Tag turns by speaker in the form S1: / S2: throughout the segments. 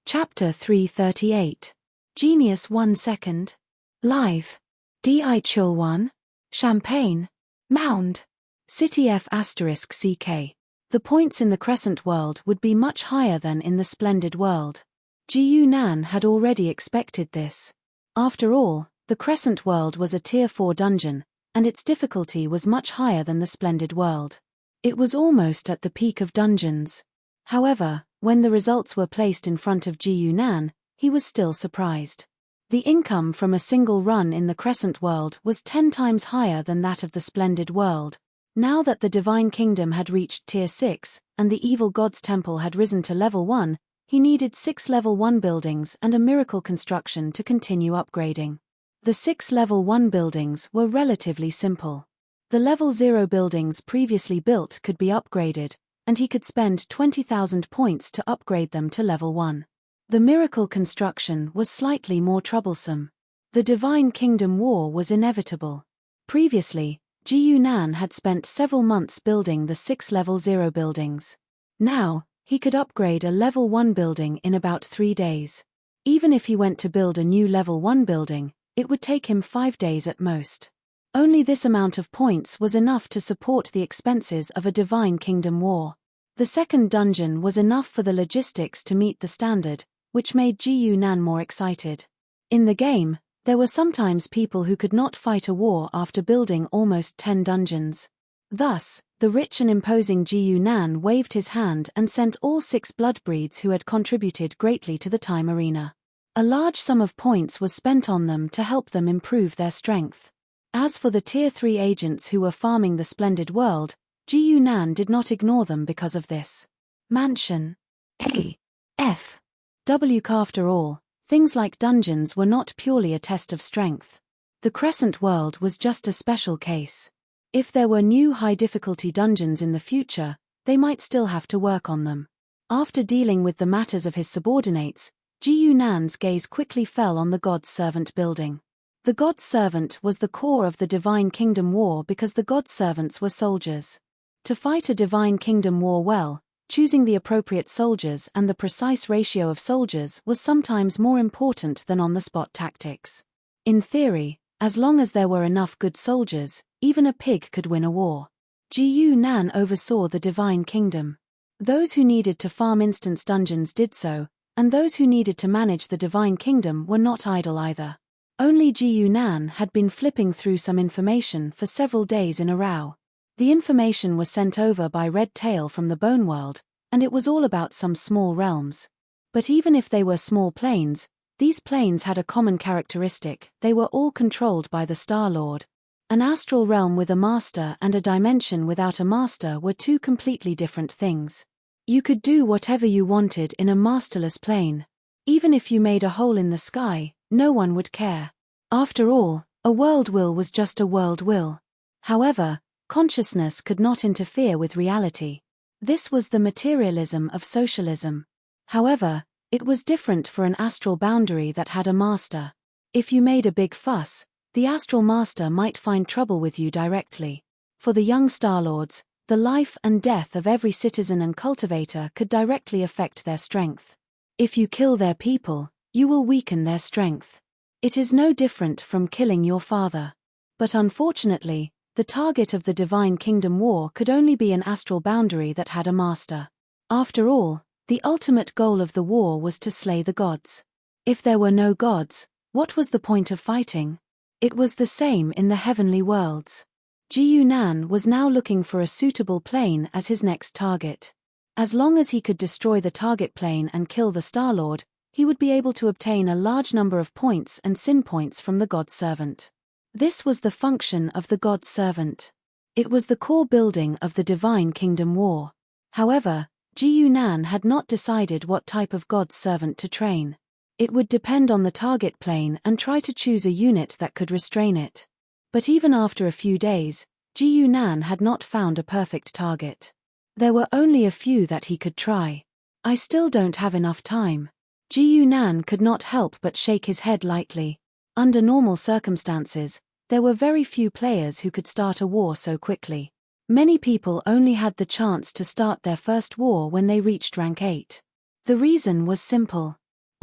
S1: Chapter 338. Genius 1 second. Live. Di Chul 1. Champagne. Mound. City F***ck. The points in the Crescent world would be much higher than in the Splendid world. Gu Nan had already expected this. After all, the Crescent world was a Tier 4 dungeon, and its difficulty was much higher than the Splendid world. It was almost at the peak of dungeons. However, when the results were placed in front of Gu Nan, he was still surprised. The income from a single run in the Crescent world was 10 times higher than that of the Splendid world. Now that the Divine Kingdom had reached Tier 6, and the Evil God's Temple had risen to Level 1, he needed 6 Level 1 buildings and a miracle construction to continue upgrading. The 6 Level 1 buildings were relatively simple. The Level 0 buildings previously built could be upgraded, and he could spend 20,000 points to upgrade them to Level 1. The miracle construction was slightly more troublesome. The Divine Kingdom War was inevitable. Previously, Gu Nan had spent several months building the 6 Level 0 buildings. Now, he could upgrade a Level 1 building in about 3 days. Even if he went to build a new Level 1 building, it would take him 5 days at most. Only this amount of points was enough to support the expenses of a Divine Kingdom War. The second dungeon was enough for the logistics to meet the standard, which made Gu Nan more excited. In the game, there were sometimes people who could not fight a war after building almost 10 dungeons. Thus, the rich and imposing Gu Nan waved his hand and sent all 6 bloodbreeds who had contributed greatly to the time arena. A large sum of points was spent on them to help them improve their strength. As for the Tier 3 agents who were farming the Splendid world, Gu Nan did not ignore them because of this. Mansion. A. F. W. After all, things like dungeons were not purely a test of strength. The Crescent world was just a special case. If there were new high-difficulty dungeons in the future, they might still have to work on them. After dealing with the matters of his subordinates, Gu Nan's gaze quickly fell on the God's Servant building. The God's Servant was the core of the Divine Kingdom War because the God's Servants were soldiers. To fight a Divine Kingdom War well, choosing the appropriate soldiers and the precise ratio of soldiers was sometimes more important than on-the-spot tactics. In theory, as long as there were enough good soldiers, even a pig could win a war. Gu Nan oversaw the Divine Kingdom. Those who needed to farm instance dungeons did so, and those who needed to manage the Divine Kingdom were not idle either. Only Gu Nan had been flipping through some information for several days in a row. The information was sent over by Red Tail from the Bone World, and it was all about some small realms. But even if they were small planes, these planes had a common characteristic: they were all controlled by the Star Lord. An astral realm with a master and a dimension without a master were two completely different things. You could do whatever you wanted in a masterless plane. Even if you made a hole in the sky, no one would care. After all, a world will was just a world will. However, consciousness could not interfere with reality. This was the materialism of socialism. However, it was different for an astral boundary that had a master. If you made a big fuss, the astral master might find trouble with you directly. For the young Starlords, the life and death of every citizen and cultivator could directly affect their strength. If you kill their people, you will weaken their strength. It is no different from killing your father. But unfortunately, the target of the Divine Kingdom War could only be an astral boundary that had a master. After all, the ultimate goal of the war was to slay the gods. If there were no gods, what was the point of fighting? It was the same in the heavenly worlds. Gu Nan was now looking for a suitable plane as his next target. As long as he could destroy the target plane and kill the Starlord, he would be able to obtain a large number of points and sin points from the God's Servant. This was the function of the God's Servant. It was the core building of the Divine Kingdom War. However, Gu Nan had not decided what type of God's Servant to train. It would depend on the target plane and try to choose a unit that could restrain it. But even after a few days, Gu Nan had not found a perfect target. There were only a few that he could try. I still don't have enough time. Gu Nan could not help but shake his head lightly. Under normal circumstances, there were very few players who could start a war so quickly. Many people only had the chance to start their first war when they reached rank 8. The reason was simple.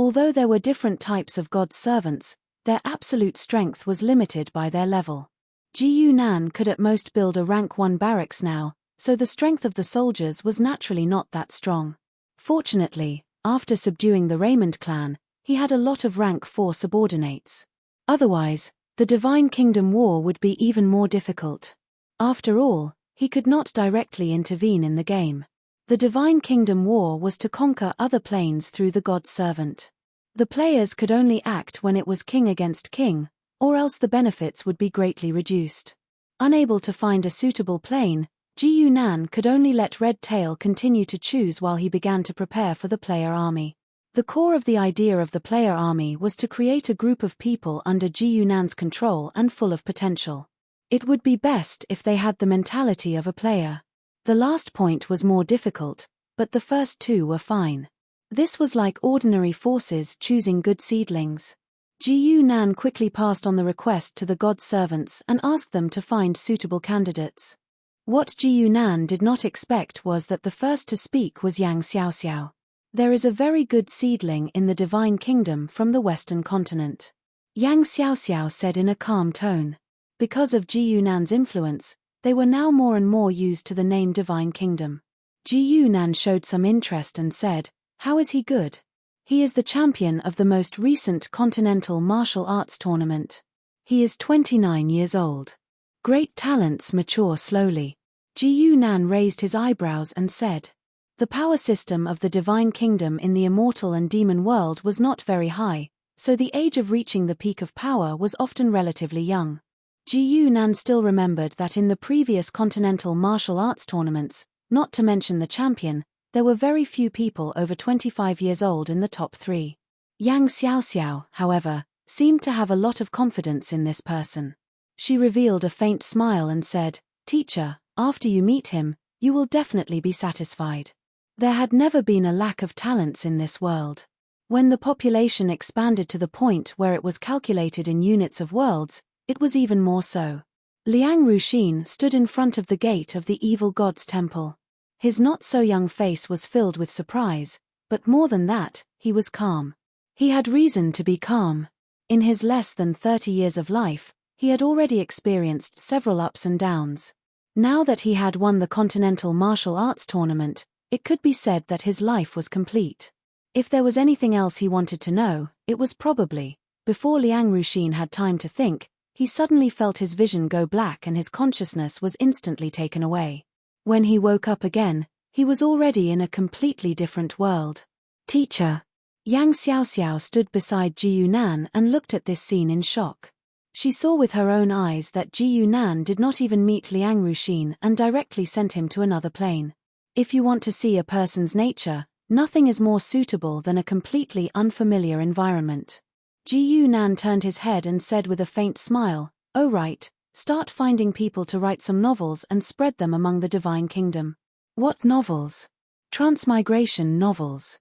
S1: Although there were different types of God's servants, their absolute strength was limited by their level. Ji Yunan could at most build a rank 1 barracks now, so the strength of the soldiers was naturally not that strong. Fortunately, after subduing the Raymond clan, he had a lot of rank 4 subordinates. Otherwise, the Divine Kingdom War would be even more difficult. After all, he could not directly intervene in the game. The Divine Kingdom War was to conquer other planes through the God's servant. The players could only act when it was king against king, or else the benefits would be greatly reduced. Unable to find a suitable plane, Ji Yunan could only let Red Tail continue to choose while he began to prepare for the player army. The core of the idea of the player army was to create a group of people under Ji Yunan's control and full of potential. It would be best if they had the mentality of a player. The last point was more difficult, but the first two were fine. This was like ordinary forces choosing good seedlings. Ji Yunan quickly passed on the request to the God's servants and asked them to find suitable candidates. What Ji Yunan did not expect was that the first to speak was Yang Xiaoxiao. There is a very good seedling in the Divine Kingdom from the Western continent. Yang Xiaoxiao said in a calm tone. Because of Ji Yunan's influence, they were now more and more used to the name Divine Kingdom. Ji Yunan showed some interest and said, "How is he good?" "He is the champion of the most recent continental martial arts tournament. He is 29 years old. Great talents mature slowly." Ji Yunan raised his eyebrows and said, "The power system of the Divine Kingdom in the immortal and demon world was not very high, so the age of reaching the peak of power was often relatively young." Ji Yunan still remembered that in the previous continental martial arts tournaments, not to mention the champion, there were very few people over 25 years old in the top 3. Yang Xiaoxiao, however, seemed to have a lot of confidence in this person. She revealed a faint smile and said, "Teacher, after you meet him, you will definitely be satisfied." There had never been a lack of talents in this world. When the population expanded to the point where it was calculated in units of worlds, it was even more so. Liang Ruxin stood in front of the gate of the evil god's temple. His not-so-young face was filled with surprise, but more than that, he was calm. He had reason to be calm. In his less than 30 years of life, he had already experienced several ups and downs. Now that he had won the Continental Martial Arts Tournament, it could be said that his life was complete. If there was anything else he wanted to know, it was probably, before Liang Ruxin had time to think, he suddenly felt his vision go black and his consciousness was instantly taken away. When he woke up again, he was already in a completely different world. "Teacher." Yang Xiaoxiao stood beside Ji Yunan and looked at this scene in shock. She saw with her own eyes that Ji Yunan did not even meet Liang Ruxin and directly sent him to another plane. If you want to see a person's nature, nothing is more suitable than a completely unfamiliar environment. Ji Yunan turned his head and said with a faint smile, "Oh right, start finding people to write some novels and spread them among the Divine Kingdom." "What novels?" "Transmigration novels."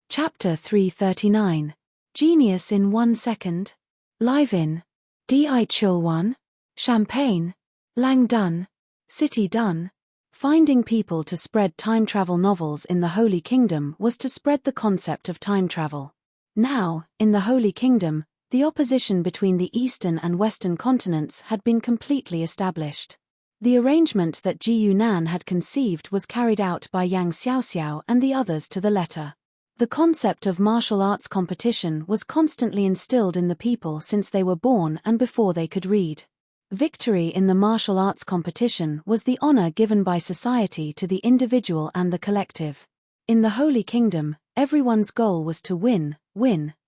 S1: Chapter 339. Genius in 1 second. Live in Di Chul 1. Champagne. Lang Dun. City Dun. Finding people to spread time travel novels in the Holy Kingdom was to spread the concept of time travel. Now, in the Holy Kingdom, the opposition between the Eastern and Western continents had been completely established. The arrangement that Ji Yunan had conceived was carried out by Yang Xiaoxiao and the others to the letter. The concept of martial arts competition was constantly instilled in the people since they were born and before they could read. Victory in the martial arts competition was the honor given by society to the individual and the collective. In the Holy Kingdom, everyone's goal was to win,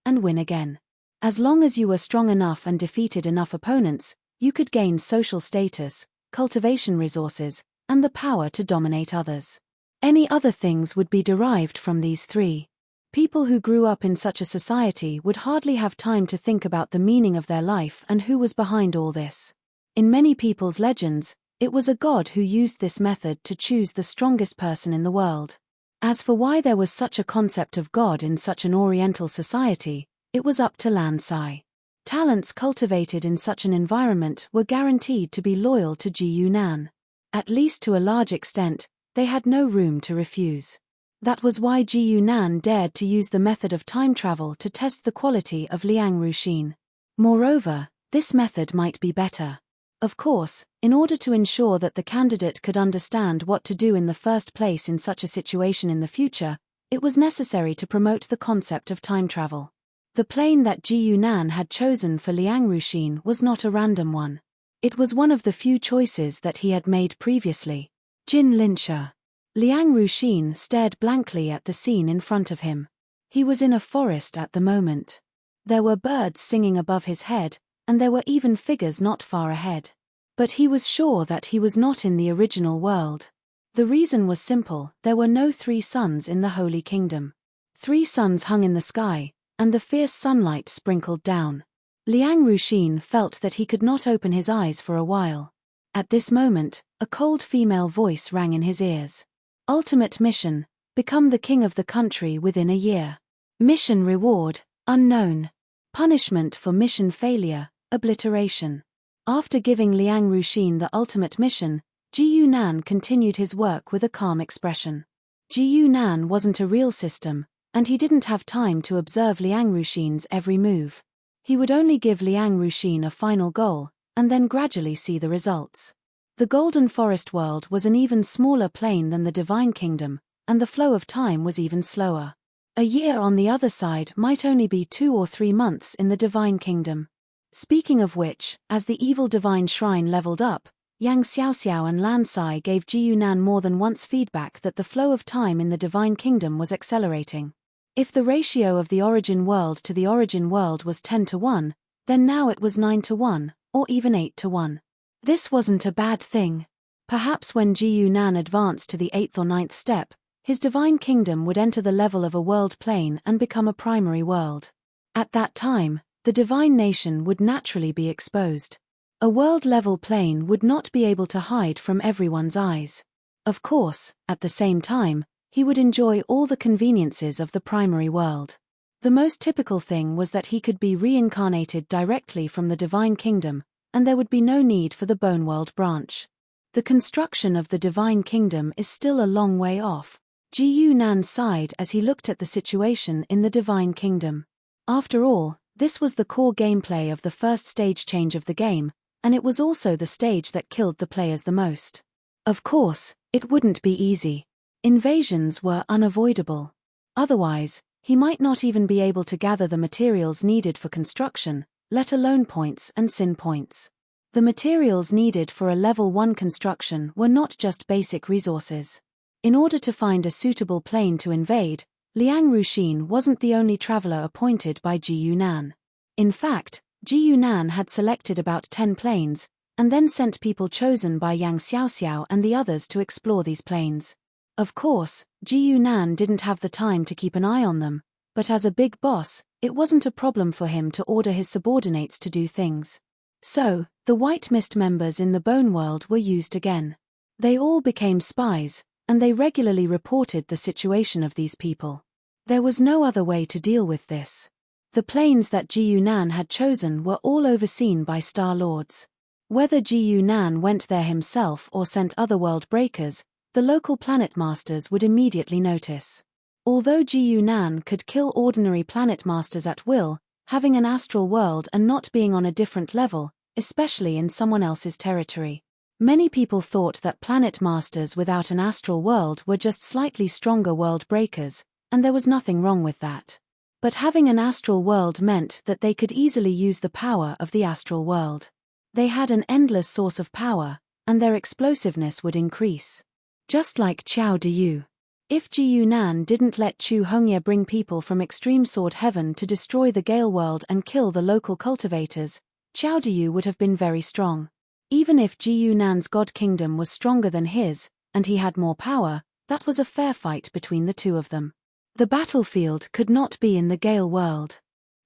S1: and win again. As long as you were strong enough and defeated enough opponents, you could gain social status, cultivation resources, and the power to dominate others. Any other things would be derived from these 3. People who grew up in such a society would hardly have time to think about the meaning of their life and who was behind all this. In many people's legends, it was a god who used this method to choose the strongest person in the world. As for why there was such a concept of God in such an Oriental society, it was up to Lan Sai. Talents cultivated in such an environment were guaranteed to be loyal to Ji Yunan. At least to a large extent, they had no room to refuse. That was why Ji Yunan dared to use the method of time travel to test the quality of Liang Ruxin. Moreover, this method might be better. Of course, in order to ensure that the candidate could understand what to do in the first place in such a situation in the future, it was necessary to promote the concept of time travel. The plane that Ji Yunan had chosen for Liang Ruxin was not a random one. It was one of the few choices that he had made previously. Jin Linsha. Liang Ruxin stared blankly at the scene in front of him. He was in a forest at the moment. There were birds singing above his head, and there were even figures not far ahead. But he was sure that he was not in the original world. The reason was simple: there were no 3 suns in the Holy Kingdom. 3 suns hung in the sky, and the fierce sunlight sprinkled down. Liang Ruxin felt that he could not open his eyes for a while. At this moment, a cold female voice rang in his ears. Ultimate mission: become the king of the country within a year. Mission reward: unknown. Punishment for mission failure: obliteration. After giving Liang Ruxin the ultimate mission, Ji Yunan continued his work with a calm expression. Ji Yunan wasn't a real system, and he didn't have time to observe Liang Ruxin's every move. He would only give Liang Ruxin a final goal, and then gradually see the results. The Golden Forest world was an even smaller plane than the Divine Kingdom, and the flow of time was even slower. A year on the other side might only be 2 or 3 months in the Divine Kingdom. Speaking of which, as the evil divine shrine leveled up, Yang Xiaoxiao and Lan Sai gave Ji Yunan more than once feedback that the flow of time in the Divine Kingdom was accelerating. If the ratio of the origin world to the origin world was 10-1, then now it was 9-1, or even 8-1. This wasn't a bad thing. Perhaps when Ji Yunan advanced to the 8th or 9th step, his divine kingdom would enter the level of a world plane and become a primary world. At that time, the divine nation would naturally be exposed. A world-level plane would not be able to hide from everyone's eyes. Of course, at the same time, he would enjoy all the conveniences of the primary world. The most typical thing was that he could be reincarnated directly from the divine kingdom, and there would be no need for the Bone World branch. The construction of the divine kingdom is still a long way off. Ji Yunan sighed as he looked at the situation in the divine kingdom. After all, this was the core gameplay of the first stage change of the game, and it was also the stage that killed the players the most. Of course, it wouldn't be easy. Invasions were unavoidable. Otherwise, he might not even be able to gather the materials needed for construction, let alone points and sin points. The materials needed for a level 1 construction were not just basic resources. In order to find a suitable plane to invade, Liang Ruxin wasn't the only traveler appointed by Ji Yunan. In fact, Ji Yunan had selected about 10 planes, and then sent people chosen by Yang Xiaoxiao and the others to explore these planes. Of course, Ji Yunan didn't have the time to keep an eye on them, but as a big boss, it wasn't a problem for him to order his subordinates to do things. So, the White Mist members in the Bone World were used again. They all became spies, and they regularly reported the situation of these people. There was no other way to deal with this. The planes that Ji Yunan had chosen were all overseen by Star Lords. Whether Ji Yunan went there himself or sent other world breakers, the local planet masters would immediately notice. Although Ji Yunan could kill ordinary planet masters at will, having an astral world and not being on a different level, especially in someone else's territory. Many people thought that planet masters without an astral world were just slightly stronger world breakers, and there was nothing wrong with that. But having an astral world meant that they could easily use the power of the astral world. They had an endless source of power, and their explosiveness would increase. Just like Qiao Diyu. If Ji Yunan didn't let Chu Hongye bring people from Extreme Sword Heaven to destroy the Gale World and kill the local cultivators, Qiao Diyu would have been very strong. Even if Ji Yunan's God Kingdom was stronger than his, and he had more power, that was a fair fight between the two of them. The battlefield could not be in the Gale World.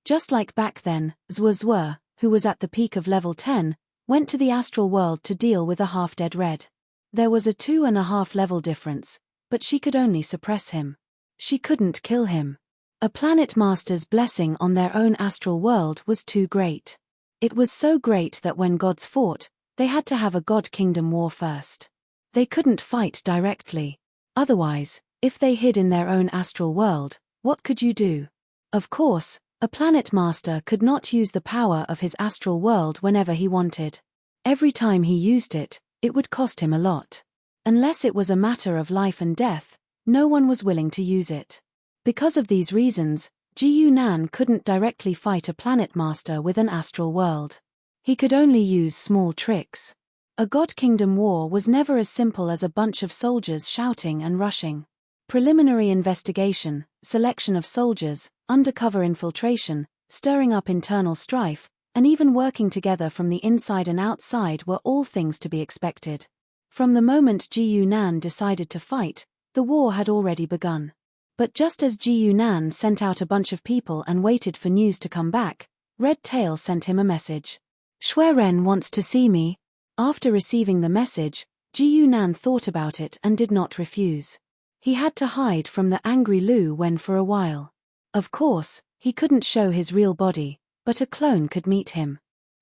S1: Just like back then, Zhuozhuo, who was at the peak of level 10, went to the astral world to deal with a half-dead Red. There was a 2.5 level difference, but she could only suppress him. She couldn't kill him. A planet master's blessing on their own astral world was too great. It was so great that when gods fought, they had to have a God Kingdom war first. They couldn't fight directly. Otherwise, If they hid in their own astral world, what could you do? Of course, a planet master could not use the power of his astral world whenever he wanted. Every time he used it, it would cost him a lot. Unless it was a matter of life and death, no one was willing to use it. Because of these reasons, Ji Nan couldn't directly fight a planet master with an astral world. He could only use small tricks. A God Kingdom war was never as simple as a bunch of soldiers shouting and rushing. Preliminary investigation, selection of soldiers, undercover infiltration, stirring up internal strife, and even working together from the inside and outside were all things to be expected. From the moment Ji Nan decided to fight, the war had already begun. But just as Ji Nan sent out a bunch of people and waited for news to come back, Red Tail sent him a message. Shui Ren wants to see me. After receiving the message, Ji Nan thought about it and did not refuse. He had to hide from the angry Lu Wen for a while. Of course, he couldn't show his real body, but a clone could meet him.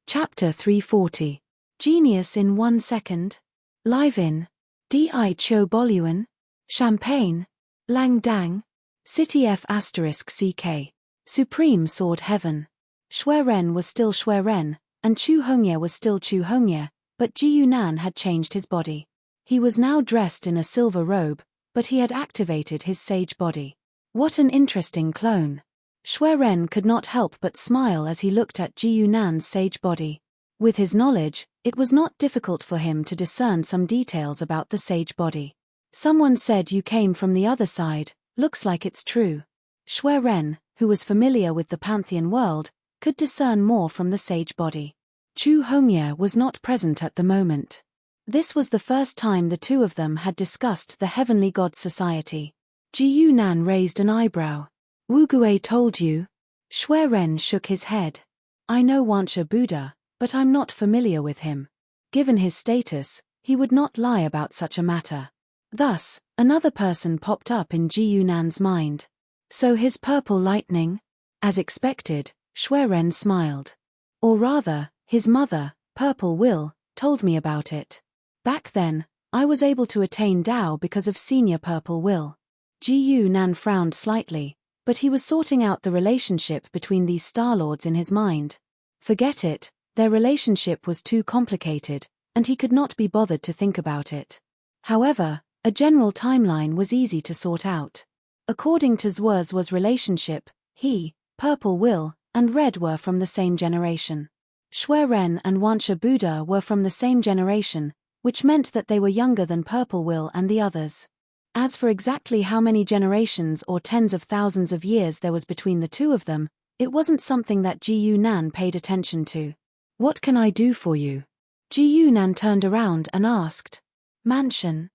S1: Chapter 340. Genius in 1 second. Live in Di Chou Boluan, Champagne, Lang Dang, City F***. Supreme Sword Heaven. Shui Ren was still Shui Ren, and Chu Hongye was still Chu Hongye, but Ji Nan had changed his body. He was now dressed in a silver robe, but he had activated his sage body. What an interesting clone. Shui Ren could not help but smile as he looked at Ji Nan's sage body. With his knowledge, it was not difficult for him to discern some details about the sage body. Someone said you came from the other side, looks like it's true. Shui Ren, who was familiar with the Pantheon world, could discern more from the sage body. Chu Hongye was not present at the moment. This was the first time the two of them had discussed the Heavenly Gods Society. Ji Nan raised an eyebrow. Wu Gui told you? Shui Ren shook his head. I know Wancha Buddha, but I'm not familiar with him. Given his status, he would not lie about such a matter. Thus, another person popped up in Ji Nan's mind. So his purple lightning? As expected, Shui Ren smiled. Or rather, his mother, Purple Will, told me about it. Back then, I was able to attain Dao because of Senior Purple Will. Ji Nan frowned slightly, but he was sorting out the relationship between these Star Lords in his mind. Forget it, their relationship was too complicated, and he could not be bothered to think about it. However, a general timeline was easy to sort out. According to Zhuozhuo's relationship, he, Purple Will, and Red were from the same generation. Shui Ren and Wancha Buddha were from the same generation, which meant that they were younger than Purple Will and the others. As for exactly how many generations or tens of thousands of years there was between the two of them, it wasn't something that Ji Nan paid attention to. What can I do for you? Ji Nan turned around and asked. Mansion?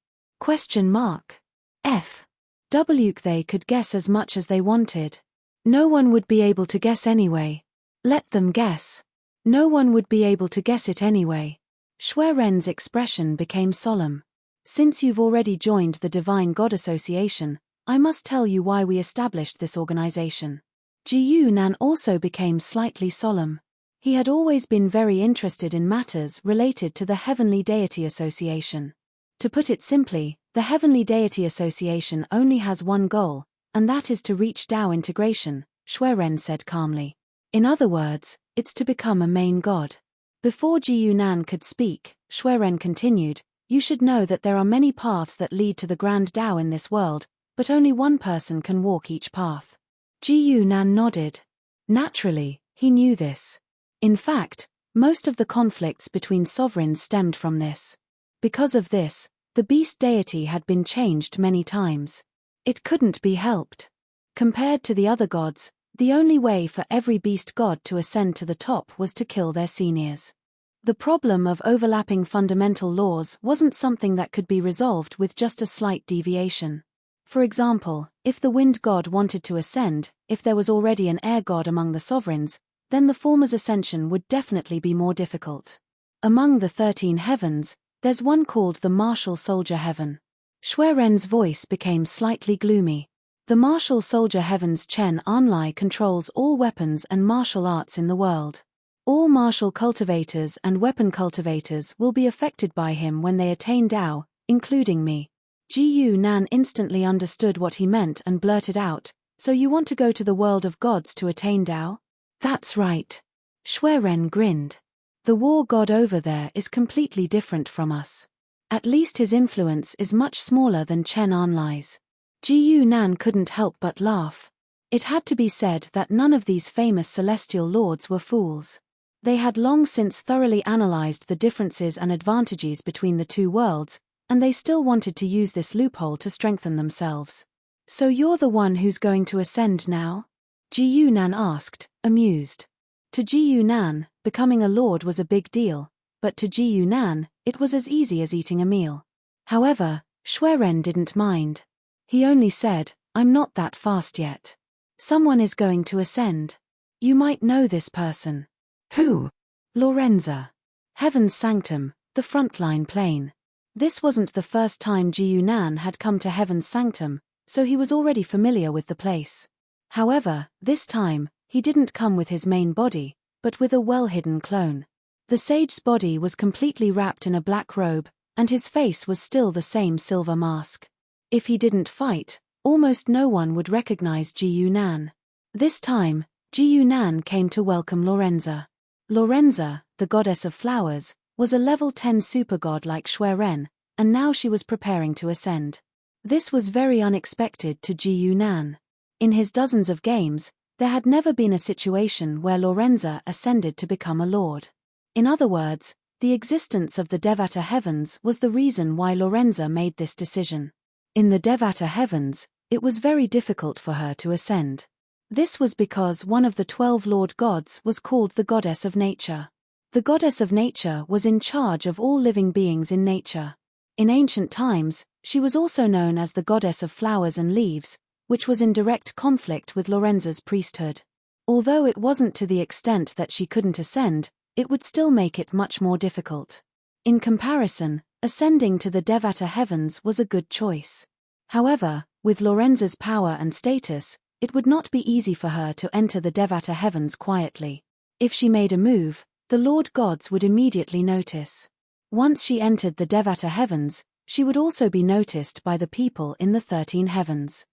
S1: F. W. They could guess as much as they wanted. No one would be able to guess anyway. Let them guess. No one would be able to guess it anyway. Shui Ren's expression became solemn. Since you've already joined the Divine God Association, I must tell you why we established this organization. Ji Nan also became slightly solemn. He had always been very interested in matters related to the Heavenly Deity Association. To put it simply, the Heavenly Deity Association only has one goal, and that is to reach Dao integration, Shui Ren said calmly. In other words, it's to become a main god. Before Ji Nan could speak, Shui Ren continued, you should know that there are many paths that lead to the grand Dao in this world, but only one person can walk each path. Ji Nan nodded. Naturally, he knew this. In fact, most of the conflicts between sovereigns stemmed from this. Because of this, the beast deity had been changed many times. It couldn't be helped. Compared to the other gods, the only way for every beast god to ascend to the top was to kill their seniors. The problem of overlapping fundamental laws wasn't something that could be resolved with just a slight deviation. For example, if the wind god wanted to ascend, if there was already an air god among the sovereigns, then the former's ascension would definitely be more difficult. Among the 13 heavens, there's one called the Martial Soldier Heaven. Shui Ren's voice became slightly gloomy. The Martial Soldier Heaven's Chen Anlai controls all weapons and martial arts in the world. All martial cultivators and weapon cultivators will be affected by him when they attain Dao, including me. Ji Nan instantly understood what he meant and blurted out, "So you want to go to the world of gods to attain Tao?" "That's right." Shui Ren grinned. "The war god over there is completely different from us. At least his influence is much smaller than Chen Anlai's." Ji Nan couldn't help but laugh. It had to be said that none of these famous celestial lords were fools. They had long since thoroughly analyzed the differences and advantages between the two worlds, and they still wanted to use this loophole to strengthen themselves. "So you're the one who's going to ascend now?" Ji Nan asked, amused. To Ji Nan, becoming a lord was a big deal, but to Ji Nan, it was as easy as eating a meal. However, Shui Ren didn't mind. He only said, "I'm not that fast yet. Someone is going to ascend. You might know this person." "Who?" "Lorenza. Heaven's Sanctum, the frontline plane." This wasn't the first time Ji Nan had come to Heaven's Sanctum, so he was already familiar with the place. However, this time, he didn't come with his main body, but with a well-hidden clone. The sage's body was completely wrapped in a black robe, and his face was still the same silver mask. If he didn't fight, almost no one would recognize Ji Nan. This time, Ji Nan came to welcome Lorenza. Lorenza, the goddess of flowers, was a level 10 supergod like Shui Ren, and now she was preparing to ascend. This was very unexpected to Ji Nan. In his dozens of games, there had never been a situation where Lorenza ascended to become a lord. In other words, the existence of the Devata heavens was the reason why Lorenza made this decision. In the Devata heavens, it was very difficult for her to ascend. This was because one of the 12 Lord gods was called the Goddess of Nature. The Goddess of Nature was in charge of all living beings in nature. In ancient times, she was also known as the Goddess of Flowers and Leaves, which was in direct conflict with Lorenza's priesthood. Although it wasn't to the extent that she couldn't ascend, it would still make it much more difficult. In comparison, ascending to the Devata heavens was a good choice. However, with Lorenza's power and status, it would not be easy for her to enter the Devata heavens quietly. If she made a move, the Lord gods would immediately notice. Once she entered the Devata heavens, she would also be noticed by the people in the 13 heavens.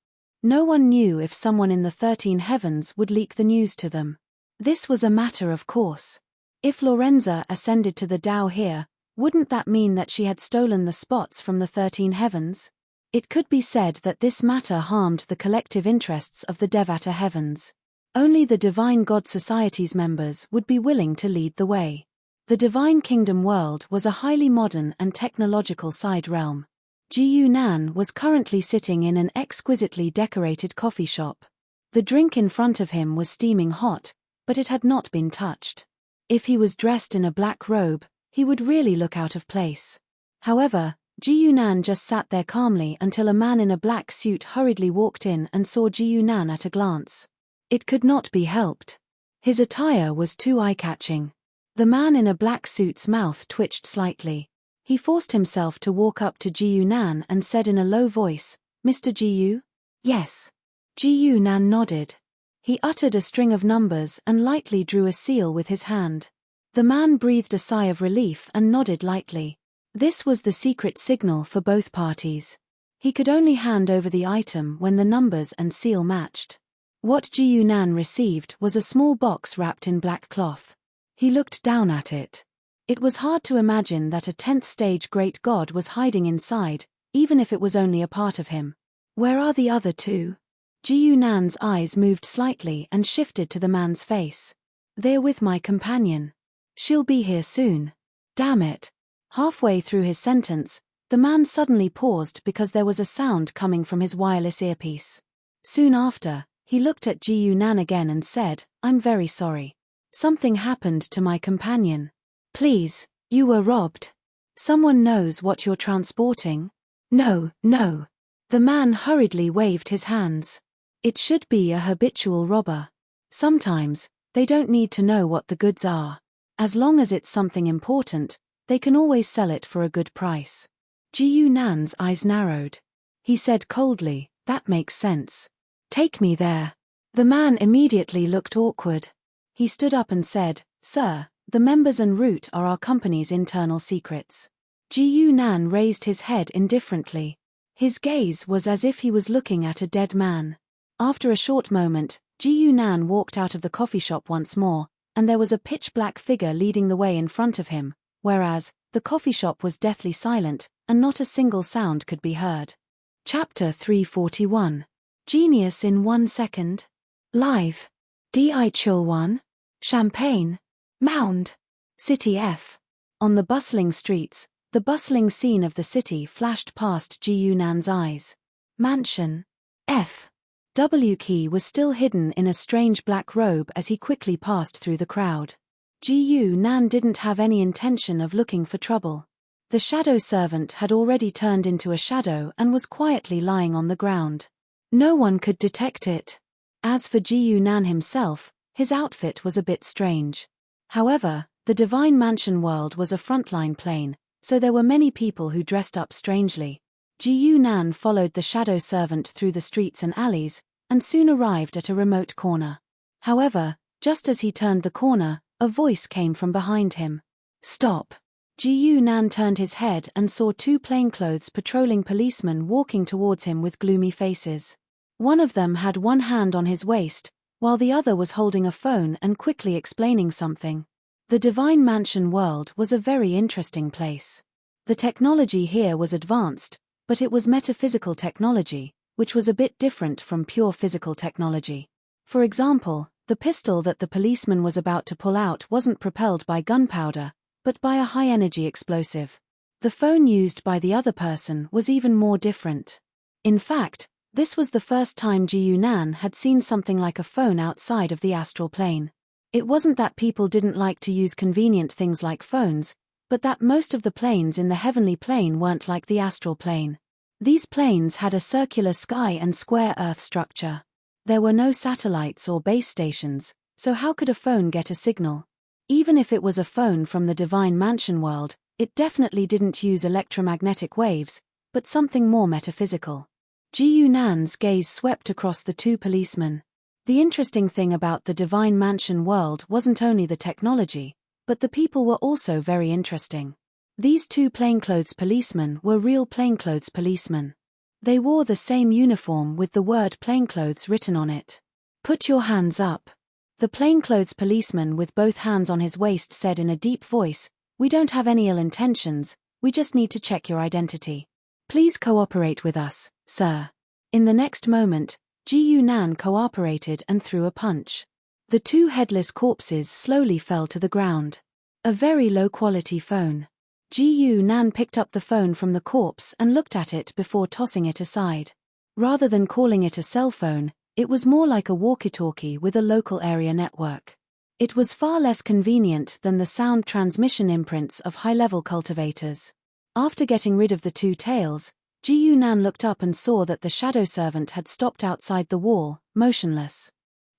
S1: No one knew if someone in the 13 heavens would leak the news to them. This was a matter of course. If Lorenza ascended to the Tao here, wouldn't that mean that she had stolen the spots from the 13 heavens? It could be said that this matter harmed the collective interests of the Devata heavens. Only the Divine God Society's members would be willing to lead the way. The Divine Kingdom world was a highly modern and technological side realm. Ji Nan was currently sitting in an exquisitely decorated coffee shop. The drink in front of him was steaming hot, but it had not been touched. If he was dressed in a black robe, he would really look out of place. However, Ji Nan just sat there calmly until a man in a black suit hurriedly walked in and saw Ji Nan at a glance. It could not be helped. His attire was too eye-catching. The man in a black suit's mouth twitched slightly. He forced himself to walk up to Ji Nan and said in a low voice, "Mr. Ji?" "Yes." Ji Nan nodded. He uttered a string of numbers and lightly drew a seal with his hand. The man breathed a sigh of relief and nodded lightly. This was the secret signal for both parties. He could only hand over the item when the numbers and seal matched. What Ji Nan received was a small box wrapped in black cloth. He looked down at it. It was hard to imagine that a 10th stage great god was hiding inside, even if it was only a part of him. "Where are the other two?" Ji Nan's eyes moved slightly and shifted to the man's face. "They're with my companion. She'll be here soon." "Damn it." Halfway through his sentence, the man suddenly paused because there was a sound coming from his wireless earpiece. Soon after, he looked at Ji Nan again and said, "I'm very sorry. Something happened to my companion. Please, you were robbed. Someone knows what you're transporting?" "No, no." The man hurriedly waved his hands. "It should be a habitual robber. Sometimes, they don't need to know what the goods are. As long as it's something important, they can always sell it for a good price." Ji Nan's eyes narrowed. He said coldly, "That makes sense. Take me there." The man immediately looked awkward. He stood up and said, "Sir, the members en route are our company's internal secrets." Ji Nan raised his head indifferently. His gaze was as if he was looking at a dead man. After a short moment, Ji Yunan walked out of the coffee shop once more, and there was a pitch-black figure leading the way in front of him, whereas, the coffee shop was deathly silent, and not a single sound could be heard. Chapter 341. Genius in 1 second. Live. Di-chul 1. Champagne. Mound. City F. On the bustling streets, the bustling scene of the city flashed past Ji Yunan's eyes. Mansion. F. W. Key was still hidden in a strange black robe as he quickly passed through the crowd. Ji Yunan didn't have any intention of looking for trouble. The shadow servant had already turned into a shadow and was quietly lying on the ground. No one could detect it. As for Ji Yunan himself, his outfit was a bit strange. However, the Divine Mansion world was a frontline plane, so there were many people who dressed up strangely. Ji Yunan followed the shadow servant through the streets and alleys, and soon arrived at a remote corner. However, just as he turned the corner, a voice came from behind him. Stop! Ji Yunan turned his head and saw 2 plainclothes patrolling policemen walking towards him with gloomy faces. One of them had one hand on his waist, while the other was holding a phone and quickly explaining something. The Divine Mansion world was a very interesting place. The technology here was advanced, but it was metaphysical technology, which was a bit different from pure physical technology. For example, the pistol that the policeman was about to pull out wasn't propelled by gunpowder, but by a high-energy explosive. The phone used by the other person was even more different. In fact, this was the first time Ji Yunan had seen something like a phone outside of the astral plane. It wasn't that people didn't like to use convenient things like phones, but that most of the planes in the heavenly plane weren't like the astral plane. These planes had a circular sky and square Earth structure. There were no satellites or base stations, so how could a phone get a signal? Even if it was a phone from the Divine Mansion world, it definitely didn't use electromagnetic waves, but something more metaphysical. Ji Yunan's gaze swept across the 2 policemen. The interesting thing about the Divine Mansion world wasn't only the technology, but the people were also very interesting. These 2 plainclothes policemen were real plainclothes policemen. They wore the same uniform with the word plainclothes written on it. Put your hands up. The plainclothes policeman with both hands on his waist said in a deep voice, "We don't have any ill intentions, we just need to check your identity. Please cooperate with us, sir." In the next moment, Ji Yunan cooperated and threw a punch. The 2 headless corpses slowly fell to the ground. A very low-quality phone. Ji Yunan picked up the phone from the corpse and looked at it before tossing it aside. Rather than calling it a cell phone, it was more like a walkie-talkie with a local area network. It was far less convenient than the sound transmission imprints of high-level cultivators. After getting rid of the 2 tails, Ji Yunan looked up and saw that the shadow servant had stopped outside the wall, motionless.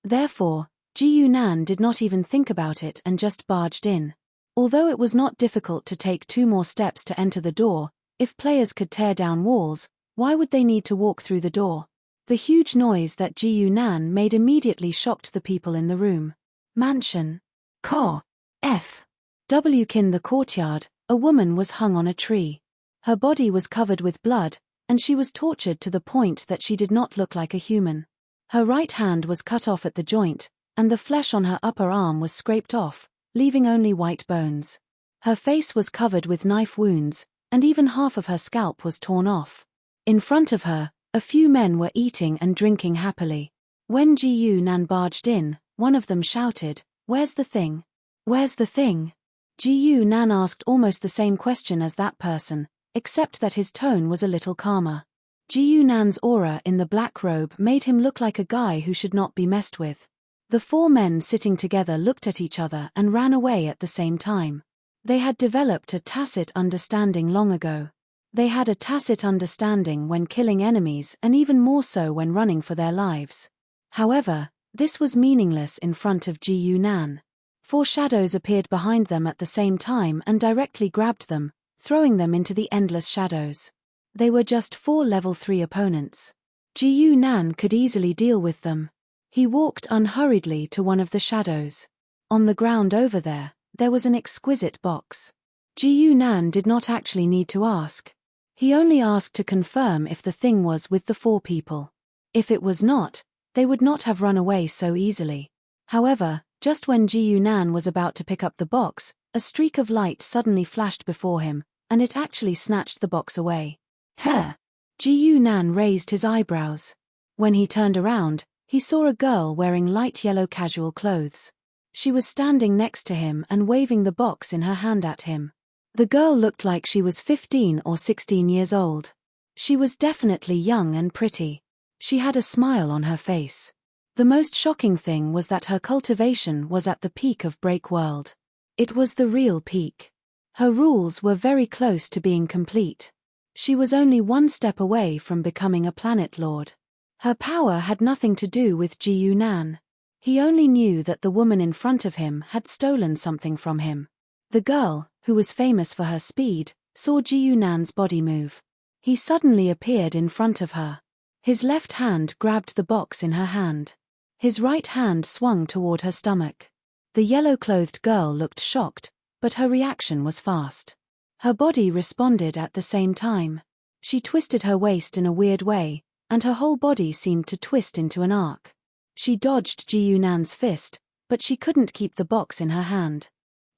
S1: Therefore, Ji Yunan did not even think about it and just barged in. Although it was not difficult to take 2 more steps to enter the door, if players could tear down walls, why would they need to walk through the door? The huge noise that Ji Yunan made immediately shocked the people in the room. Mansion. Ko. F. W. In the courtyard, a woman was hung on a tree. Her body was covered with blood, and she was tortured to the point that she did not look like a human. Her right hand was cut off at the joint, and the flesh on her upper arm was scraped off, leaving only white bones. Her face was covered with knife wounds, and even half of her scalp was torn off. In front of her, a few men were eating and drinking happily. When Ji Yunan barged in, one of them shouted, "Where's the thing? Where's the thing?" Ji Yunan asked almost the same question as that person, except that his tone was a little calmer. Ji Yunan's aura in the black robe made him look like a guy who should not be messed with. The 4 men sitting together looked at each other and ran away at the same time. They had developed a tacit understanding long ago. They had a tacit understanding when killing enemies and even more so when running for their lives. However, this was meaningless in front of Ji Yunan. 4 shadows appeared behind them at the same time and directly grabbed them, throwing them into the endless shadows. They were just 4 level 3 opponents. Ji Yunan could easily deal with them. He walked unhurriedly to one of the shadows. On the ground over there was an exquisite box. Ji Yunan did not actually need to ask. He only asked to confirm if the thing was with the 4 people. If it was not, they would not have run away so easily. However, just when Ji Yunan was about to pick up the box, a streak of light suddenly flashed before him, and it actually snatched the box away. Huh! Ji Yunan raised his eyebrows. When he turned around, he saw a girl wearing light yellow casual clothes. She was standing next to him and waving the box in her hand at him. The girl looked like she was 15 or 16 years old. She was definitely young and pretty. She had a smile on her face. The most shocking thing was that her cultivation was at the peak of Break World. It was the real peak. Her rules were very close to being complete. She was only 1 step away from becoming a planet lord. Her power had nothing to do with Ji Yunan. He only knew that the woman in front of him had stolen something from him. The girl, who was famous for her speed, saw Ji Yunan's body move. He suddenly appeared in front of her. His left hand grabbed the box in her hand. His right hand swung toward her stomach. The yellow-clothed girl looked shocked, but her reaction was fast. Her body responded at the same time. She twisted her waist in a weird way, and her whole body seemed to twist into an arc. She dodged Ji Yunan's fist, but she couldn't keep the box in her hand.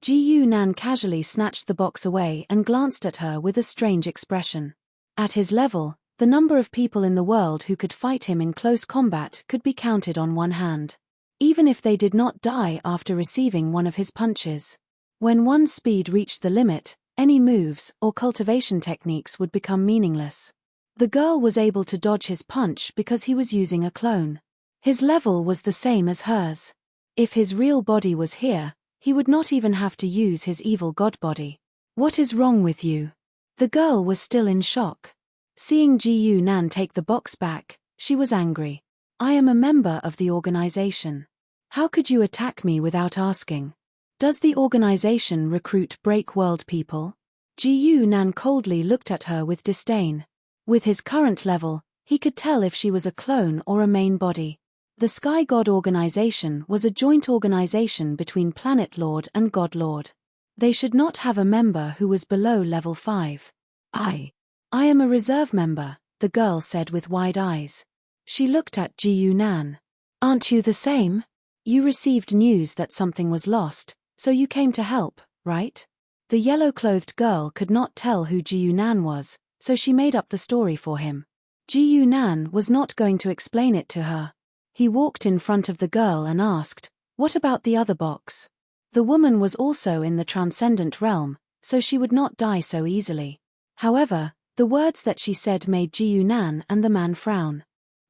S1: Ji Yunan casually snatched the box away and glanced at her with a strange expression. At his level, the number of people in the world who could fight him in close combat could be counted on one hand. Even if they did not die after receiving one of his punches. When one's speed reached the limit, any moves or cultivation techniques would become meaningless. The girl was able to dodge his punch because he was using a clone. His level was the same as hers. If his real body was here, he would not even have to use his evil god body. What is wrong with you? The girl was still in shock. Seeing Ji Yunan take the box back, she was angry. I am a member of the organization. How could you attack me without asking? Does the organization recruit Break World people? Ji Yunan coldly looked at her with disdain. With his current level, he could tell if she was a clone or a main body. The Sky God organization was a joint organization between Planet Lord and God Lord. They should not have a member who was below level 5. I am a reserve member, the girl said with wide eyes. She looked at Ji Yunan. Aren't you the same? You received news that something was lost, so you came to help, right? The yellow-clothed girl could not tell who Ji Yunan was, so she made up the story for him. Ji Yunan was not going to explain it to her. He walked in front of the girl and asked, "What about the other box?" The woman was also in the transcendent realm, so she would not die so easily. However, the words that she said made Ji Yunan and the man frown.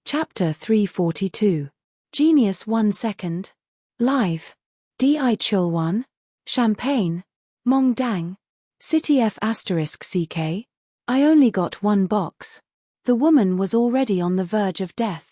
S1: Chapter 342. Genius 1 second. Live. Di Chul 1. Champagne. Mong Dang. City F *CK. I only got 1 box. The woman was already on the verge of death.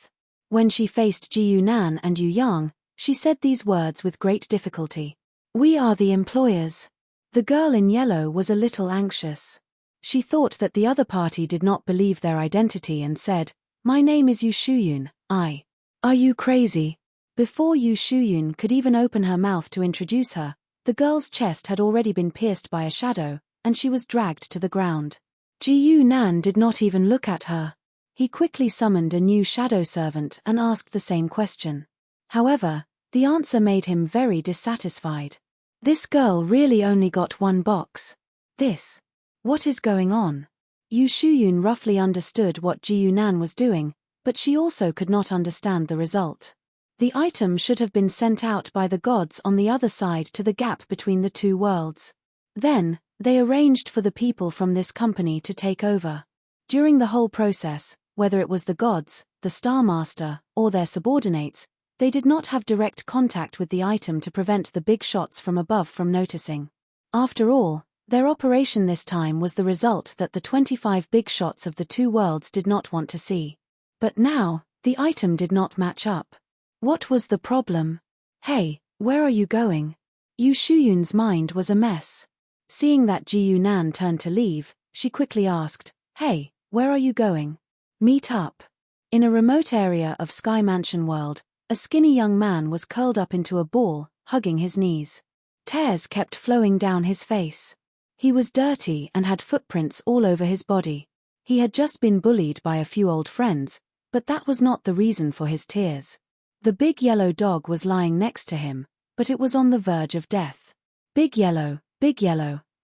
S1: When she faced Ji Yunan and Yu Yang, she said these words with great difficulty. We are the employers. The girl in yellow was a little anxious. She thought that the other party did not believe their identity and said, My name is Yu Shuyun, I. Are you crazy? Before Yu Shuyun could even open her mouth to introduce her, the girl's chest had already been pierced by a shadow, and she was dragged to the ground. Ji Yunan did not even look at her. He quickly summoned a new shadow servant and asked the same question. However, the answer made him very dissatisfied. This girl really only got 1 box. What is going on? Yu Shuyun roughly understood what Ji Yunan was doing, but she also could not understand the result. The item should have been sent out by the gods on the other side to the gap between the 2 worlds. Then, they arranged for the people from this company to take over. During the whole process, whether it was the gods, the Star Master, or their subordinates, they did not have direct contact with the item to prevent the big shots from above from noticing. After all, their operation this time was the result that the 25 big shots of the 2 worlds did not want to see. But now, the item did not match up. What was the problem? Hey, where are you going? Yu Shuyun's mind was a mess. Seeing that Ji Yunan turned to leave, she quickly asked, Hey, where are you going? Meet up. In a remote area of Sky Mansion World, a skinny young man was curled up into a ball, hugging his knees. Tears kept flowing down his face. He was dirty and had footprints all over his body. He had just been bullied by a few old friends, but that was not the reason for his tears. The big yellow dog was lying next to him, but it was on the verge of death. Big Yellow,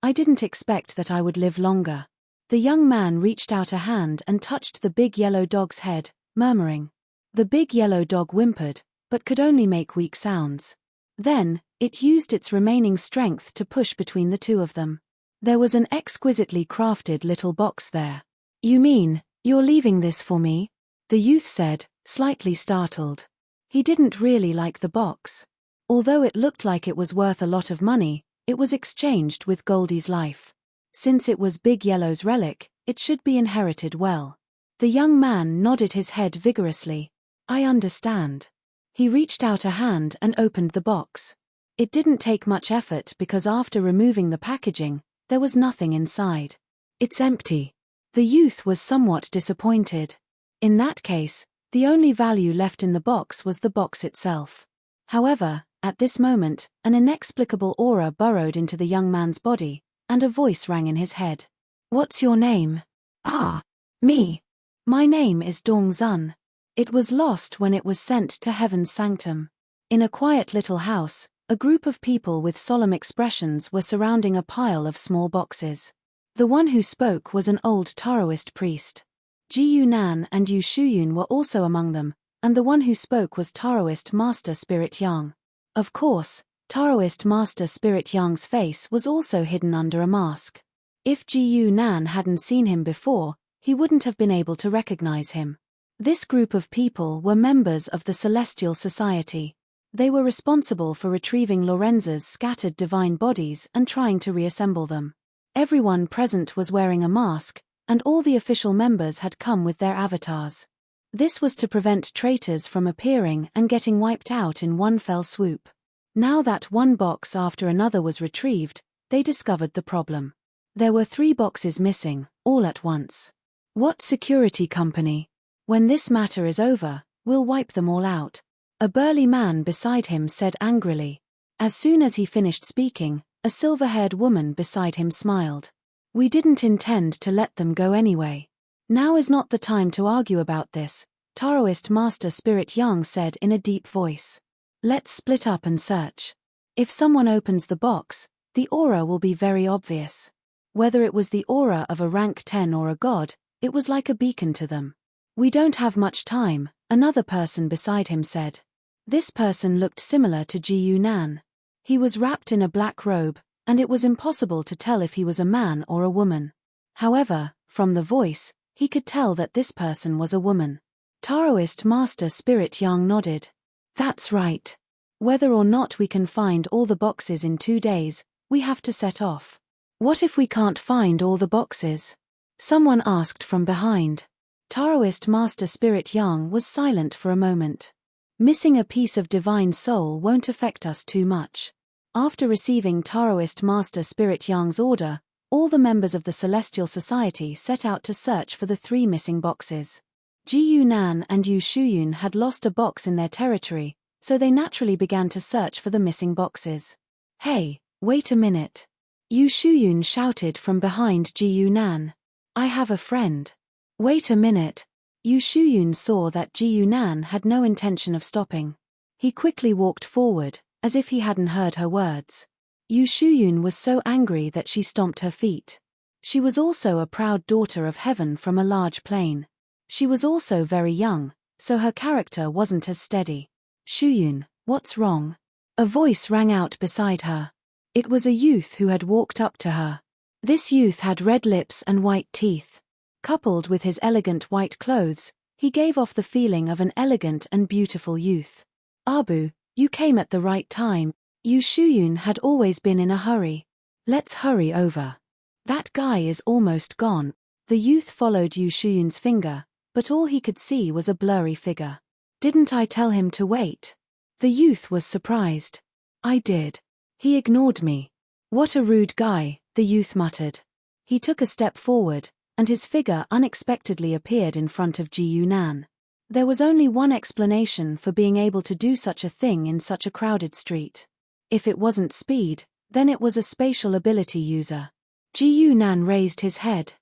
S1: I didn't expect that I would live longer. The young man reached out a hand and touched the big yellow dog's head, murmuring. The big yellow dog whimpered, but could only make weak sounds. Then, it used its remaining strength to push between the two of them. There was an exquisitely crafted little box there. You mean, you're leaving this for me? The youth said, slightly startled. He didn't really like the box. Although it looked like it was worth a lot of money, it was exchanged with Goldie's life. Since it was Big Yellow's relic, it should be inherited well. The young man nodded his head vigorously. I understand. He reached out a hand and opened the box. It didn't take much effort because after removing the packaging, there was nothing inside. It's empty. The youth was somewhat disappointed. In that case, the only value left in the box was the box itself. However, at this moment, an inexplicable aura burrowed into the young man's body, and a voice rang in his head. What's your name? Ah, me. My name is Dong Zun. It was lost when it was sent to Heaven's sanctum. In a quiet little house, a group of people with solemn expressions were surrounding a pile of small boxes. The one who spoke was an old Taoist priest. Ji Yunan and Yu Shuyun were also among them, and the one who spoke was Taoist Master Spirit Yang. Of course, Taoist Master Spirit Yang's face was also hidden under a mask. If Ji Yunan hadn't seen him before, he wouldn't have been able to recognize him. This group of people were members of the Celestial Society. They were responsible for retrieving Lorenza's scattered divine bodies and trying to reassemble them. Everyone present was wearing a mask, and all the official members had come with their avatars. This was to prevent traitors from appearing and getting wiped out in one fell swoop. Now that one box after another was retrieved, they discovered the problem. There were 3 boxes missing, all at once. What security company? When this matter is over, we'll wipe them all out. A burly man beside him said angrily. As soon as he finished speaking, a silver-haired woman beside him smiled. We didn't intend to let them go anyway. Now is not the time to argue about this, Taoist Master Spirit Yang said in a deep voice. Let's split up and search. If someone opens the box, the aura will be very obvious. Whether it was the aura of a rank 10 or a god, it was like a beacon to them. We don't have much time, another person beside him said. This person looked similar to Ji Yunan. He was wrapped in a black robe, and it was impossible to tell if he was a man or a woman. However, from the voice, he could tell that this person was a woman. Taoist Master Spirit Yang nodded. That's right. Whether or not we can find all the boxes in 2 days, we have to set off. What if we can't find all the boxes? Someone asked from behind. Taoist Master Spirit Yang was silent for a moment. Missing a piece of divine soul won't affect us too much. After receiving Taoist Master Spirit Yang's order, all the members of the Celestial Society set out to search for the 3 missing boxes. Ji Yunan and Yu Shuyun had lost a box in their territory, so they naturally began to search for the missing boxes. Hey, wait a minute. Yu Shuyun shouted from behind Ji Yunan. I have a friend. Wait a minute. Yu Shuyun saw that Ji Yunan had no intention of stopping. He quickly walked forward, as if he hadn't heard her words. Yu Shuyun was so angry that she stomped her feet. She was also a proud daughter of heaven from a large plane. She was also very young, so her character wasn't as steady. Shuyun, what's wrong? A voice rang out beside her. It was a youth who had walked up to her. This youth had red lips and white teeth. Coupled with his elegant white clothes, he gave off the feeling of an elegant and beautiful youth. Abu, you came at the right time. Yu Shuyun had always been in a hurry. Let's hurry over. That guy is almost gone. The youth followed Yu Shuyun's finger, but all he could see was a blurry figure. Didn't I tell him to wait? The youth was surprised. I did. He ignored me. What a rude guy, the youth muttered. He took a step forward, and his figure unexpectedly appeared in front of Ji Yunan. There was only one explanation for being able to do such a thing in such a crowded street. If it wasn't speed, then it was a spatial ability user. Ji Yunan raised his head.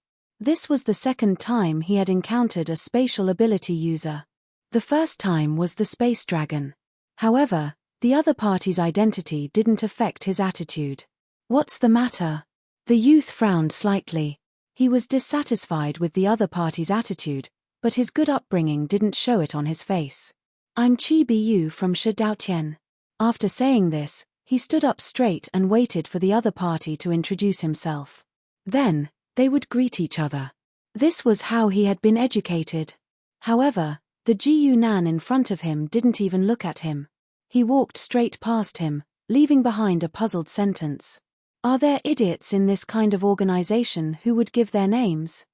S1: This was the second time he had encountered a spatial ability user. The first time was the space dragon. However, the other party's identity didn't affect his attitude. "What's the matter?" The youth frowned slightly. He was dissatisfied with the other party's attitude, but his good upbringing didn't show it on his face. "I'm Chi Bu from Shidaotian." After saying this, he stood up straight and waited for the other party to introduce himself. Then, they would greet each other. This was how he had been educated. However, the Jiu Nan in front of him didn't even look at him. He walked straight past him, leaving behind a puzzled sentence. Are there idiots in this kind of organization who would give their names?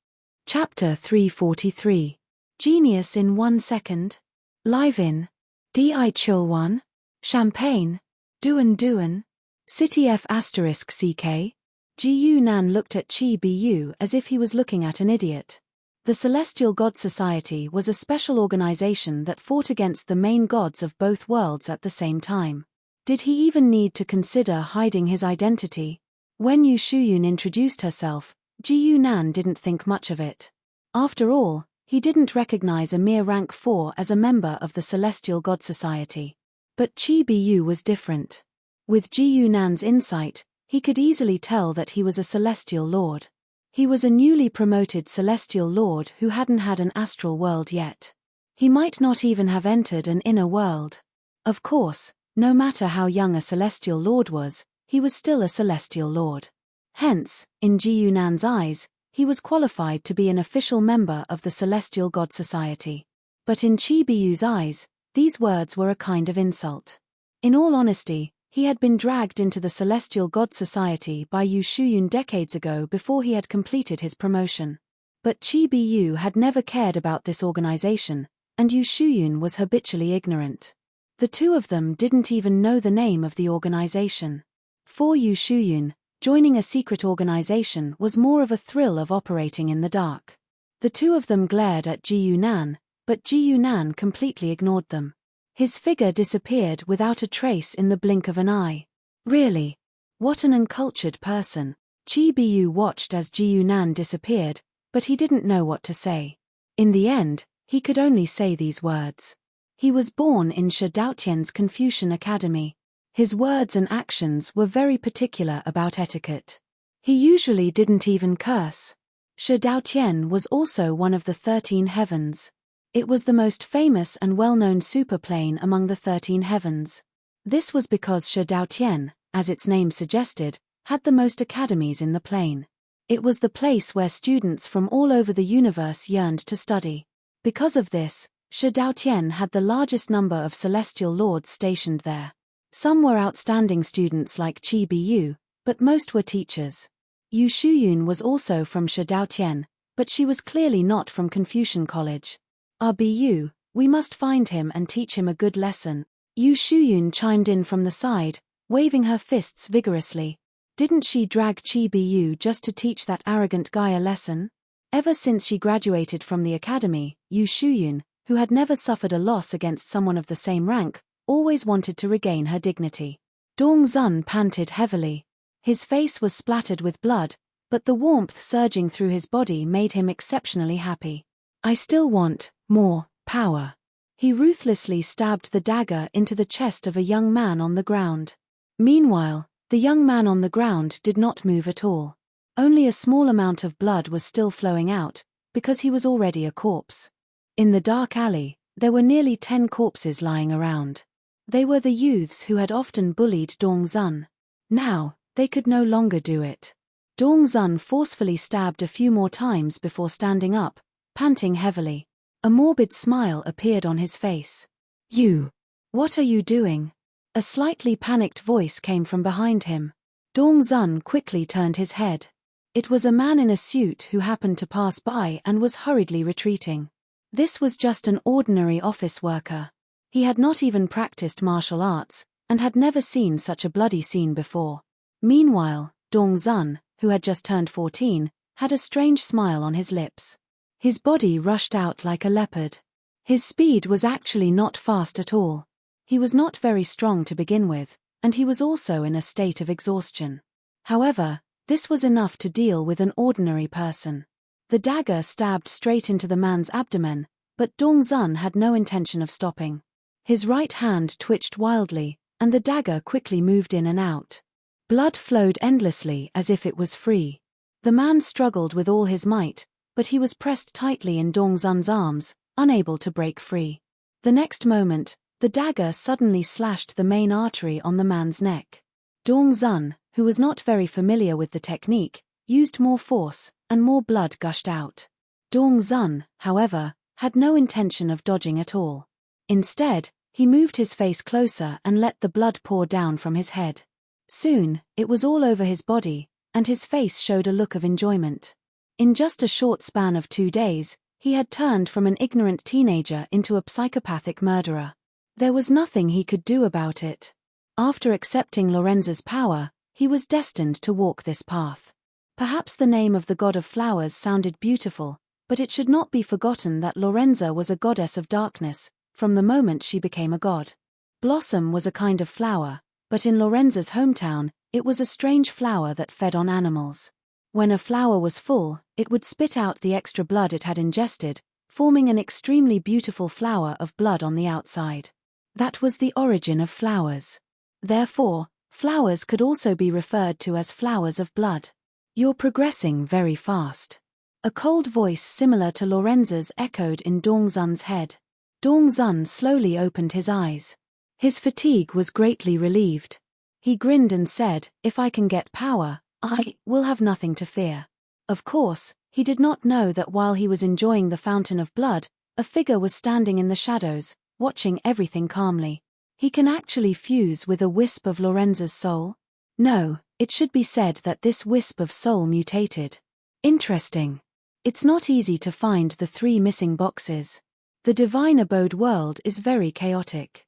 S1: Chapter 343. Genius in 1 second. Live in Di Chul 1. Champagne. Duan. City F *CK. Jiu Nan looked at Chi Bu as if he was looking at an idiot. The Celestial God Society was a special organization that fought against the main gods of both worlds at the same time. Did he even need to consider hiding his identity? When Yu Shuyun introduced herself, Jiu Nan didn't think much of it. After all, he didn't recognize a mere rank 4 as a member of the Celestial God Society. But Chi Bu was different. With Jiu Nan's insight, he could easily tell that he was a Celestial Lord. He was a newly promoted Celestial Lord who hadn't had an astral world yet. He might not even have entered an inner world. Of course, no matter how young a Celestial Lord was, he was still a Celestial Lord. Hence, in Jiu Nan's eyes, he was qualified to be an official member of the Celestial God Society. But in Chi Bu's eyes, these words were a kind of insult. In all honesty, he had been dragged into the Celestial God Society by Yu Shuyun decades ago before he had completed his promotion. But Chi Bu had never cared about this organization, and Yu Shuyun was habitually ignorant. The two of them didn't even know the name of the organization. For Yu Shuyun, joining a secret organization was more of a thrill of operating in the dark. The two of them glared at Jiu Nan, but Jiu Nan completely ignored them. His figure disappeared without a trace in the blink of an eye. Really? What an uncultured person. Chi Bu watched as Jiu Nan disappeared, but he didn't know what to say. In the end, he could only say these words. He was born in Shidaotian's Confucian Academy. His words and actions were very particular about etiquette. He usually didn't even curse. Shidaotian was also one of the 13 heavens. It was the most famous and well-known superplane among the 13 heavens. This was because Shidaotian, as its name suggested, had the most academies in the plane. It was the place where students from all over the universe yearned to study. Because of this, Shidaotian had the largest number of celestial lords stationed there. Some were outstanding students like Chi Bu, but most were teachers. Yu Shuyun was also from Shidaotian, but she was clearly not from Confucian College. Bu, we must find him and teach him a good lesson. Yu Shuyun chimed in from the side, waving her fists vigorously. Didn't she drag Chi Bu just to teach that arrogant guy a lesson? Ever since she graduated from the academy, Yu Shuyun, who had never suffered a loss against someone of the same rank, always wanted to regain her dignity. Dong Zun panted heavily. His face was splattered with blood, but the warmth surging through his body made him exceptionally happy. I still want more power. He ruthlessly stabbed the dagger into the chest of a young man on the ground. Meanwhile, the young man on the ground did not move at all. Only a small amount of blood was still flowing out, because he was already a corpse. In the dark alley, there were nearly 10 corpses lying around. They were the youths who had often bullied Dong Zun. Now, they could no longer do it. Dong Zun forcefully stabbed a few more times before standing up, panting heavily. A morbid smile appeared on his face. You! What are you doing? A slightly panicked voice came from behind him. Dong Zun quickly turned his head. It was a man in a suit who happened to pass by and was hurriedly retreating. This was just an ordinary office worker. He had not even practiced martial arts, and had never seen such a bloody scene before. Meanwhile, Dong Zun, who had just turned 14, had a strange smile on his lips. His body rushed out like a leopard. His speed was actually not fast at all. He was not very strong to begin with, and he was also in a state of exhaustion. However, this was enough to deal with an ordinary person. The dagger stabbed straight into the man's abdomen, but Dongzun had no intention of stopping. His right hand twitched wildly, and the dagger quickly moved in and out. Blood flowed endlessly as if it was free. The man struggled with all his might, but he was pressed tightly in Dongzun's arms, unable to break free. The next moment, the dagger suddenly slashed the main artery on the man's neck. Dongzun, who was not very familiar with the technique, used more force, and more blood gushed out. Dongzun, however, had no intention of dodging at all. Instead, he moved his face closer and let the blood pour down from his head. Soon, it was all over his body, and his face showed a look of enjoyment. In just a short span of 2 days, he had turned from an ignorant teenager into a psychopathic murderer. There was nothing he could do about it. After accepting Lorenza's power, he was destined to walk this path. Perhaps the name of the god of flowers sounded beautiful, but it should not be forgotten that Lorenza was a goddess of darkness, from the moment she became a god. Blossom was a kind of flower, but in Lorenza's hometown, it was a strange flower that fed on animals. When a flower was full, it would spit out the extra blood it had ingested, forming an extremely beautiful flower of blood on the outside. That was the origin of flowers. Therefore, flowers could also be referred to as flowers of blood. You're progressing very fast. A cold voice similar to Lorenza's echoed in Dongzun's head. Dongzun slowly opened his eyes. His fatigue was greatly relieved. He grinned and said, "If I can get power, I will have nothing to fear." Of course, he did not know that while he was enjoying the fountain of blood, a figure was standing in the shadows, watching everything calmly. He can actually fuse with a wisp of Lorenza's soul? No, it should be said that this wisp of soul mutated. Interesting. It's not easy to find the 3 missing boxes. The divine abode world is very chaotic.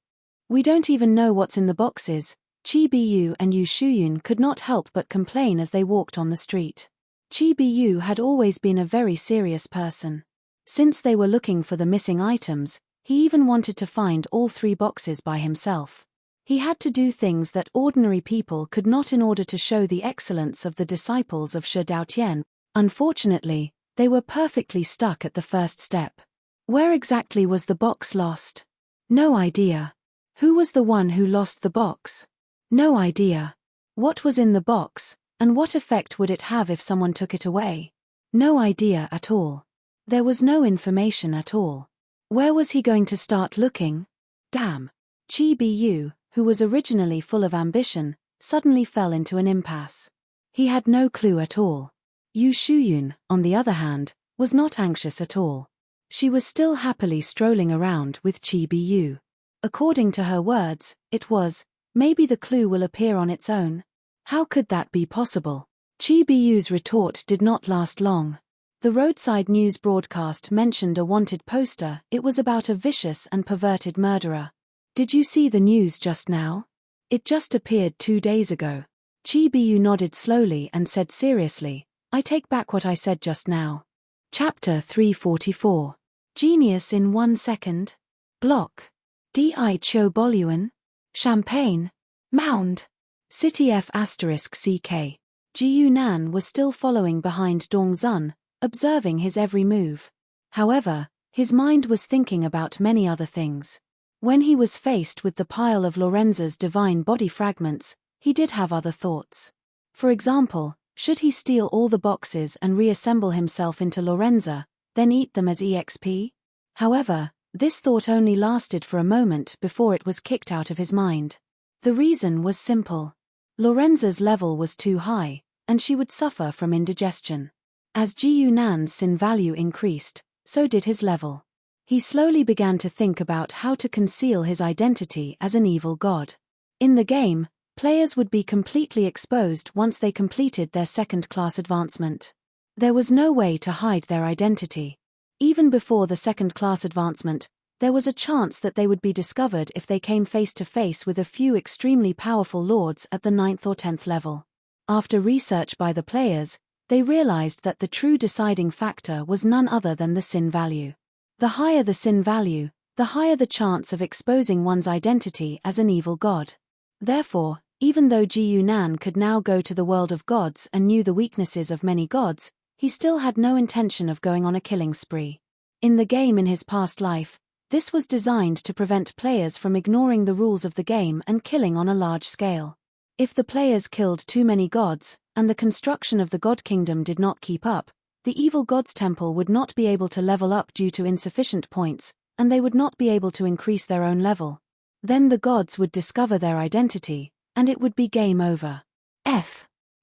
S1: We don't even know what's in the boxes. Chi Biyu and Yu Shuyun could not help but complain as they walked on the street. Chi Biyu had always been a very serious person. Since they were looking for the missing items, he even wanted to find all 3 boxes by himself. He had to do things that ordinary people could not in order to show the excellence of the disciples of Shi Daotian. Unfortunately, they were perfectly stuck at the first step. Where exactly was the box lost? No idea. Who was the one who lost the box? No idea. What was in the box, and what effect would it have if someone took it away? No idea at all. There was no information at all. Where was he going to start looking? Damn. Chi Biyu, who was originally full of ambition, suddenly fell into an impasse. He had no clue at all. Yu Shuyun, on the other hand, was not anxious at all. She was still happily strolling around with Chi Biyu. According to her words, it was, "Maybe the clue will appear on its own." How could that be possible? Chi Biyu's retort did not last long. The roadside news broadcast mentioned a wanted poster. It was about a vicious and perverted murderer. Did you see the news just now? It just appeared 2 days ago. Chi Biyu nodded slowly and said seriously, "I take back what I said just now." Chapter 344. Genius in 1 second. Block. Di Cho Boluan. Champagne. Mound. City F***CK. Ji Yunan was still following behind Dongzun, observing his every move. However, his mind was thinking about many other things. When he was faced with the pile of Lorenza's divine body fragments, he did have other thoughts. For example, should he steal all the boxes and reassemble himself into Lorenza, then eat them as EXP? However, this thought only lasted for a moment before it was kicked out of his mind. The reason was simple. Lorenza's level was too high, and she would suffer from indigestion. As Ji Yunan's sin value increased, so did his level. He slowly began to think about how to conceal his identity as an evil god. In the game, players would be completely exposed once they completed their second-class advancement. There was no way to hide their identity. Even before the second-class advancement, there was a chance that they would be discovered if they came face-to-face with a few extremely powerful lords at the 9th or 10th level. After research by the players, they realized that the true deciding factor was none other than the sin value. The higher the sin value, the higher the chance of exposing one's identity as an evil god. Therefore, even though Ji Yunan could now go to the world of gods and knew the weaknesses of many gods, he still had no intention of going on a killing spree. In the game in his past life, this was designed to prevent players from ignoring the rules of the game and killing on a large scale. If the players killed too many gods, and the construction of the god kingdom did not keep up, the evil god's temple would not be able to level up due to insufficient points, and they would not be able to increase their own level. Then the gods would discover their identity, and it would be game over.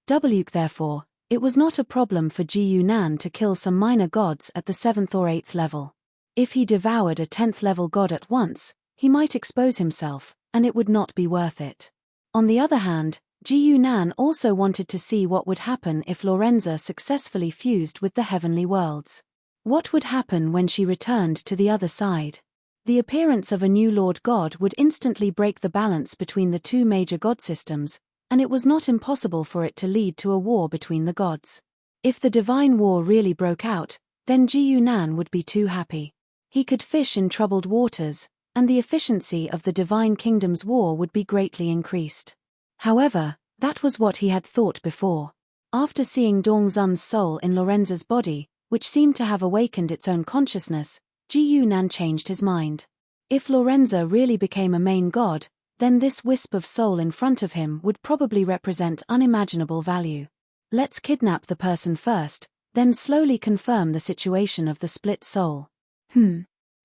S1: Therefore, it was not a problem for Ji Yunan to kill some minor gods at the 7th or 8th level. If he devoured a 10th level god at once, he might expose himself, and it would not be worth it. On the other hand, Ji Yunan also wanted to see what would happen if Lorenza successfully fused with the heavenly worlds. What would happen when she returned to the other side? The appearance of a new Lord God would instantly break the balance between the two major god systems, and it was not impossible for it to lead to a war between the gods. If the divine war really broke out, then Ji Yunan would be too happy. He could fish in troubled waters, and the efficiency of the divine kingdom's war would be greatly increased. However, that was what he had thought before. After seeing Dongzun's soul in Lorenza's body, which seemed to have awakened its own consciousness, Ji Yunan changed his mind. If Lorenza really became a main god, then this wisp of soul in front of him would probably represent unimaginable value. Let's kidnap the person first, then slowly confirm the situation of the split soul.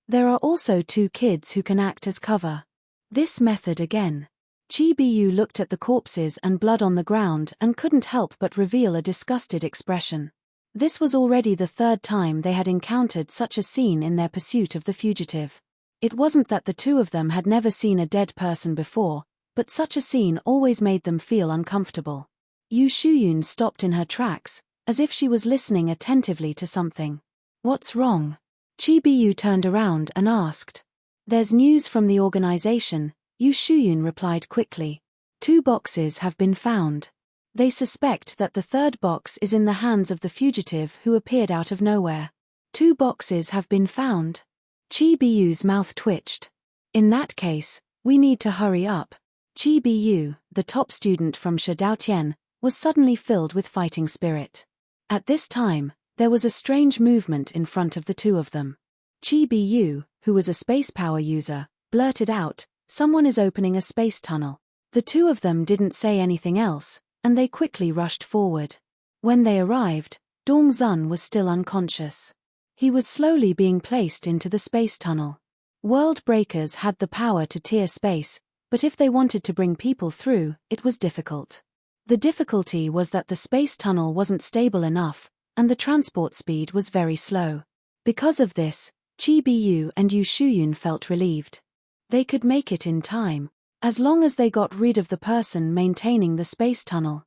S1: There are also two kids who can act as cover. This method again. Chi Bu looked at the corpses and blood on the ground and couldn't help but reveal a disgusted expression. This was already the third time they had encountered such a scene in their pursuit of the fugitive. It wasn't that the two of them had never seen a dead person before, but such a scene always made them feel uncomfortable. Yu Shuyun stopped in her tracks, as if she was listening attentively to something. "What's wrong?" Chi Bu turned around and asked. "There's news from the organization," Yu Shuyun replied quickly. "2 boxes have been found. They suspect that the third box is in the hands of the fugitive who appeared out of nowhere." 2 boxes have been found. Chi Bu's mouth twitched. "In that case, we need to hurry up." Chi Bu, the top student from Shidaotian, was suddenly filled with fighting spirit. At this time, there was a strange movement in front of the two of them. Chi Bu, who was a space power user, blurted out, "Someone is opening a space tunnel." The two of them didn't say anything else, and they quickly rushed forward. When they arrived, Dongzun was still unconscious. He was slowly being placed into the space tunnel. World breakers had the power to tear space, but if they wanted to bring people through, it was difficult. The difficulty was that the space tunnel wasn't stable enough, and the transport speed was very slow. Because of this, Chi Bu and Yu Shuyun felt relieved. They could make it in time, as long as they got rid of the person maintaining the space tunnel.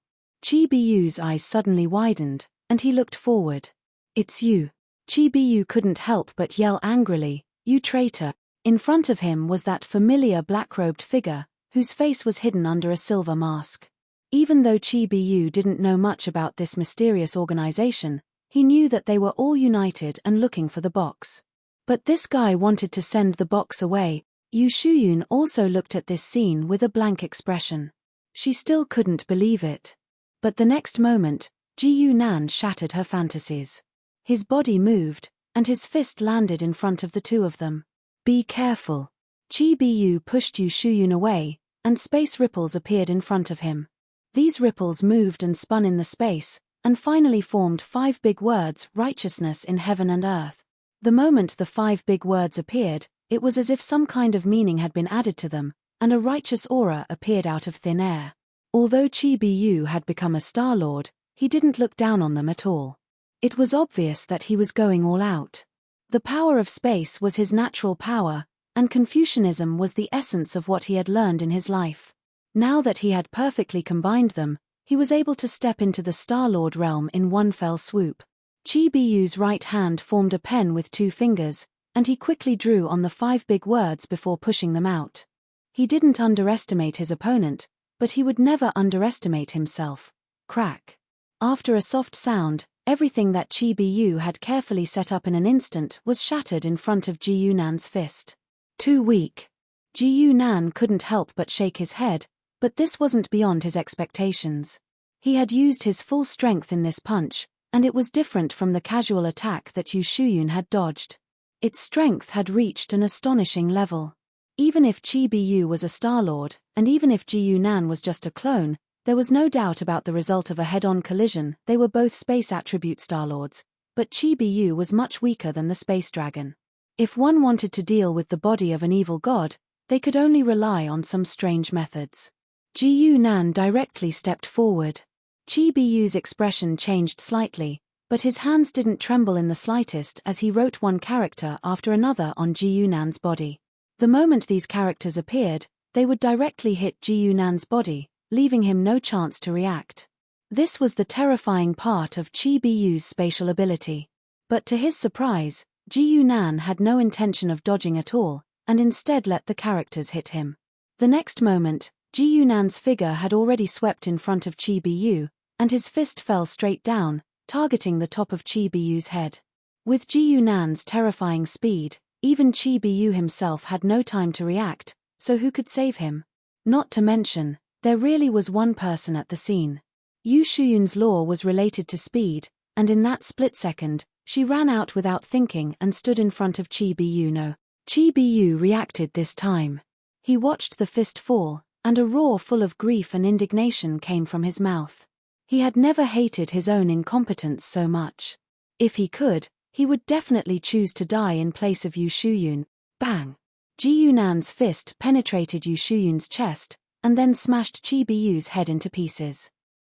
S1: Chi Bu's eyes suddenly widened, and he looked forward. "It's you." Chi Bu couldn't help but yell angrily, "You traitor." In front of him was that familiar black-robed figure, whose face was hidden under a silver mask. Even though Chi Bu didn't know much about this mysterious organization, he knew that they were all united and looking for the box. But this guy wanted to send the box away. Yu Shuyun also looked at this scene with a blank expression. She still couldn't believe it. But the next moment, Ji Yunan shattered her fantasies. His body moved, and his fist landed in front of the two of them. "Be careful." Chi Bu pushed Yu Shuyun away, and space ripples appeared in front of him. These ripples moved and spun in the space, and finally formed 5 big words: righteousness in heaven and earth. The moment the 5 big words appeared, it was as if some kind of meaning had been added to them, and a righteous aura appeared out of thin air. Although Chi Bu had become a Star Lord, he didn't look down on them at all. It was obvious that he was going all out. The power of space was his natural power, and Confucianism was the essence of what he had learned in his life. Now that he had perfectly combined them, he was able to step into the Star Lord realm in one fell swoop. Chi Bu's right hand formed a pen with 2 fingers, and he quickly drew on the 5 big words before pushing them out. He didn't underestimate his opponent, but he would never underestimate himself. Crack. After a soft sound, everything that Chi Bu had carefully set up in an instant was shattered in front of Ji Yunan's fist. Too weak. Ji Yunan couldn't help but shake his head, but this wasn't beyond his expectations. He had used his full strength in this punch, and it was different from the casual attack that Yu Shuyun had dodged. Its strength had reached an astonishing level. Even if Chi Bu was a Star-Lord, and even if Ji Yunan was just a clone, there was no doubt about the result of a head-on collision. They were both space attribute Star-Lords, but Chi Bu was much weaker than the space dragon. If one wanted to deal with the body of an evil god, they could only rely on some strange methods. Ji Yunan directly stepped forward. Chi Bu's expression changed slightly, but his hands didn't tremble in the slightest as he wrote one character after another on Ji Yunan's body. The moment these characters appeared, they would directly hit Ji Yunan's body, leaving him no chance to react. This was the terrifying part of Chi Bu's spatial ability. But to his surprise, Ji Yunan had no intention of dodging at all, and instead let the characters hit him. The next moment, Ji Yunan's figure had already swept in front of Chi Bu, and his fist fell straight down, targeting the top of Chi Bu's head. With Ji Yunan's terrifying speed, even Chi Bu himself had no time to react, so who could save him? Not to mention, there really was one person at the scene. Yu Shuyun's law was related to speed, and in that split second, she ran out without thinking and stood in front of Chi Bu. No. Chi Bu reacted this time. He watched the fist fall, and a roar full of grief and indignation came from his mouth. He had never hated his own incompetence so much. If he could, he would definitely choose to die in place of Yu Shuyun. Bang! Ji Yunan's fist penetrated Yu Shuyun's chest, and then smashed Chi Bu's head into pieces.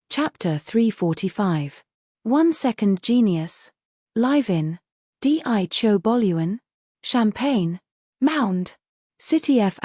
S1: Chapter 345. 1 Second Genius. Live in Di Cho Boluan. Champagne. Mound. City F***.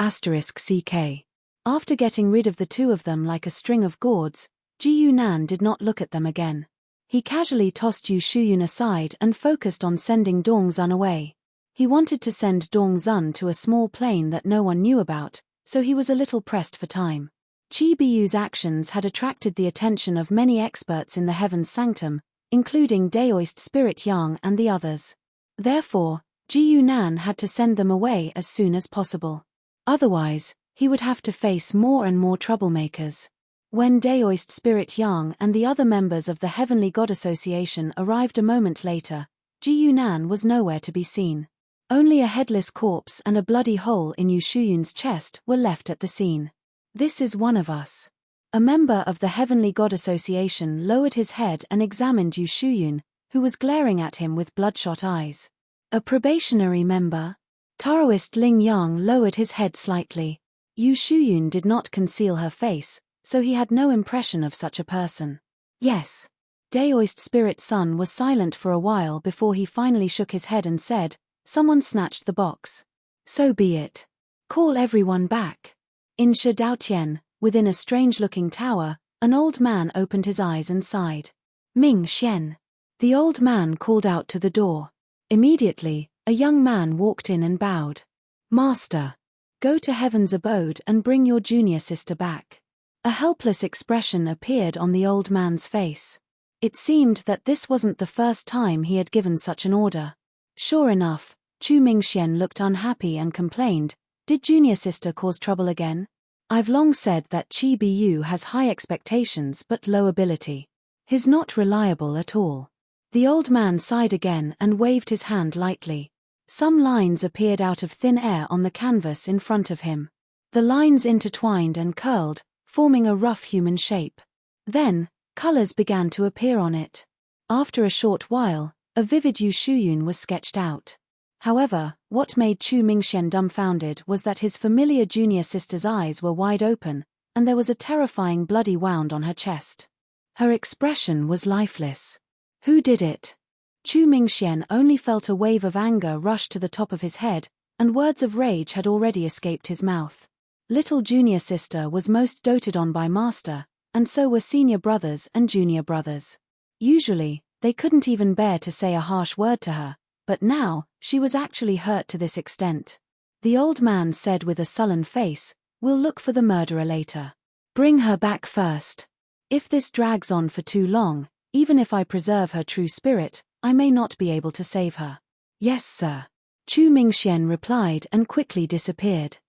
S1: After getting rid of the two of them like a string of gourds, Ji Yunan did not look at them again. He casually tossed Yu Shuyun aside and focused on sending Dongzun away. He wanted to send Dongzun to a small plane that no one knew about, so he was a little pressed for time. Chi Bu's actions had attracted the attention of many experts in the Heaven's Sanctum, including Daoist Spirit Yang and the others. Therefore, Ji Yunan had to send them away as soon as possible. Otherwise, he would have to face more and more troublemakers. When Daoist Spirit Yang and the other members of the Heavenly God Association arrived a moment later, Ji Yunan was nowhere to be seen. Only a headless corpse and a bloody hole in Yu Shuyun's chest were left at the scene. This is one of us. A member of the Heavenly God Association lowered his head and examined Yu Shuyun, who was glaring at him with bloodshot eyes. A probationary member? Taoist Ling Yang lowered his head slightly. Yu Shuyun did not conceal her face, so he had no impression of such a person. Yes. Daoist Spirit Sun was silent for a while before he finally shook his head and said, "Someone snatched the box. So be it. Call everyone back." In Shi Daotian, within a strange-looking tower, an old man opened his eyes and sighed. Ming Xian. The old man called out to the door. Immediately, a young man walked in and bowed. "Master. Go to Heaven's abode and bring your junior sister back." A helpless expression appeared on the old man's face. It seemed that this wasn't the first time he had given such an order. Sure enough, Chu Mingxian looked unhappy and complained, "Did junior sister cause trouble again? I've long said that Chi Bu has high expectations but low ability. He's not reliable at all." The old man sighed again and waved his hand lightly. Some lines appeared out of thin air on the canvas in front of him. The lines intertwined and curled, forming a rough human shape. Then, colors began to appear on it. After a short while, a vivid Yu Shuyun was sketched out. However, what made Chu Mingxian dumbfounded was that his familiar junior sister's eyes were wide open, and there was a terrifying bloody wound on her chest. Her expression was lifeless. Who did it? Chu Mingxian only felt a wave of anger rush to the top of his head, and words of rage had already escaped his mouth. Little junior sister was most doted on by master, and so were senior brothers and junior brothers. Usually, they couldn't even bear to say a harsh word to her, but now, she was actually hurt to this extent. The old man said with a sullen face, "We'll look for the murderer later. Bring her back first. If this drags on for too long, even if I preserve her true spirit, I may not be able to save her." "Yes, sir." Chu Mingxian replied and quickly disappeared.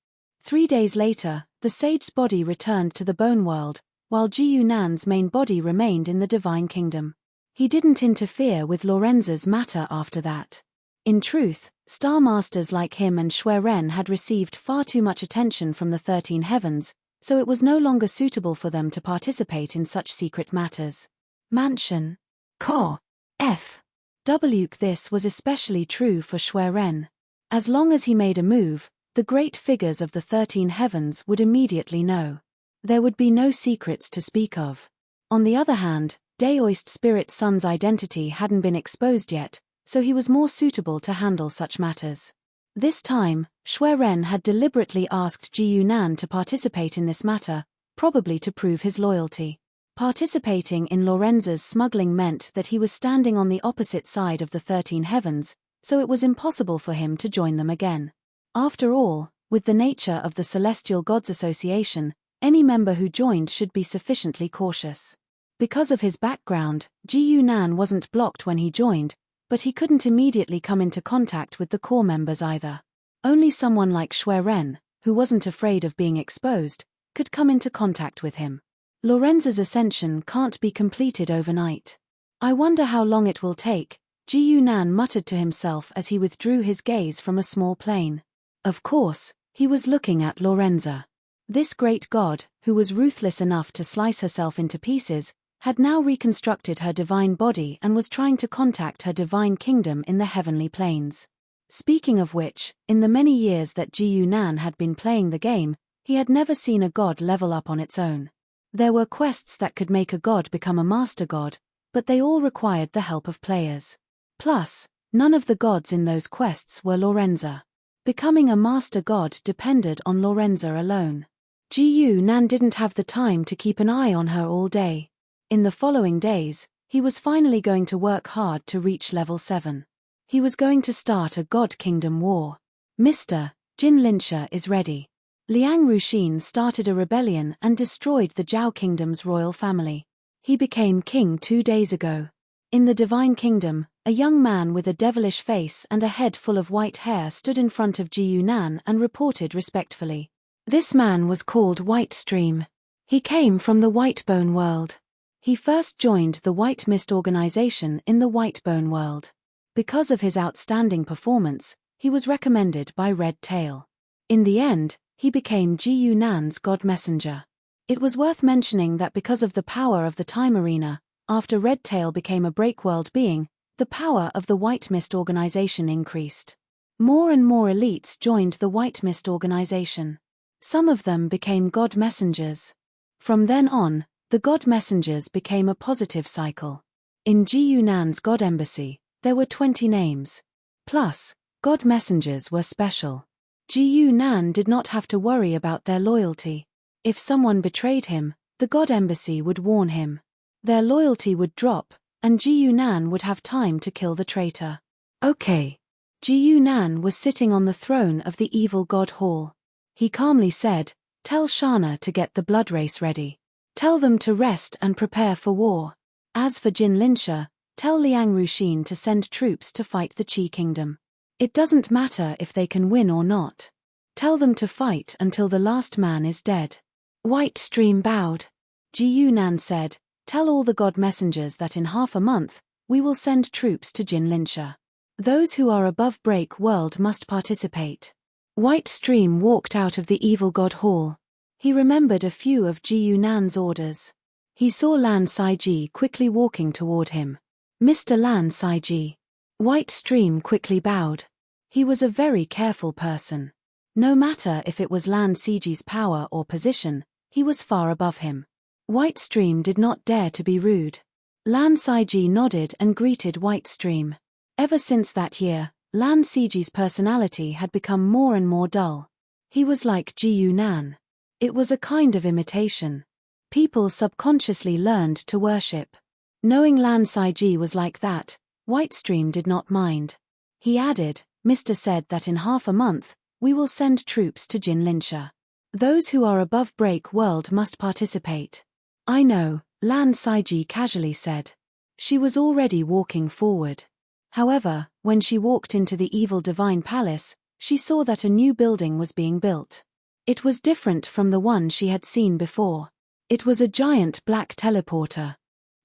S1: 3 days later, the sage's body returned to the bone world, while Ji Yunan's main body remained in the divine kingdom. He didn't interfere with Lorenza's matter after that. In truth, star masters like him and Shui Ren had received far too much attention from the 13 heavens, so it was no longer suitable for them to participate in such secret matters. Mansion. Ko. F. W. This was especially true for Shui Ren. As long as he made a move, the great figures of the 13 heavens would immediately know. There would be no secrets to speak of. On the other hand, Daoist Spirit Sun's identity hadn't been exposed yet, so he was more suitable to handle such matters. This time, Shui Ren had deliberately asked Ji Yunan to participate in this matter, probably to prove his loyalty. Participating in Lorenza's smuggling meant that he was standing on the opposite side of the 13 heavens, so it was impossible for him to join them again. After all, with the nature of the Celestial Gods Association, any member who joined should be sufficiently cautious. Because of his background, Ji Yunan wasn't blocked when he joined, but he couldn't immediately come into contact with the core members either. Only someone like Shui Ren, who wasn't afraid of being exposed, could come into contact with him. Lorenza's ascension can't be completed overnight. I wonder how long it will take, Ji Yunan muttered to himself as he withdrew his gaze from a small plane. Of course, he was looking at Lorenza. This great god, who was ruthless enough to slice herself into pieces, had now reconstructed her divine body and was trying to contact her divine kingdom in the heavenly planes. Speaking of which, in the many years that Ji Yunan had been playing the game, he had never seen a god level up on its own. There were quests that could make a god become a master god, but they all required the help of players. Plus, none of the gods in those quests were Lorenza. Becoming a master god depended on Lorenza alone. Ji Yunan didn't have the time to keep an eye on her all day. In the following days, he was finally going to work hard to reach level 7. He was going to start a God Kingdom war. Mr. Jin Linsha is ready. Liang Ruxin started a rebellion and destroyed the Zhao Kingdom's royal family. He became king 2 days ago. In the Divine Kingdom, a young man with a devilish face and a head full of white hair stood in front of Ji Yunan and reported respectfully. This man was called White Stream. He came from the Whitebone world. He first joined the White Mist organization in the Whitebone world. Because of his outstanding performance, he was recommended by Red Tail. In the end, he became Ji Yunan's god messenger. It was worth mentioning that because of the power of the time arena, after Red Tail became a breakworld being, the power of the White Mist organization increased. More and more elites joined the White Mist organization. Some of them became god messengers. From then on, the god messengers became a positive cycle. In Ji Yunan's god embassy, there were 20 names. Plus, god messengers were special. Ji Yunan did not have to worry about their loyalty. If someone betrayed him, the god embassy would warn him. Their loyalty would drop, and Ji Yunan would have time to kill the traitor. Okay. Ji Yunan was sitting on the throne of the evil god hall. He calmly said, "Tell Shana to get the blood race ready. Tell them to rest and prepare for war. As for Jin Linsha, tell Liang Ruxin to send troops to fight the Qi Kingdom. It doesn't matter if they can win or not. Tell them to fight until the last man is dead." White Stream bowed. Ji Yunan said, "Tell all the god messengers that in half a month, we will send troops to Jin Linsha. Those who are above Break World must participate." White Stream walked out of the evil god hall. He remembered a few of Ji Yunan's orders. He saw Lan Saiji quickly walking toward him. "Mr. Lan Saiji." White Stream quickly bowed. He was a very careful person. No matter if it was Lan Saiji's power or position, he was far above him. White Stream did not dare to be rude. Lan Saiji nodded and greeted White Stream. Ever since that year, Lan Saiji's personality had become more and more dull. He was like Ji Yunan. It was a kind of imitation. People subconsciously learned to worship. Knowing Lan Saiji was like that, White Stream did not mind. He added, "Mr. said that in half a month, we will send troops to Jin Linsha. Those who are above Break World must participate." "I know," Lan Saiji casually said. She was already walking forward. However, when she walked into the evil divine palace, she saw that a new building was being built. It was different from the one she had seen before. It was a giant black teleporter.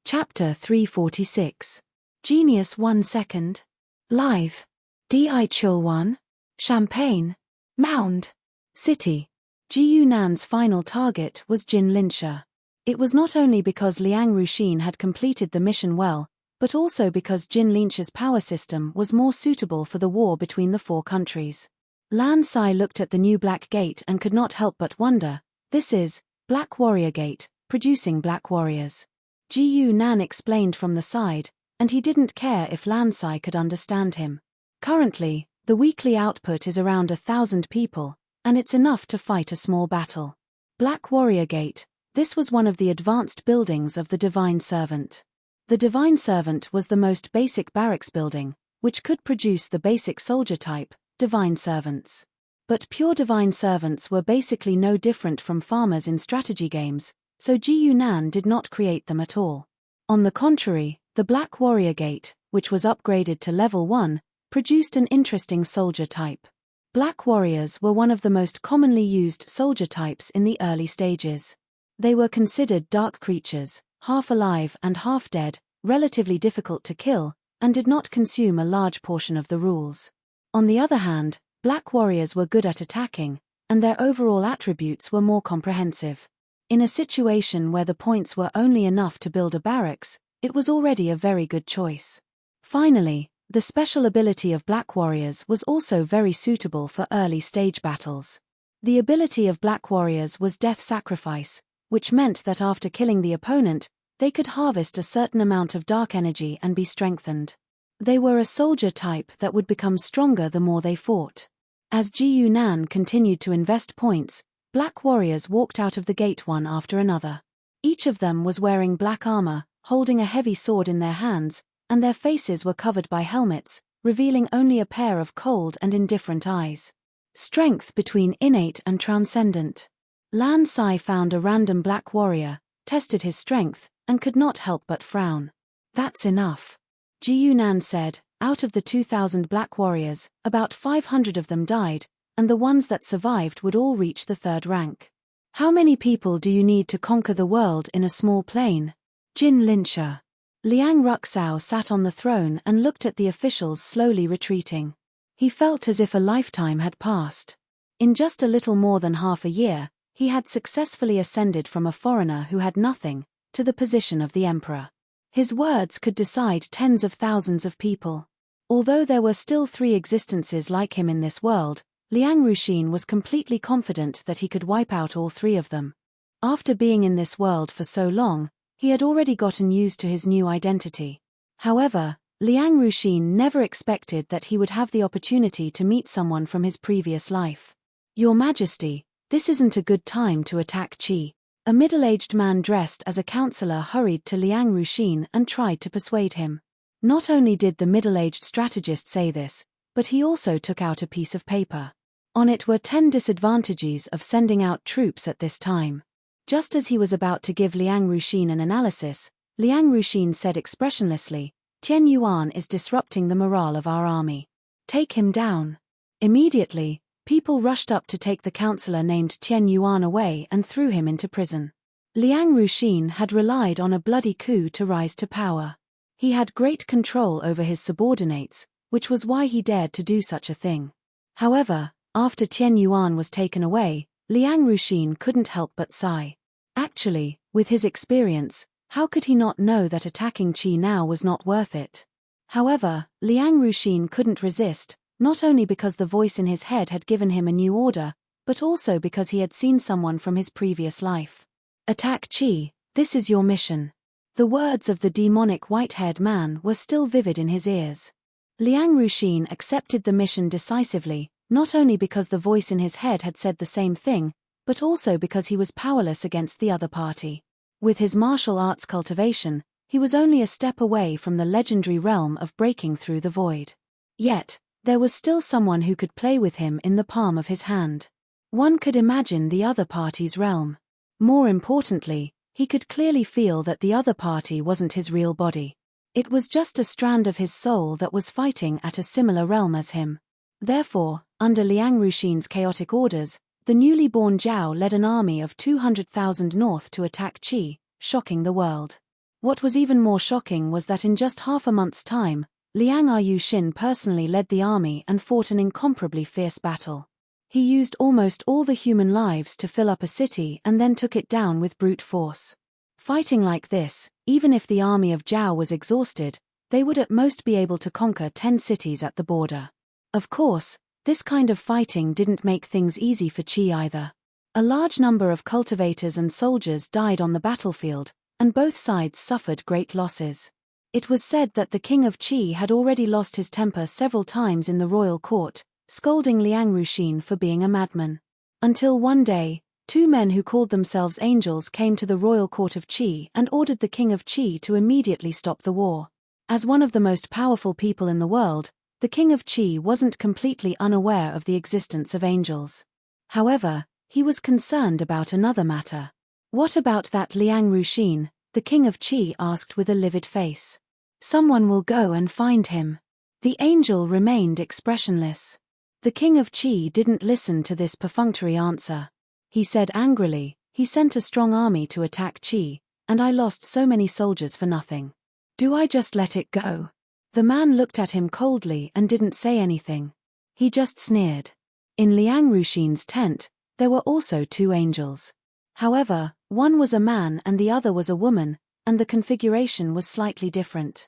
S1: Chapter 346. Genius 1 second. Live. Di-chul 1. Champagne. Mound. City. Ji Yunan's final target was Jin Linsha. It was not only because Liang Ruxin had completed the mission well, but also because Jin Linsha's power system was more suitable for the war between the four countries. Lan Sai looked at the new Black Gate and could not help but wonder, this is Black Warrior Gate, producing black warriors. Ji Yunan explained from the side, and he didn't care if Lan Sai could understand him. Currently, the weekly output is around 1,000 people, and it's enough to fight a small battle. Black Warrior Gate, this was one of the advanced buildings of the Divine Servant. The Divine Servant was the most basic barracks building, which could produce the basic soldier type, Divine Servants. But pure Divine Servants were basically no different from farmers in strategy games, so Ji Yunan did not create them at all. On the contrary, the Black Warrior Gate, which was upgraded to level 1, produced an interesting soldier type. Black warriors were one of the most commonly used soldier types in the early stages. They were considered dark creatures, half alive and half dead, relatively difficult to kill, and did not consume a large portion of the rules. On the other hand, black warriors were good at attacking, and their overall attributes were more comprehensive. In a situation where the points were only enough to build a barracks, it was already a very good choice. Finally, the special ability of black warriors was also very suitable for early stage battles. The ability of black warriors was Death Sacrifice, which meant that after killing the opponent, they could harvest a certain amount of dark energy and be strengthened. They were a soldier type that would become stronger the more they fought. As Ji Yunan continued to invest points, black warriors walked out of the gate one after another. Each of them was wearing black armor, holding a heavy sword in their hands, and their faces were covered by helmets, revealing only a pair of cold and indifferent eyes. Strength between innate and transcendent. Lan Sai found a random black warrior, tested his strength, and could not help but frown. That's enough. Ji Yunan said, out of the 2,000 black warriors, about 500 of them died, and the ones that survived would all reach the 3rd rank. How many people do you need to conquer the world in a small plane? Jin Linsha. Liang Ruxao sat on the throne and looked at the officials slowly retreating. He felt as if a lifetime had passed. In just a little more than half a year, he had successfully ascended from a foreigner who had nothing, to the position of the emperor. His words could decide tens of thousands of people. Although there were still 3 existences like him in this world, Liang Ruxin was completely confident that he could wipe out all 3 of them. After being in this world for so long, he had already gotten used to his new identity. However, Liang Ruxin never expected that he would have the opportunity to meet someone from his previous life. Your Majesty, this isn't a good time to attack Qi. A middle-aged man dressed as a counselor hurried to Liang Ruxin and tried to persuade him. Not only did the middle-aged strategist say this, but he also took out a piece of paper. On it were 10 disadvantages of sending out troops at this time. Just as he was about to give Liang Ruxin an analysis, Liang Ruxin said expressionlessly, Tian Yuan is disrupting the morale of our army. Take him down. Immediately, people rushed up to take the counselor named Tian Yuan away and threw him into prison. Liang Ruxin had relied on a bloody coup to rise to power. He had great control over his subordinates, which was why he dared to do such a thing. However, after Tian Yuan was taken away, Liang Ruxin couldn't help but sigh. Actually, with his experience, how could he not know that attacking Qi now was not worth it? However, Liang Ruxin couldn't resist, not only because the voice in his head had given him a new order, but also because he had seen someone from his previous life. Attack Qi, this is your mission. The words of the demonic white-haired man were still vivid in his ears. Liang Ruxin accepted the mission decisively, not only because the voice in his head had said the same thing, but also because he was powerless against the other party. With his martial arts cultivation, he was only a step away from the legendary realm of breaking through the void. Yet, there was still someone who could play with him in the palm of his hand. One could imagine the other party's realm. More importantly, he could clearly feel that the other party wasn't his real body. It was just a strand of his soul that was fighting at a similar realm as him. Therefore, under Liang Ruxin's chaotic orders, the newly born Zhao led an army of 200,000 north to attack Qi, shocking the world. What was even more shocking was that in just half a month's time, Liang Xin personally led the army and fought an incomparably fierce battle. He used almost all the human lives to fill up a city and then took it down with brute force. Fighting like this, even if the army of Zhao was exhausted, they would at most be able to conquer 10 cities at the border. Of course, this kind of fighting didn't make things easy for Qi either. A large number of cultivators and soldiers died on the battlefield, and both sides suffered great losses. It was said that the king of Qi had already lost his temper several times in the royal court, scolding Liang Ruxin for being a madman. Until one day, 2 men who called themselves angels came to the royal court of Qi and ordered the king of Qi to immediately stop the war. As one of the most powerful people in the world, the king of Qi wasn't completely unaware of the existence of angels. However, he was concerned about another matter. What about that Liang Ruxin? The king of Qi asked with a livid face. Someone will go and find him. The angel remained expressionless. The king of Qi didn't listen to this perfunctory answer. He said angrily, he sent a strong army to attack Qi, and I lost so many soldiers for nothing. Do I just let it go? The man looked at him coldly and didn't say anything. He just sneered. In Liang Ruxin's tent, there were also 2 angels. However, one was a man and the other was a woman, and the configuration was slightly different.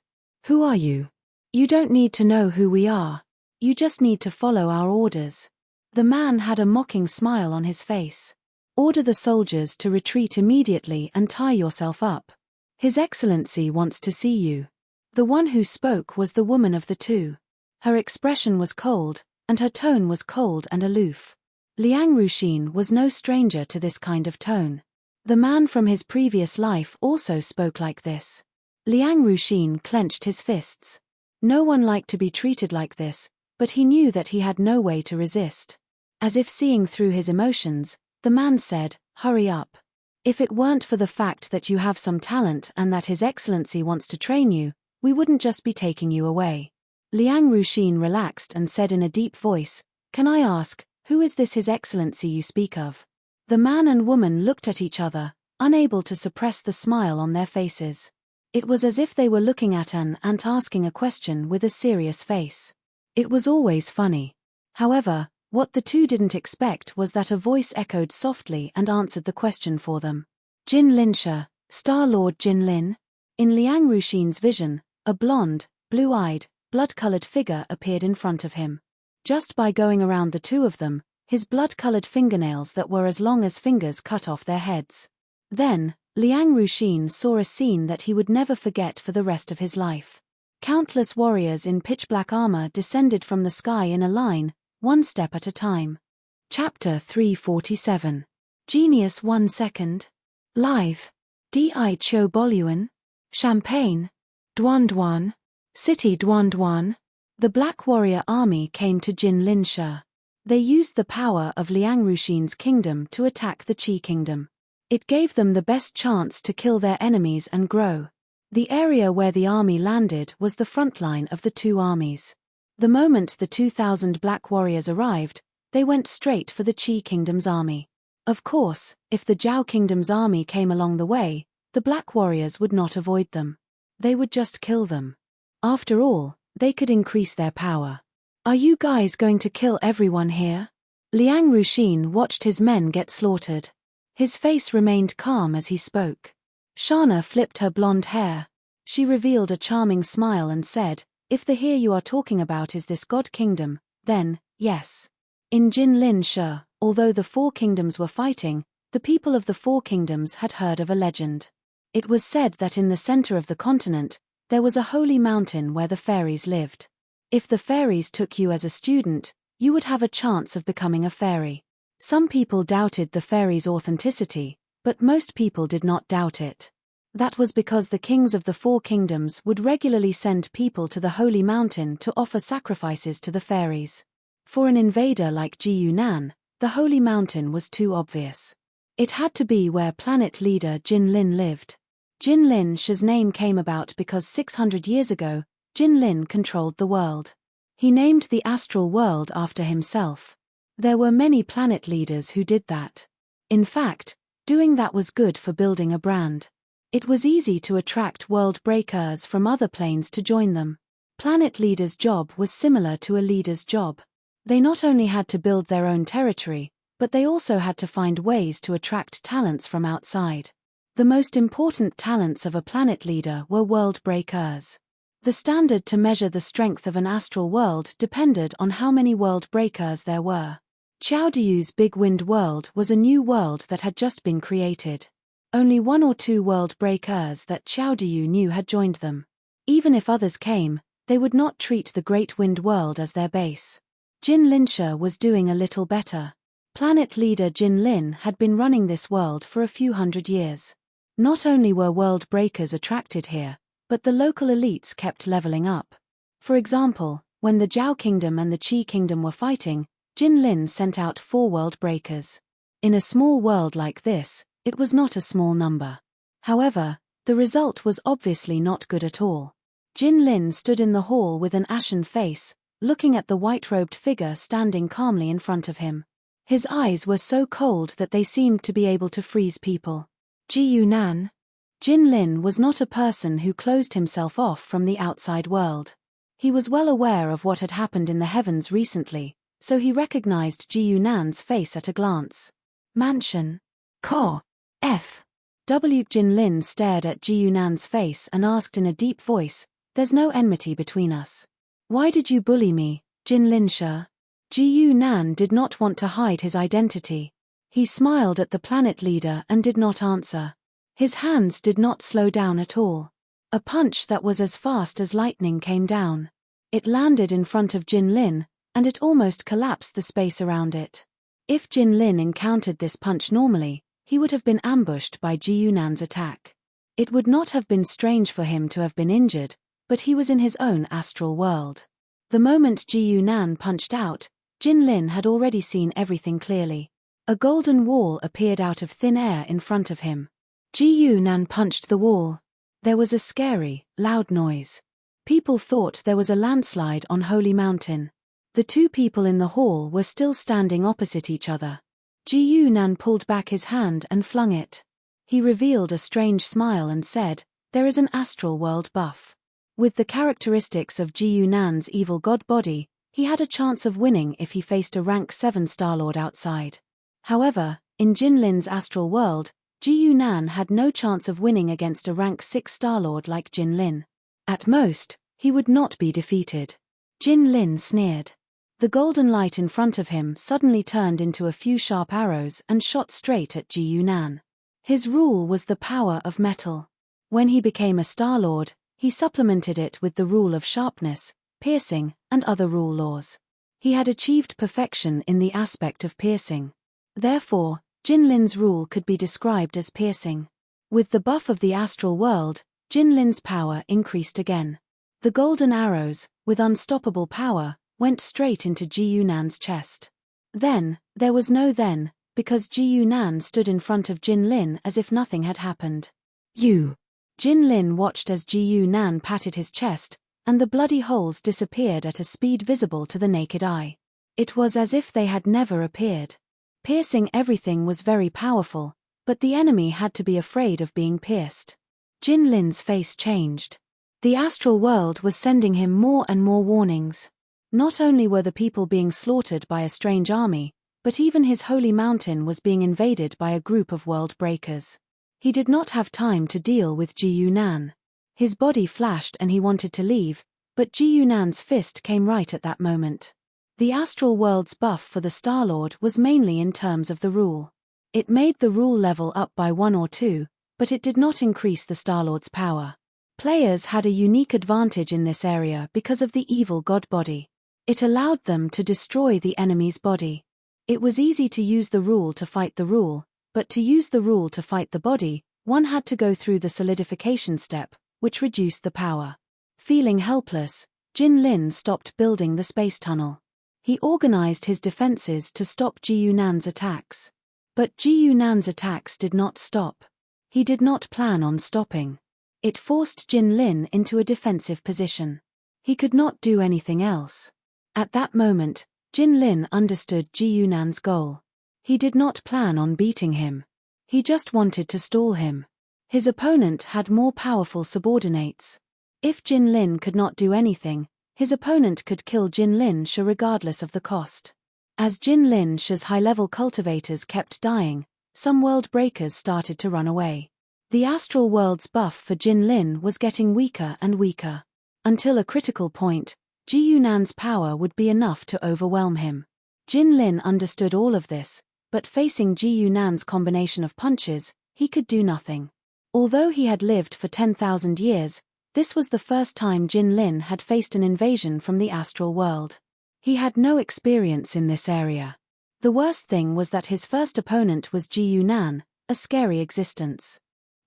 S1: Who are you? You don't need to know who we are. You just need to follow our orders. The man had a mocking smile on his face. Order the soldiers to retreat immediately and tie yourself up. His Excellency wants to see you. The one who spoke was the woman of the 2. Her expression was cold, and her tone was cold and aloof. Liang Ruxin was no stranger to this kind of tone. The man from his previous life also spoke like this. Liang Ruxin clenched his fists. No one liked to be treated like this, but he knew that he had no way to resist. As if seeing through his emotions, the man said, "Hurry up. If it weren't for the fact that you have some talent and that His Excellency wants to train you, we wouldn't just be taking you away." Liang Ruxin relaxed and said in a deep voice, "Can I ask, who is this His Excellency you speak of?" The man and woman looked at each other, unable to suppress the smile on their faces. It was as if they were looking at an ant asking a question with a serious face. It was always funny. However, what the 2 didn't expect was that a voice echoed softly and answered the question for them. Jin Linsha, Star-Lord Jin Lin. In Liang Ruxin's vision, a blonde, blue-eyed, blood-colored figure appeared in front of him. Just by going around the 2 of them, his blood-colored fingernails that were as long as fingers cut off their heads. Then, Liang Ruxin saw a scene that he would never forget for the rest of his life. Countless warriors in pitch-black armor descended from the sky in a line, one step at a time. Chapter 347. Genius 1 second. Live. Di Cho Boluan. Champagne. Duan Duan. City Duan Duan. The Black Warrior Army came to Jin Linsha. They used the power of Liang Ruxin's kingdom to attack the Qi kingdom. It gave them the best chance to kill their enemies and grow. The area where the army landed was the front line of the 2 armies. The moment the 2,000 black warriors arrived, they went straight for the Qi kingdom's army. Of course, if the Zhao kingdom's army came along the way, the black warriors would not avoid them. They would just kill them. After all, they could increase their power. Are you guys going to kill everyone here? Liang Ruxin watched his men get slaughtered. His face remained calm as he spoke. Shana flipped her blonde hair. She revealed a charming smile and said, "If the here you are talking about is this God kingdom, then, yes." In Jin Lin Shi, although the 4 kingdoms were fighting, the people of the 4 kingdoms had heard of a legend. It was said that in the center of the continent, there was a holy mountain where the fairies lived. If the fairies took you as a student, you would have a chance of becoming a fairy. Some people doubted the fairies' authenticity, but most people did not doubt it. That was because the kings of the 4 kingdoms would regularly send people to the holy mountain to offer sacrifices to the fairies. For an invader like Ji Yunan, the holy mountain was too obvious. It had to be where planet leader Jin Lin lived. Jin Lin Shi's name came about because 600 years ago, Jin Lin controlled the world. He named the astral world after himself. There were many planet leaders who did that. In fact, doing that was good for building a brand. It was easy to attract world breakers from other planes to join them. Planet leader's job was similar to a leader's job. They not only had to build their own territory, but they also had to find ways to attract talents from outside. The most important talents of a planet leader were world breakers. The standard to measure the strength of an astral world depended on how many world breakers there were. Qiaodiyu's Big Wind World was a new world that had just been created. Only 1 or 2 world breakers that Qiaodiyu knew had joined them. Even if others came, they would not treat the Great Wind World as their base. Jin Linsha was doing a little better. Planet leader Jin Lin had been running this world for a few hundred years. Not only were world breakers attracted here, but the local elites kept leveling up. For example, when the Zhao Kingdom and the Qi Kingdom were fighting, Jin Lin sent out 4 world breakers. In a small world like this, it was not a small number. However, the result was obviously not good at all. Jin Lin stood in the hall with an ashen face, looking at the white-robed figure standing calmly in front of him. His eyes were so cold that they seemed to be able to freeze people. Ji Yunan. Jin Lin was not a person who closed himself off from the outside world. He was well aware of what had happened in the heavens recently, so he recognized Ji Yunan's face at a glance. Mansion. Ko. F. W. Jin Lin stared at Ji Yunan's face and asked in a deep voice, "There's no enmity between us. Why did you bully me, Jin Linsha?" Ji Yunan did not want to hide his identity. He smiled at the planet leader and did not answer. His hands did not slow down at all. A punch that was as fast as lightning came down. It landed in front of Jin Lin, and it almost collapsed the space around it. If Jin Lin encountered this punch normally, he would have been ambushed by Ji Yunan's attack. It would not have been strange for him to have been injured, but he was in his own astral world. The moment Ji Yunan punched out, Jin Lin had already seen everything clearly. A golden wall appeared out of thin air in front of him. Ji Yunan punched the wall. There was a scary, loud noise. People thought there was a landslide on Holy Mountain. The 2 people in the hall were still standing opposite each other. Ji Yunan pulled back his hand and flung it. He revealed a strange smile and said, "There is an astral world buff." With the characteristics of Ji Yunan's evil god body, he had a chance of winning if he faced a rank 7 Starlord outside. However, in Jin Lin's astral world, Ji Yunan had no chance of winning against a rank 6 Starlord like Jin Lin. At most, he would not be defeated. Jin Lin sneered. The golden light in front of him suddenly turned into a few sharp arrows and shot straight at Ji Yunan. His rule was the power of metal. When he became a Starlord, he supplemented it with the rule of sharpness, piercing, and other rule laws. He had achieved perfection in the aspect of piercing. Therefore, Jin Lin's rule could be described as piercing. With the buff of the astral world, Jin Lin's power increased again. The golden arrows, with unstoppable power, went straight into Ji Yunan's chest. Then, there was no then, because Ji Yunan stood in front of Jin Lin as if nothing had happened. "You." Jin Lin watched as Ji Yunan patted his chest, and the bloody holes disappeared at a speed visible to the naked eye. It was as if they had never appeared. Piercing everything was very powerful, but the enemy had to be afraid of being pierced. Jin Lin's face changed. The astral world was sending him more and more warnings. Not only were the people being slaughtered by a strange army, but even his holy mountain was being invaded by a group of world breakers. He did not have time to deal with Ji Yunan. His body flashed and he wanted to leave, but Ji Yunan's fist came right at that moment. The astral world's buff for the Starlord was mainly in terms of the rule. It made the rule level up by 1 or 2, but it did not increase the Starlord's power. Players had a unique advantage in this area because of the evil god body. It allowed them to destroy the enemy's body. It was easy to use the rule to fight the rule, but to use the rule to fight the body, one had to go through the solidification step, which reduced the power. Feeling helpless, Jin Lin stopped building the space tunnel. He organized his defenses to stop Ji Yunan's attacks. But Ji Yunan's attacks did not stop. He did not plan on stopping. It forced Jin Lin into a defensive position. He could not do anything else. At that moment, Jin Lin understood Ji Yunan's goal. He did not plan on beating him. He just wanted to stall him. His opponent had more powerful subordinates. If Jin Lin could not do anything, his opponent could kill Jin Lin Shi regardless of the cost. As Jin Lin Shi's high-level cultivators kept dying, some world breakers started to run away. The astral world's buff for Jin Lin was getting weaker and weaker. Until a critical point, Ji Yunan's power would be enough to overwhelm him. Jin Lin understood all of this, but facing Ji Yunan's combination of punches, he could do nothing. Although he had lived for 10,000 years, this was the first time Jin Lin had faced an invasion from the astral world. He had no experience in this area. The worst thing was that his first opponent was Ji Yunan, a scary existence.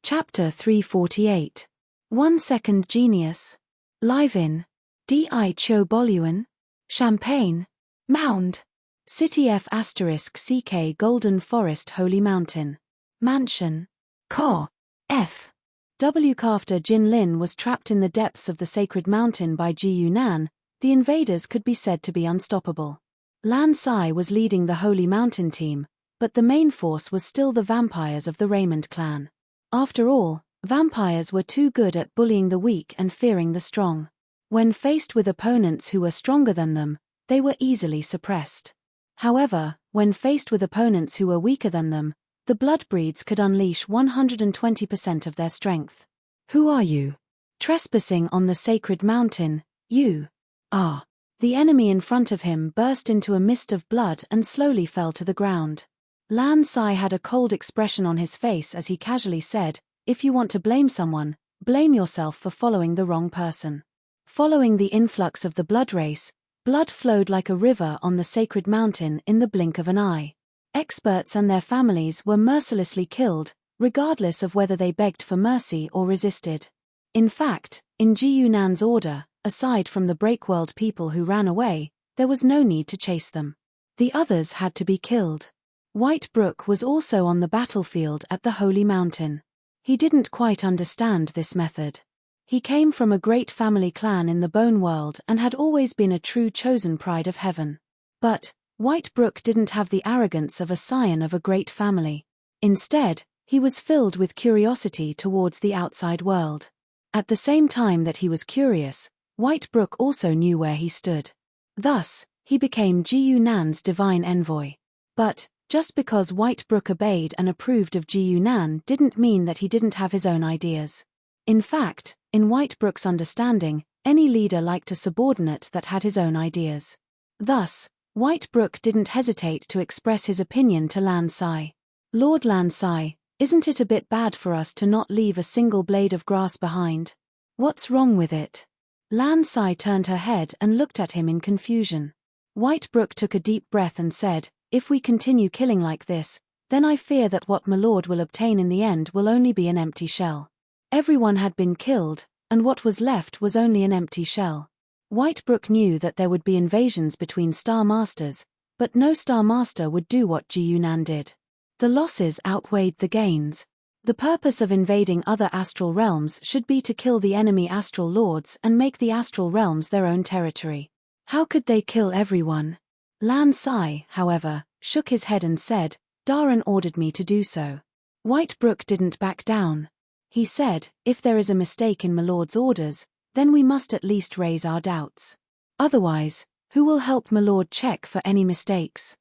S1: Chapter 348. 1 Second Genius. Live in Di Cho Boluan, Champagne, Mound, City F** CK Golden Forest Holy Mountain, Mansion, Ko, F. W. After Jin Lin was trapped in the depths of the sacred mountain by Ji Yunan, the invaders could be said to be unstoppable. Lan Sai was leading the Holy Mountain team, but the main force was still the vampires of the Raymond clan. After all, vampires were too good at bullying the weak and fearing the strong. When faced with opponents who were stronger than them, they were easily suppressed. However, when faced with opponents who were weaker than them, the Bloodbreeds could unleash 120% of their strength. Who are you? Trespassing on the sacred mountain, you are. The enemy in front of him burst into a mist of blood and slowly fell to the ground. Lan Sai had a cold expression on his face as he casually said, "If you want to blame someone, blame yourself for following the wrong person." Following the influx of the blood race, blood flowed like a river on the sacred mountain in the blink of an eye. Experts and their families were mercilessly killed, regardless of whether they begged for mercy or resisted. In fact, in Ji Yunan's order, aside from the Breakworld people who ran away, there was no need to chase them. The others had to be killed. White Brook was also on the battlefield at the Holy Mountain. He didn't quite understand this method. He came from a great family clan in the Bone World and had always been a true chosen pride of heaven. But White Brook didn't have the arrogance of a scion of a great family. Instead, he was filled with curiosity towards the outside world. At the same time that he was curious, White Brook also knew where he stood. Thus, he became Ji Yunan's divine envoy. But just because White Brook obeyed and approved of Ji Yunan didn't mean that he didn't have his own ideas. In fact, in White Brook's understanding, any leader liked a subordinate that had his own ideas. Thus, White Brook didn't hesitate to express his opinion to Lan Sai. "Lord Lan Sai, isn't it a bit bad for us to not leave a single blade of grass behind? What's wrong with it?" Lan Sai turned her head and looked at him in confusion. White Brook took a deep breath and said, "If we continue killing like this, then I fear that what my lord will obtain in the end will only be an empty shell." Everyone had been killed, and what was left was only an empty shell. White Brook knew that there would be invasions between Star Masters, but no Star Master would do what Ji Yunan did. The losses outweighed the gains. The purpose of invading other astral realms should be to kill the enemy astral lords and make the astral realms their own territory. How could they kill everyone? Lan Sai, however, shook his head and said, "Daran ordered me to do so." White Brook didn't back down. He said, "If there is a mistake in my lord's orders, then we must at least raise our doubts. Otherwise, who will help my lord check for any mistakes?"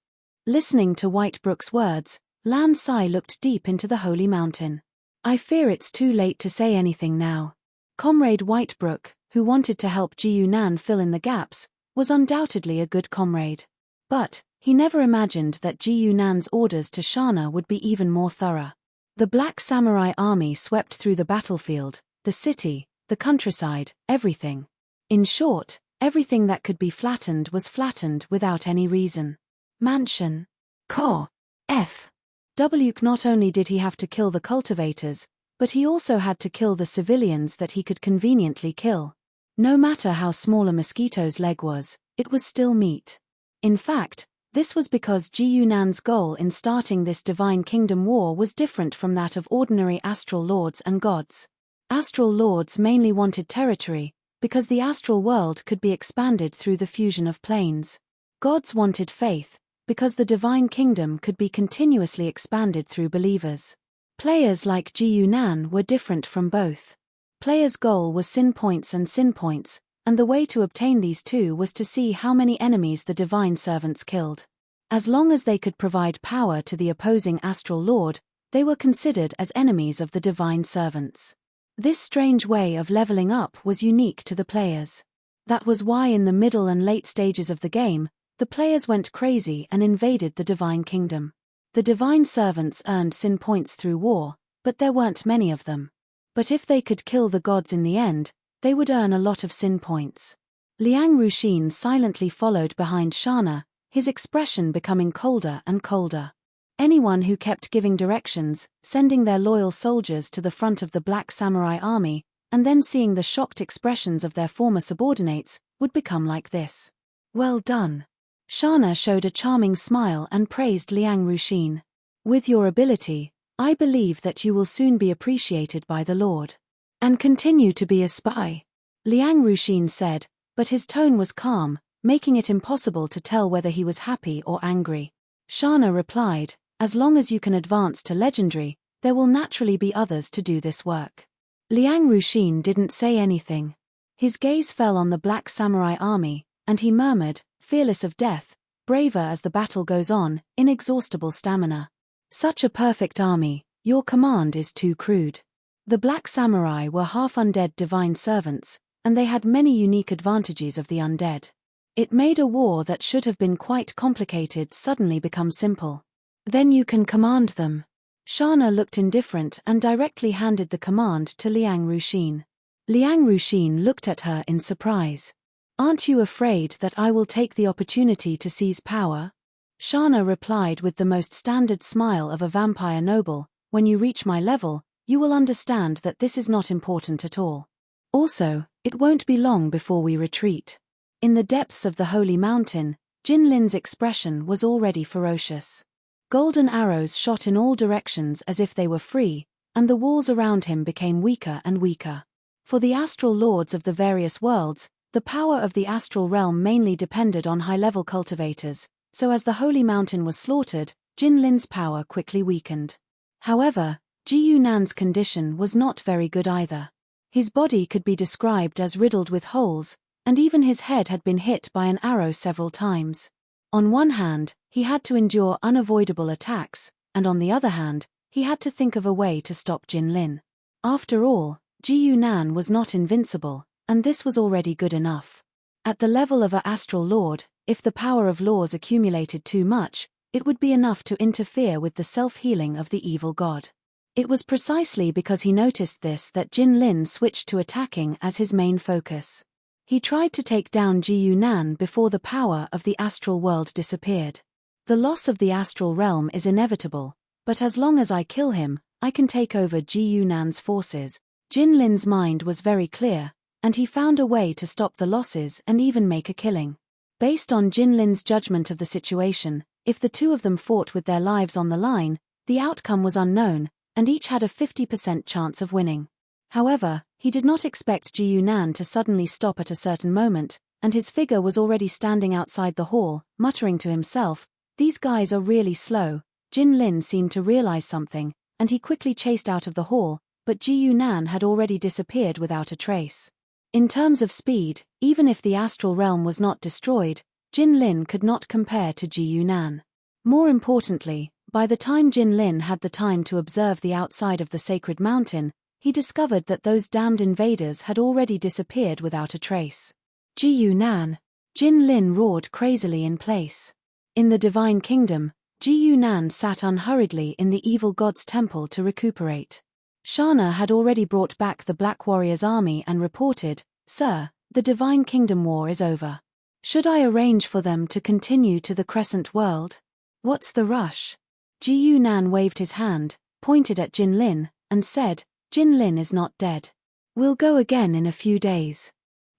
S1: Listening to White Brook's words, Lan Sai looked deep into the holy mountain. "I fear it's too late to say anything now." Comrade White Brook, who wanted to help Ji Yunan fill in the gaps, was undoubtedly a good comrade. But he never imagined that Ji Yunan's orders to Shana would be even more thorough. The Black Samurai army swept through the battlefield, the city, the countryside, everything. In short, everything that could be flattened was flattened without any reason. Mansion. Ko. F. W. Not only did he have to kill the cultivators, but he also had to kill the civilians that he could conveniently kill. No matter how small a mosquito's leg was, it was still meat. In fact, this was because Ji Yunan's goal in starting this divine kingdom war was different from that of ordinary astral lords and gods. Astral lords mainly wanted territory, because the astral world could be expanded through the fusion of planes. Gods wanted faith, because the divine kingdom could be continuously expanded through believers. Players like Ji Yunan were different from both. Players' goal was sin points, and the way to obtain these two was to see how many enemies the divine servants killed. As long as they could provide power to the opposing astral lord, they were considered as enemies of the divine servants. This strange way of leveling up was unique to the players. That was why in the middle and late stages of the game, the players went crazy and invaded the divine kingdom. The divine servants earned sin points through war, but there weren't many of them. But if they could kill the gods in the end, they would earn a lot of sin points. Liang Ruxin silently followed behind Shana, his expression becoming colder and colder. Anyone who kept giving directions, sending their loyal soldiers to the front of the Black Samurai army, and then seeing the shocked expressions of their former subordinates, would become like this. Well done. Shana showed a charming smile and praised Liang Ruxin. With your ability, I believe that you will soon be appreciated by the Lord. And continue to be a spy. Liang Ruxin said, but his tone was calm, making it impossible to tell whether he was happy or angry. Shana replied, as long as you can advance to legendary, there will naturally be others to do this work. Liang Ruxin didn't say anything. His gaze fell on the Black Samurai army, and he murmured, fearless of death, braver as the battle goes on, inexhaustible stamina. Such a perfect army, your command is too crude. The Black Samurai were half-undead divine servants, and they had many unique advantages of the undead. It made a war that should have been quite complicated suddenly become simple. Then you can command them. Shana looked indifferent and directly handed the command to Liang Ruxin. Liang Ruxin looked at her in surprise. Aren't you afraid that I will take the opportunity to seize power? Shana replied with the most standard smile of a vampire noble, when you reach my level, you will understand that this is not important at all. Also, it won't be long before we retreat. In the depths of the holy mountain, Jin Lin's expression was already ferocious. Golden arrows shot in all directions as if they were free, and the walls around him became weaker and weaker. For the astral lords of the various worlds, the power of the astral realm mainly depended on high-level cultivators, so as the holy mountain was slaughtered, Jin Lin's power quickly weakened. However, Ji Yunan's condition was not very good either. His body could be described as riddled with holes, and even his head had been hit by an arrow several times. On one hand, he had to endure unavoidable attacks, and on the other hand, he had to think of a way to stop Jin Lin. After all, Ji Yunan was not invincible, and this was already good enough. At the level of an astral lord, if the power of laws accumulated too much, it would be enough to interfere with the self-healing of the evil god. It was precisely because he noticed this that Jin Lin switched to attacking as his main focus. He tried to take down Ji Yunan before the power of the astral world disappeared. The loss of the astral realm is inevitable, but as long as I kill him, I can take over Ji Yunan's forces. Jin Lin's mind was very clear, and he found a way to stop the losses and even make a killing. Based on Jin Lin's judgment of the situation, if the two of them fought with their lives on the line, the outcome was unknown, and each had a 50% chance of winning. However, he did not expect Ji Yunan to suddenly stop at a certain moment, and his figure was already standing outside the hall, muttering to himself, "These guys are really slow." Jin Lin seemed to realize something, and he quickly chased out of the hall, but Ji Yunan had already disappeared without a trace. In terms of speed, even if the astral realm was not destroyed, Jin Lin could not compare to Ji Yunan. More importantly, by the time Jin Lin had the time to observe the outside of the sacred mountain, he discovered that those damned invaders had already disappeared without a trace. Ji Yunan! Jin Lin roared crazily in place. In the divine kingdom, Ji Yunan sat unhurriedly in the evil god's temple to recuperate. Shana had already brought back the Black Warriors' army and reported, "Sir, the divine kingdom war is over. Should I arrange for them to continue to the crescent world? What's the rush?" Ji Yunan waved his hand, pointed at Jin Lin, and said, "Jin Lin is not dead. We'll go again in a few days."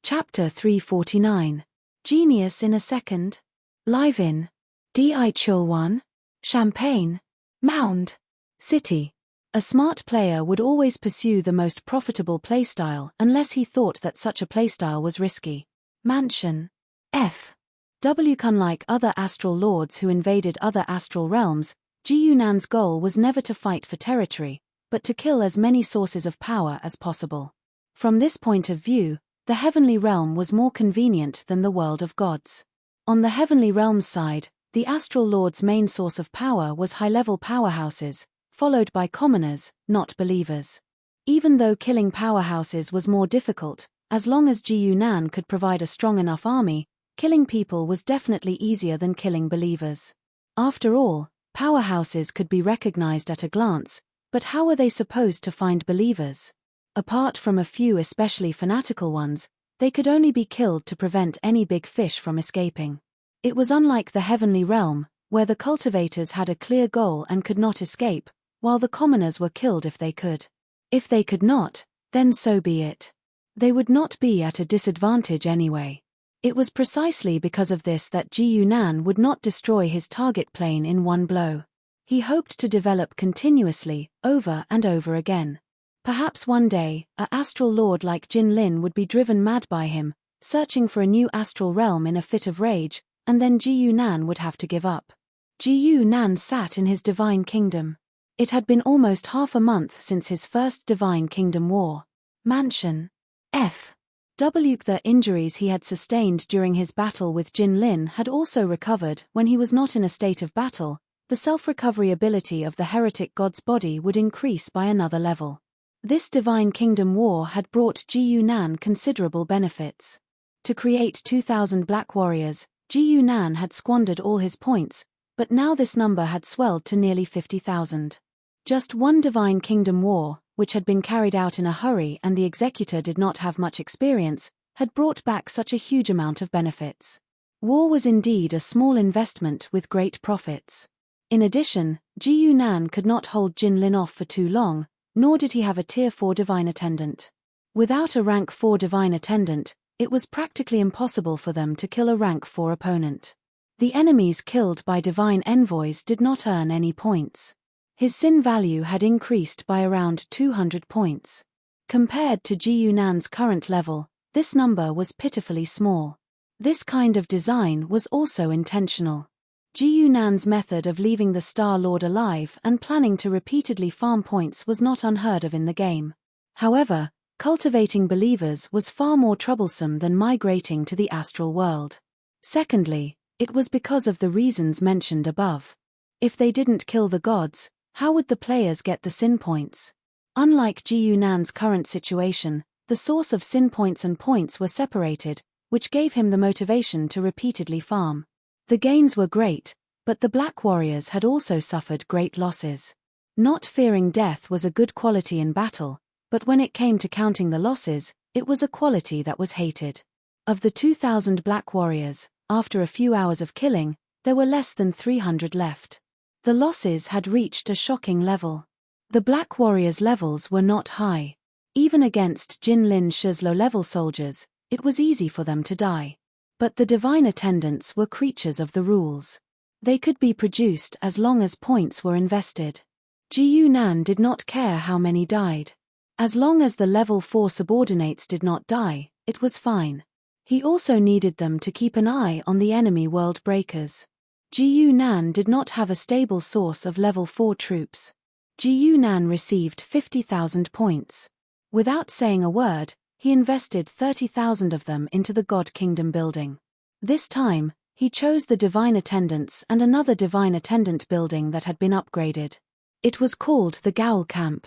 S1: Chapter 349. Genius in a Second. Live in Di1, Champagne, Mound, City. A smart player would always pursue the most profitable playstyle unless he thought that such a playstyle was risky. Mansion. F.W. Unlike other astral lords who invaded other astral realms, Ji Yunan's goal was never to fight for territory, but to kill as many sources of power as possible. From this point of view, the heavenly realm was more convenient than the world of gods. On the heavenly realm's side, the astral lord's main source of power was high-level powerhouses, followed by commoners, not believers. Even though killing powerhouses was more difficult, as long as Ji Yunan could provide a strong enough army, killing people was definitely easier than killing believers. After all, powerhouses could be recognized at a glance, but how were they supposed to find believers? Apart from a few especially fanatical ones, they could only be killed to prevent any big fish from escaping. It was unlike the heavenly realm, where the cultivators had a clear goal and could not escape, while the commoners were killed if they could. If they could not, then so be it. They would not be at a disadvantage anyway. It was precisely because of this that Ji Yunan would not destroy his target plane in one blow. He hoped to develop continuously, over and over again. Perhaps one day, an astral lord like Jin Lin would be driven mad by him, searching for a new astral realm in a fit of rage, and then Ji Yunan would have to give up. Ji Yunan sat in his divine kingdom. It had been almost half a month since his first divine kingdom war. Mansion. F.W. The injuries he had sustained during his battle with Jin Lin had also recovered. When he was not in a state of battle, the self-recovery ability of the heretic god's body would increase by another level. This divine kingdom war had brought Ji Yunan considerable benefits. To create 2,000 black warriors, Ji Yunan had squandered all his points, but now this number had swelled to nearly 50,000. Just one divine kingdom war, which had been carried out in a hurry and the executor did not have much experience, had brought back such a huge amount of benefits. War was indeed a small investment with great profits. In addition, Ji Yunan could not hold Jin Lin off for too long, nor did he have a Tier 4 divine attendant. Without a Rank 4 divine attendant, it was practically impossible for them to kill a Rank 4 opponent. The enemies killed by divine envoys did not earn any points. His sin value had increased by around 200 points. Compared to Ji Yunan's current level, this number was pitifully small. This kind of design was also intentional. Ji Yunan's method of leaving the Star Lord alive and planning to repeatedly farm points was not unheard of in the game. However, cultivating believers was far more troublesome than migrating to the astral world. Secondly, it was because of the reasons mentioned above. If they didn't kill the gods, how would the players get the sin points? Unlike Ji Yunan's current situation, the source of sin points and points were separated, which gave him the motivation to repeatedly farm. The gains were great, but the Black Warriors had also suffered great losses. Not fearing death was a good quality in battle, but when it came to counting the losses, it was a quality that was hated. Of the 2,000 Black Warriors, after a few hours of killing, there were less than 300 left. The losses had reached a shocking level. The Black Warriors' levels were not high. Even against Jin Lin Shi's low-level soldiers, it was easy for them to die. But the divine attendants were creatures of the rules. They could be produced as long as points were invested. Ji Yunan did not care how many died. As long as the level 4 subordinates did not die, it was fine. He also needed them to keep an eye on the enemy world breakers. Ji Yunan did not have a stable source of level 4 troops. Ji Yunan received 50,000 points. Without saying a word, he invested 30,000 of them into the God Kingdom building. This time, he chose the Divine Attendants and another Divine Attendant building that had been upgraded. It was called the Gaul Camp.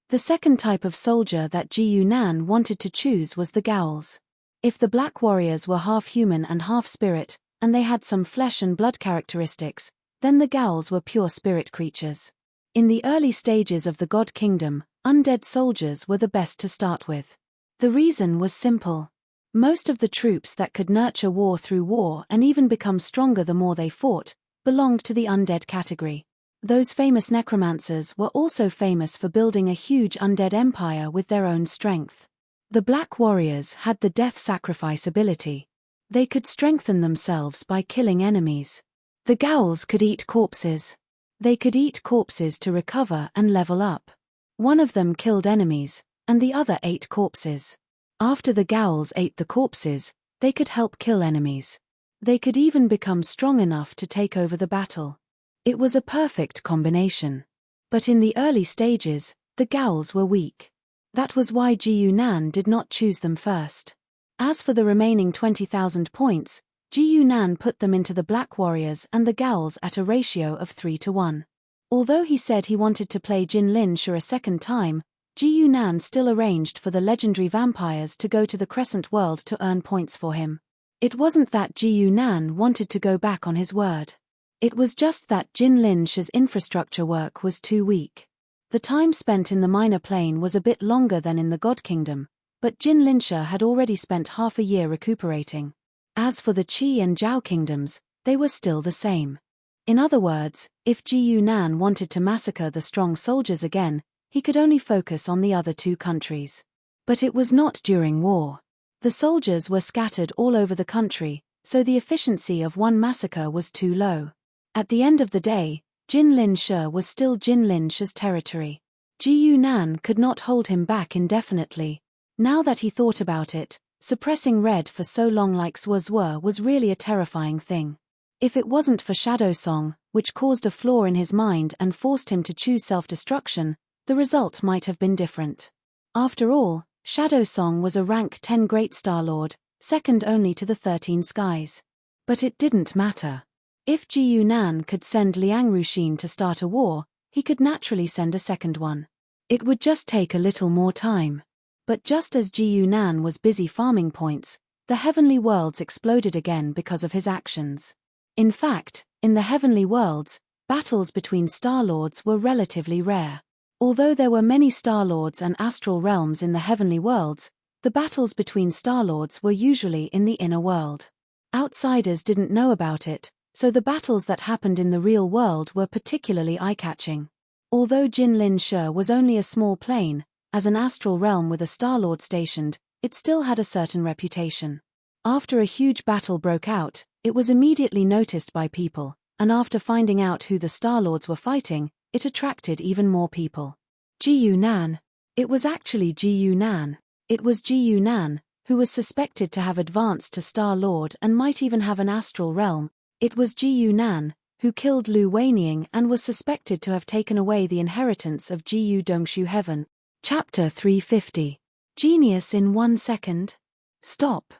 S1: The second type of soldier that Ji Yunan wanted to choose was the Gauls. If the Black Warriors were half human and half spirit, and they had some flesh and blood characteristics, then the Gauls were pure spirit creatures. In the early stages of the God Kingdom, undead soldiers were the best to start with. The reason was simple. Most of the troops that could nurture war through war and even become stronger the more they fought, belonged to the undead category. Those famous necromancers were also famous for building a huge undead empire with their own strength. The Black Warriors had the death sacrifice ability. They could strengthen themselves by killing enemies. The Gauls could eat corpses. They could eat corpses to recover and level up. One of them killed enemies, and the other ate corpses. After the Gauls ate the corpses, they could help kill enemies. They could even become strong enough to take over the battle. It was a perfect combination. But in the early stages, The Gals were weak. That was why Ji Yunan did not choose them first. As for the remaining 20,000 points, Ji Yunan put them into the Black Warriors and the Gals at a ratio of 3-1. Although he said he wanted to play Jin Lin Sha a second time, Ji Yunan still arranged for the legendary vampires to go to the Crescent World to earn points for him. It wasn't that Ji Yunan wanted to go back on his word. It was just that Jin Lin Sha's infrastructure work was too weak. The time spent in the minor plane was a bit longer than in the God Kingdom, but Jin Lin Sha had already spent half a year recuperating. As for the Qi and Zhao kingdoms, they were still the same. In other words, if Ji Yunan wanted to massacre the strong soldiers again, he could only focus on the other two countries. But it was not during war. The soldiers were scattered all over the country, so the efficiency of one massacre was too low. At the end of the day, Jin Lin Sha was still Jin Lin Sha's territory. Ji Yunan could not hold him back indefinitely. Now that he thought about it, suppressing Red for so long like Zhuozhuo was really a terrifying thing. If it wasn't for Shadow Song, which caused a flaw in his mind and forced him to choose self-destruction, the result might have been different. After all, Shadow Song was a rank 10 Great Star Lord, second only to the 13 Skies. But it didn't matter. If Ji Yunan could send Liang Ruxin to start a war, he could naturally send a second one. It would just take a little more time. But just as Ji Yunan was busy farming points, the heavenly worlds exploded again because of his actions. In fact, in the heavenly worlds, battles between Star Lords were relatively rare. Although there were many Star Lords and astral realms in the heavenly worlds, the battles between Star Lords were usually in the inner world. Outsiders didn't know about it, so the battles that happened in the real world were particularly eye-catching. Although Jin Lin Sha was only a small plane, as an astral realm with a Star Lord stationed, it still had a certain reputation. After a huge battle broke out, it was immediately noticed by people, and after finding out who the Star Lords were fighting, it attracted even more people. Ji Yunan. It was actually Ji Yunan. It was Ji Yunan, who was suspected to have advanced to Star Lord and might even have an astral realm. It was Ji Yunan, who killed Lu Weining and was suspected to have taken away the inheritance of Ji Yu Dongshu Heaven. Chapter 350. Genius in 1 second. Stop.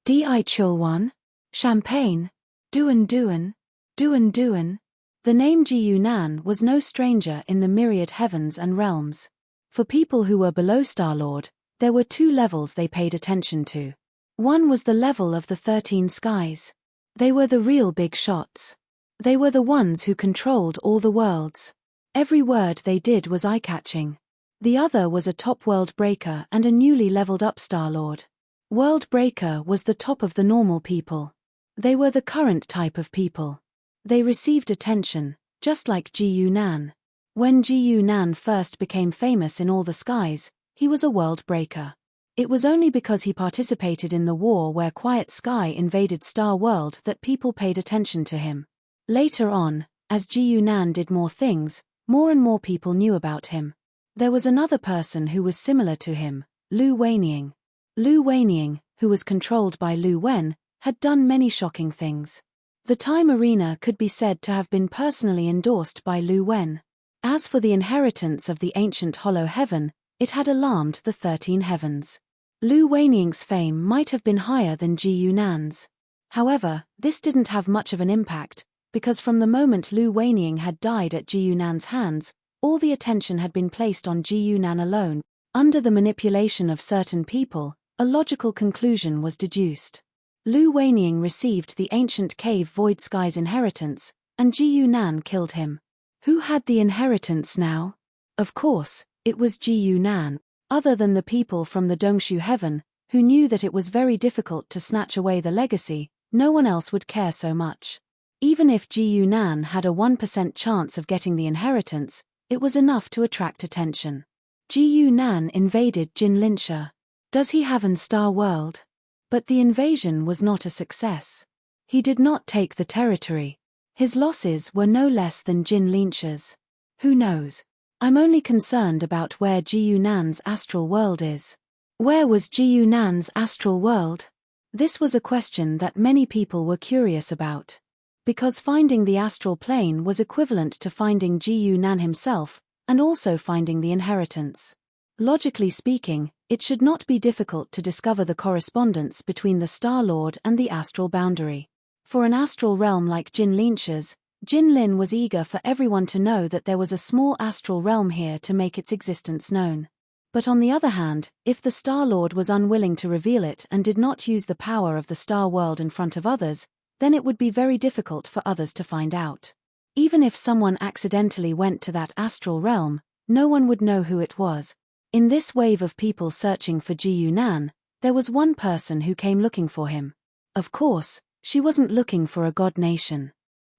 S1: Di Chul 1. Champagne. Duan Duan. Duan Duan. The name Ji Yunan was no stranger in the myriad heavens and realms. For people who were below Star Lord, there were 2 levels they paid attention to. One was the level of the 13 Skies. They were the real big shots. They were the ones who controlled all the worlds. Every word they did was eye-catching. The other was a top World Breaker and a newly leveled up Star Lord. World Breaker was the top of the normal people. They were the current type of people. They received attention, just like Ji Yunan. When Ji Yunan first became famous in all the skies, he was a World Breaker. It was only because he participated in the war where Quiet Sky invaded Star World that people paid attention to him. Later on, as Ji Yunan did more things, more and more people knew about him. There was another person who was similar to him, Lu Weining. Lu Weining, who was controlled by Lu Wen, had done many shocking things. The Time Arena could be said to have been personally endorsed by Lu Wen. As for the inheritance of the ancient Hollow Heaven, it had alarmed the 13 heavens. Lu Weining's fame might have been higher than Ji Yunan's. However, this didn't have much of an impact, because from the moment Lu Weining had died at Ji Yunan's hands, all the attention had been placed on Ji Yunan alone. Under the manipulation of certain people, a logical conclusion was deduced. Lu Weining received the ancient cave Void Sky's inheritance, and Ji Yunan killed him. Who had the inheritance now? Of course, it was Ji Yunan. Other than the people from the Dongshu Heaven, who knew that it was very difficult to snatch away the legacy, no one else would care so much. Even if Ji Yunan had a 1% chance of getting the inheritance, it was enough to attract attention. Ji Yunan invaded Jin Lin Sha. Does he have an Star World? But the invasion was not a success. He did not take the territory. His losses were no less than Jin Lin Sha's. Who knows? I'm only concerned about where Ji Yunan's astral world is. Where was Ji Yunan's astral world? This was a question that many people were curious about. Because finding the astral plane was equivalent to finding Ji Yunan himself, and also finding the inheritance. Logically speaking, it should not be difficult to discover the correspondence between the Star Lord and the astral boundary. For an astral realm like Jin Lynch's, Jin Lin was eager for everyone to know that there was a small astral realm here to make its existence known. But on the other hand, if the Star Lord was unwilling to reveal it and did not use the power of the Star World in front of others, then it would be very difficult for others to find out. Even if someone accidentally went to that astral realm, no one would know who it was. In this wave of people searching for Ji Yunan, there was one person who came looking for him. Of course, she wasn't looking for a god nation.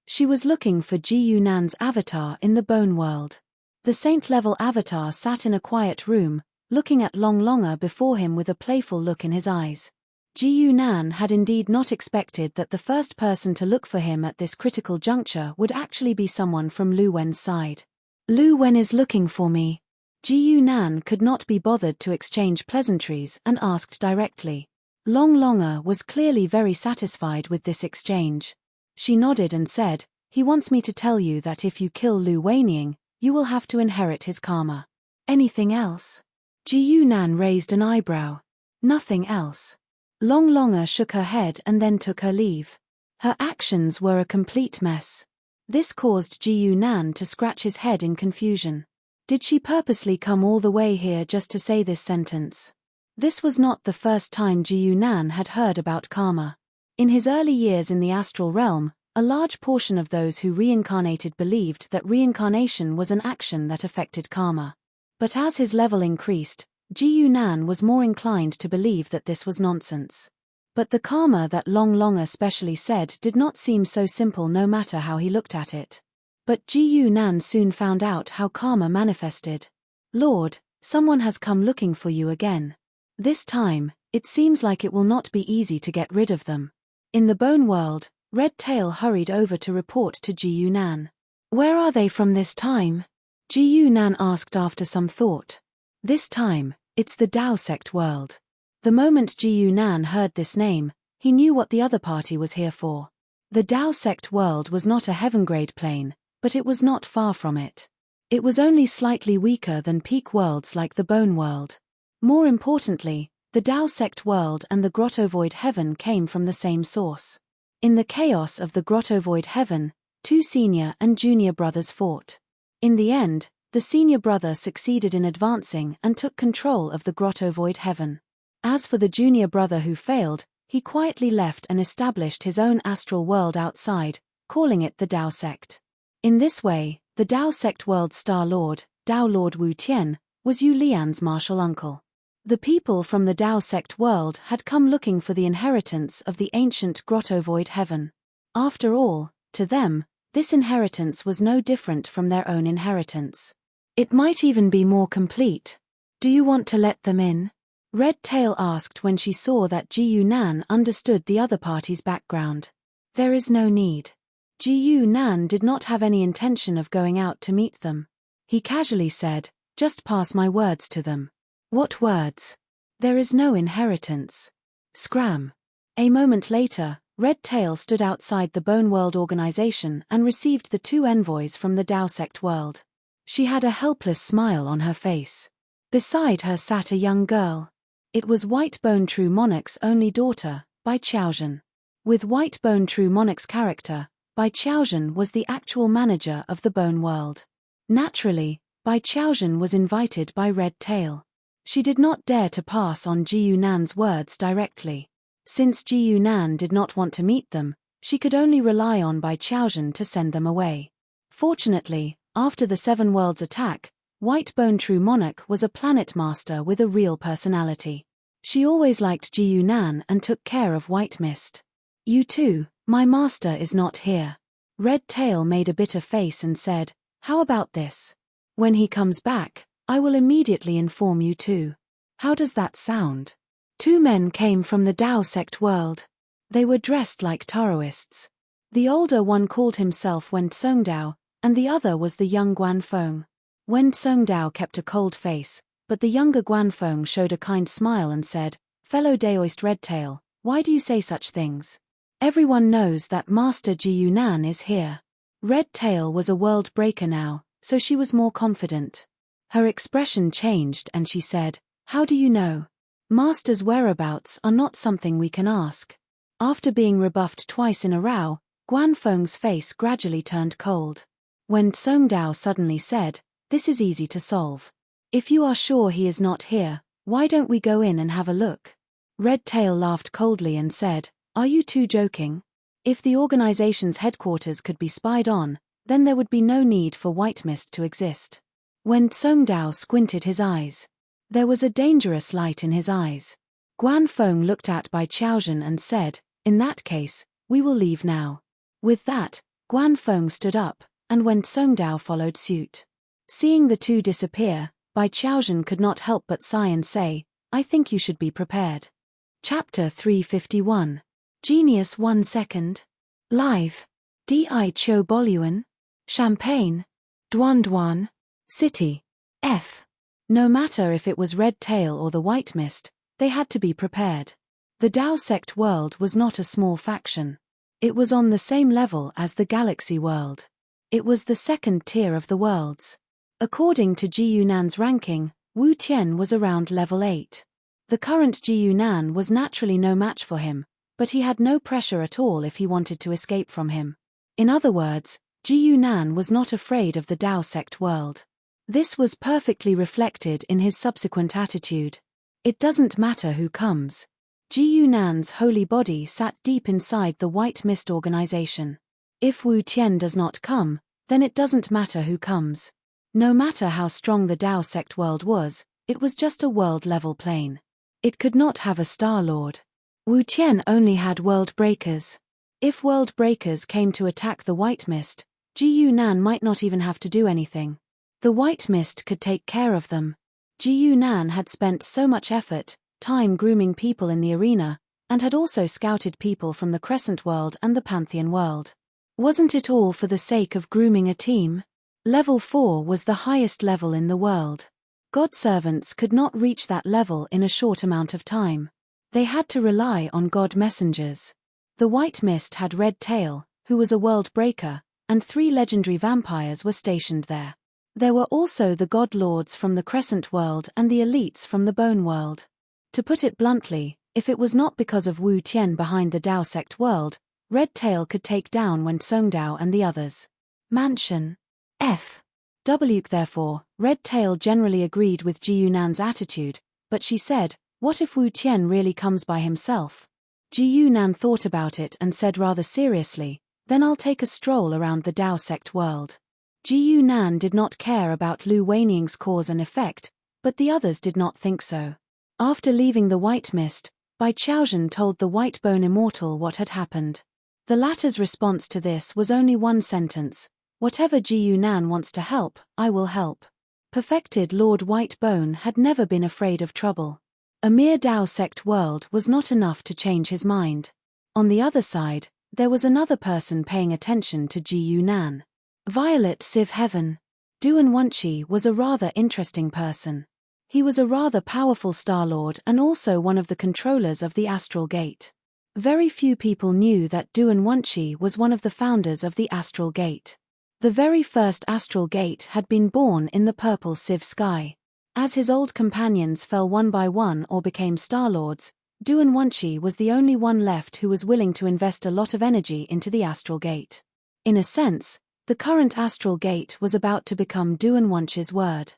S1: She was looking for Ji Yunan's avatar in the bone world. The saint-level avatar sat in a quiet room, looking at Long Longer before him with a playful look in his eyes. Ji Yunan had indeed not expected that the first person to look for him at this critical juncture would actually be someone from Lu Wen's side. Lu Wen is looking for me. Ji Yunan could not be bothered to exchange pleasantries and asked directly. Long Longer was clearly very satisfied with this exchange. She nodded and said, "He wants me to tell you that if you kill Lu Wenying, you will have to inherit his karma." Anything else? Ji Yunan raised an eyebrow. Nothing else. Long Longer shook her head and then took her leave. Her actions were a complete mess. This caused Ji Yunan to scratch his head in confusion. Did she purposely come all the way here just to say this sentence? This was not the first time Ji Yunan had heard about karma. In his early years in the astral realm, a large portion of those who reincarnated believed that reincarnation was an action that affected karma. But as his level increased, Ji Yunan was more inclined to believe that this was nonsense. But the karma that Long Longer specially said did not seem so simple no matter how he looked at it. But Ji Yunan soon found out how karma manifested. "Lord, someone has come looking for you again. This time, it seems like it will not be easy to get rid of them." In the bone world, Red Tail hurried over to report to Ji Yunan. "Where are they from this time?" Ji Yunan asked after some thought. "This time, it's the Dao sect world." The moment Ji Yunan heard this name, he knew what the other party was here for. The Dao sect world was not a heaven-grade plane, but it was not far from it. It was only slightly weaker than peak worlds like the bone world. More importantly, the Dao sect world and the grottovoid heaven came from the same source. In the chaos of the grottovoid heaven, two senior and junior brothers fought. In the end, the senior brother succeeded in advancing and took control of the grottovoid heaven. As for the junior brother who failed, he quietly left and established his own astral world outside, calling it the Dao sect. In this way, the Dao sect world's Star Lord, Dao Lord Wu Tian, was Yu Lian's martial uncle. The people from the Dao sect world had come looking for the inheritance of the ancient grottovoid heaven. After all, to them, this inheritance was no different from their own inheritance. It might even be more complete. "Do you want to let them in?" Red Tail asked when she saw that Ji Yunan understood the other party's background. "There is no need." Ji Yunan did not have any intention of going out to meet them. He casually said, "Just pass my words to them." "What words?" "There is no inheritance." Scram. A moment later, Red Tail stood outside the Bone World organization and received the two envoys from the Dao sect world. She had a helpless smile on her face. Beside her sat a young girl. It was White Bone True Monarch's only daughter, Bai Qiaozhen. With White Bone True Monarch's character, Bai Qiaozhen was the actual manager of the Bone World. Naturally, Bai Qiaozhen was invited by Red Tail. She did not dare to pass on Ji Yunan's words directly. Since Ji Yunan did not want to meet them, she could only rely on Bai Qiaozhen to send them away. Fortunately, after the Seven Worlds attack, White Bone True Monarch was a planet master with a real personality. She always liked Ji Yunan and took care of White Mist. "You too, my master is not here." Red Tail made a bitter face and said, "How about this? When he comes back, I will immediately inform you too." How does that sound? Two men came from the Dao sect world. They were dressed like Taoists. The older one called himself Wen Tsongdao, and the other was the young Guanfeng. Wen Tsongdao kept a cold face, but the younger Guanfeng showed a kind smile and said, "Fellow Daoist Red Tail, why do you say such things? Everyone knows that Master Ji Yunan is here." Red Tail was a world breaker now, so she was more confident. Her expression changed and she said, "How do you know? Master's whereabouts are not something we can ask." After being rebuffed twice in a row, Guanfeng's face gradually turned cold. When Songdao suddenly said, "This is easy to solve. If you are sure he is not here, why don't we go in and have a look?" Red Tail laughed coldly and said, "Are you two joking? If the organization's headquarters could be spied on, then there would be no need for white mist to exist." When Songdao squinted his eyes, there was a dangerous light in his eyes. Guanfeng looked at Bai Qiaozhen and said, "In that case, we will leave now." With that, Guanfeng stood up, and when Songdao followed suit. Seeing the two disappear, Bai Qiaozhen could not help but sigh and say, "I think you should be prepared." Chapter 351. Genius 1 second. Live. Di Cho Boluan. Champagne. Duan. City. F. No matter if it was Red Tail or the White Mist, they had to be prepared. The Dao sect world was not a small faction. It was on the same level as the galaxy world. It was the second tier of the worlds. According to Ji Yunan's ranking, Wu Tian was around level 8. The current Ji Yunan was naturally no match for him, but he had no pressure at all if he wanted to escape from him. In other words, Ji Yunan was not afraid of the Dao sect world. This was perfectly reflected in his subsequent attitude. It doesn't matter who comes. Ji Yunan's holy body sat deep inside the White Mist organization. If Wu Tian does not come, then it doesn't matter who comes. No matter how strong the Dao sect world was, it was just a world-level plane. It could not have a Star Lord. Wu Tian only had world breakers. If world breakers came to attack the White Mist, Ji Yunan might not even have to do anything. The White Mist could take care of them. Ji Yunan had spent so much effort, time grooming people in the arena, and had also scouted people from the Crescent world and the Pantheon world. Wasn't it all for the sake of grooming a team? Level 4 was the highest level in the world. God servants could not reach that level in a short amount of time. They had to rely on God messengers. The White Mist had Red Tail, who was a world breaker, and 3 legendary vampires were stationed there. There were also the God Lords from the Crescent world and the elites from the Bone world. To put it bluntly, if it was not because of Wu Tian behind the Dao sect world, Red Tail could take down Wen Songdao and the others. Mansion. F. W. Therefore, Red Tail generally agreed with Ji Yunan's attitude, but she said, "What if Wu Tian really comes by himself?" Ji Yunan thought about it and said rather seriously, "Then I'll take a stroll around the Dao sect world." Ji Yunan did not care about Lu Weiniang's cause and effect, but the others did not think so. After leaving the White Mist, Bai Qiaozhen told the White Bone Immortal what had happened. The latter's response to this was only one sentence: "Whatever Ji Yunan wants to help, I will help." Perfected Lord White Bone had never been afraid of trouble. A mere Dao sect world was not enough to change his mind. On the other side, there was another person paying attention to Ji Yunan. Violet Civ Heaven. Duan Wunchi was a rather interesting person. He was a rather powerful Star Lord and also one of the controllers of the Astral Gate. Very few people knew that Duan Wunchi was one of the founders of the Astral Gate. The very first Astral Gate had been born in the purple Civ sky. As his old companions fell one by one or became Star Lords, Duan Wunchi was the only one left who was willing to invest a lot of energy into the Astral Gate. In a sense, the current Astral Gate was about to become Duan Wunchi's word.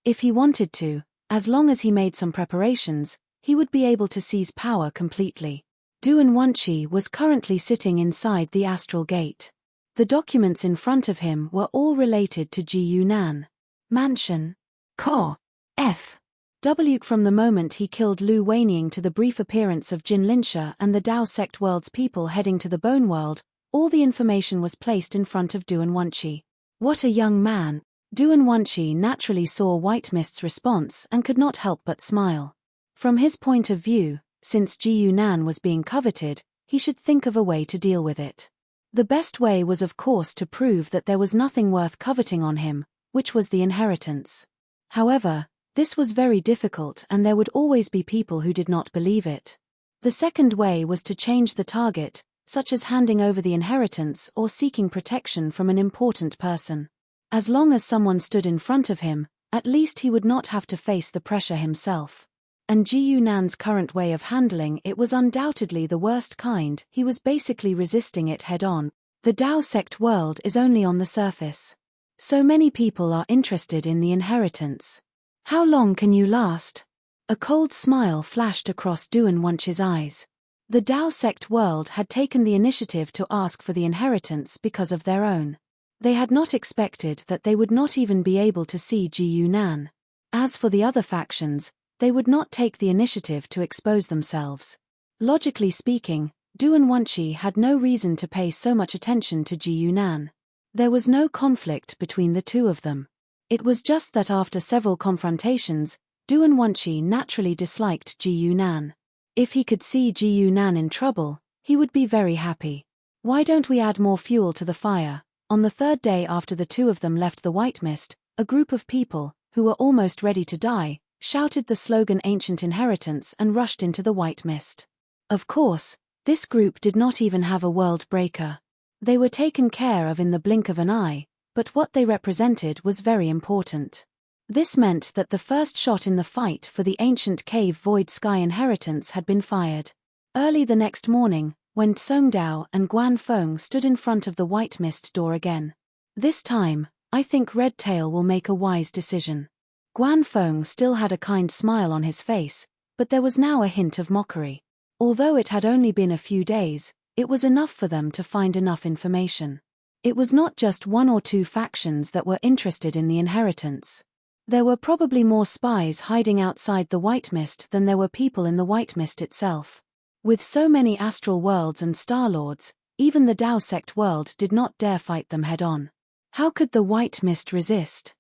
S1: If he wanted to, as long as he made some preparations, he would be able to seize power completely. Duan Wunchi was currently sitting inside the Astral Gate. The documents in front of him were all related to Ji Yunan. Mansion. Ko. F. W. From the moment he killed Lu Weiniang to the brief appearance of Jin Linsha and the Dao sect world's people heading to the Bone world, all the information was placed in front of Duan Wunchi. What a young man! Duan Wunchi naturally saw White Mist's response and could not help but smile. From his point of view, since Ji Yunan was being coveted, he should think of a way to deal with it. The best way was of course to prove that there was nothing worth coveting on him, which was the inheritance. However, this was very difficult and there would always be people who did not believe it. The second way was to change the target, such as handing over the inheritance or seeking protection from an important person. As long as someone stood in front of him, at least he would not have to face the pressure himself. And Ji Yunan's current way of handling it was undoubtedly the worst kind. He was basically resisting it head-on. The Dao sect world is only on the surface. So many people are interested in the inheritance. How long can you last? A cold smile flashed across Duanwunchi's eyes. The Dao sect world had taken the initiative to ask for the inheritance because of their own. They had not expected that they would not even be able to see Ji Yunan. As for the other factions, they would not take the initiative to expose themselves. Logically speaking, Duanwunchi had no reason to pay so much attention to Ji Yunan. There was no conflict between the two of them. It was just that after several confrontations, Duanwunchi naturally disliked Ji Yunan. If he could see Ji Yunan in trouble, he would be very happy. Why don't we add more fuel to the fire? On the third day after the two of them left the White Mist, a group of people, who were almost ready to die, shouted the slogan Ancient Inheritance and rushed into the White Mist. Of course, this group did not even have a world breaker. They were taken care of in the blink of an eye, but what they represented was very important. This meant that the first shot in the fight for the ancient cave Void Sky Inheritance had been fired. Early the next morning, when Songdao and Guanfeng stood in front of the White Mist door again. This time, I think Red Tail will make a wise decision. Guanfeng still had a kind smile on his face, but there was now a hint of mockery. Although it had only been a few days, it was enough for them to find enough information. It was not just one or two factions that were interested in the inheritance. There were probably more spies hiding outside the White Mist than there were people in the White Mist itself. With so many astral worlds and star-lords, even the Dao sect world did not dare fight them head-on. How could the White Mist resist?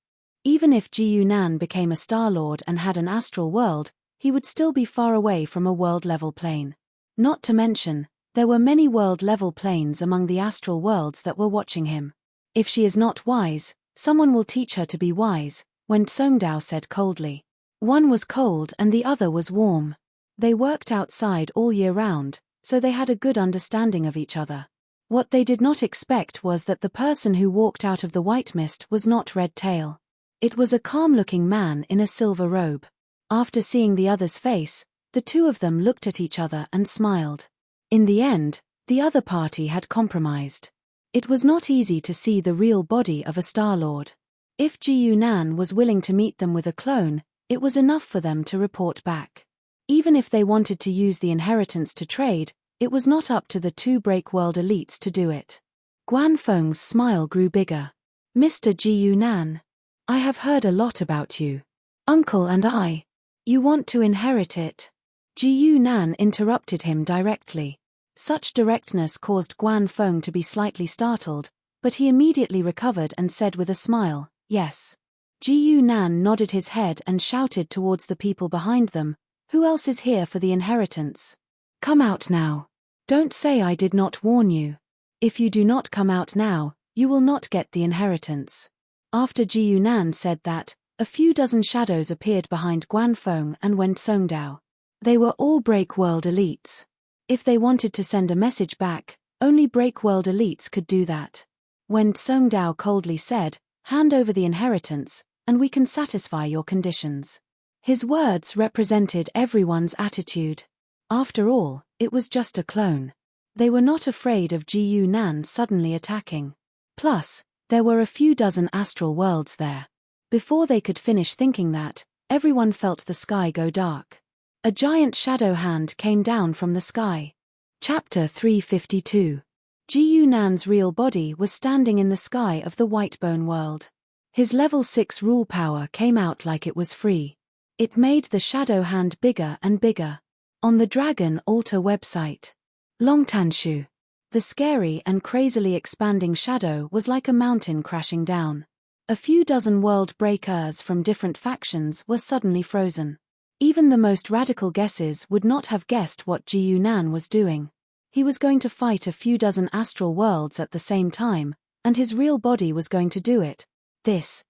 S1: Even if Ji Yunan became a star-lord and had an astral world, he would still be far away from a world-level plane. Not to mention, there were many world-level planes among the astral worlds that were watching him. If she is not wise, someone will teach her to be wise, Wen Songdao said coldly. One was cold and the other was warm. They worked outside all year round, so they had a good understanding of each other. What they did not expect was that the person who walked out of the White Mist was not Red Tail. It was a calm-looking man in a silver robe. After seeing the other's face, the two of them looked at each other and smiled. In the end, the other party had compromised. It was not easy to see the real body of a Star-Lord. If Ji Yunan was willing to meet them with a clone, it was enough for them to report back. Even if they wanted to use the inheritance to trade, it was not up to the two break-world elites to do it. Guanfeng's smile grew bigger. Mr. Ji Yunan, I have heard a lot about you. Uncle and I. You want to inherit it. Ji Yunan interrupted him directly. Such directness caused Guanfeng to be slightly startled, but he immediately recovered and said with a smile, yes. Ji Yunan nodded his head and shouted towards the people behind them, who else is here for the inheritance? Come out now. Don't say I did not warn you. If you do not come out now, you will not get the inheritance. After Ji Yunan said that, a few dozen shadows appeared behind Guanfeng and Wen Songdao. They were all Break-World elites. If they wanted to send a message back, only Break-World elites could do that. Wen Songdao coldly said, hand over the inheritance, and we can satisfy your conditions. His words represented everyone's attitude. After all, it was just a clone. They were not afraid of Ji Yunan suddenly attacking. Plus, there were a few dozen astral worlds there. Before they could finish thinking that, everyone felt the sky go dark. A giant shadow hand came down from the sky. Chapter 352. Ji Yunan's real body was standing in the sky of the Whitebone world. His level 6 rule power came out like it was free. It made the shadow hand bigger and bigger. On the Dragon Altar website. Longtanshu. The scary and crazily expanding shadow was like a mountain crashing down. A few dozen world breakers from different factions were suddenly frozen. Even the most radical guesses would not have guessed what Ji Yunan was doing. He was going to fight a few dozen astral worlds at the same time, and his real body was going to do it. This.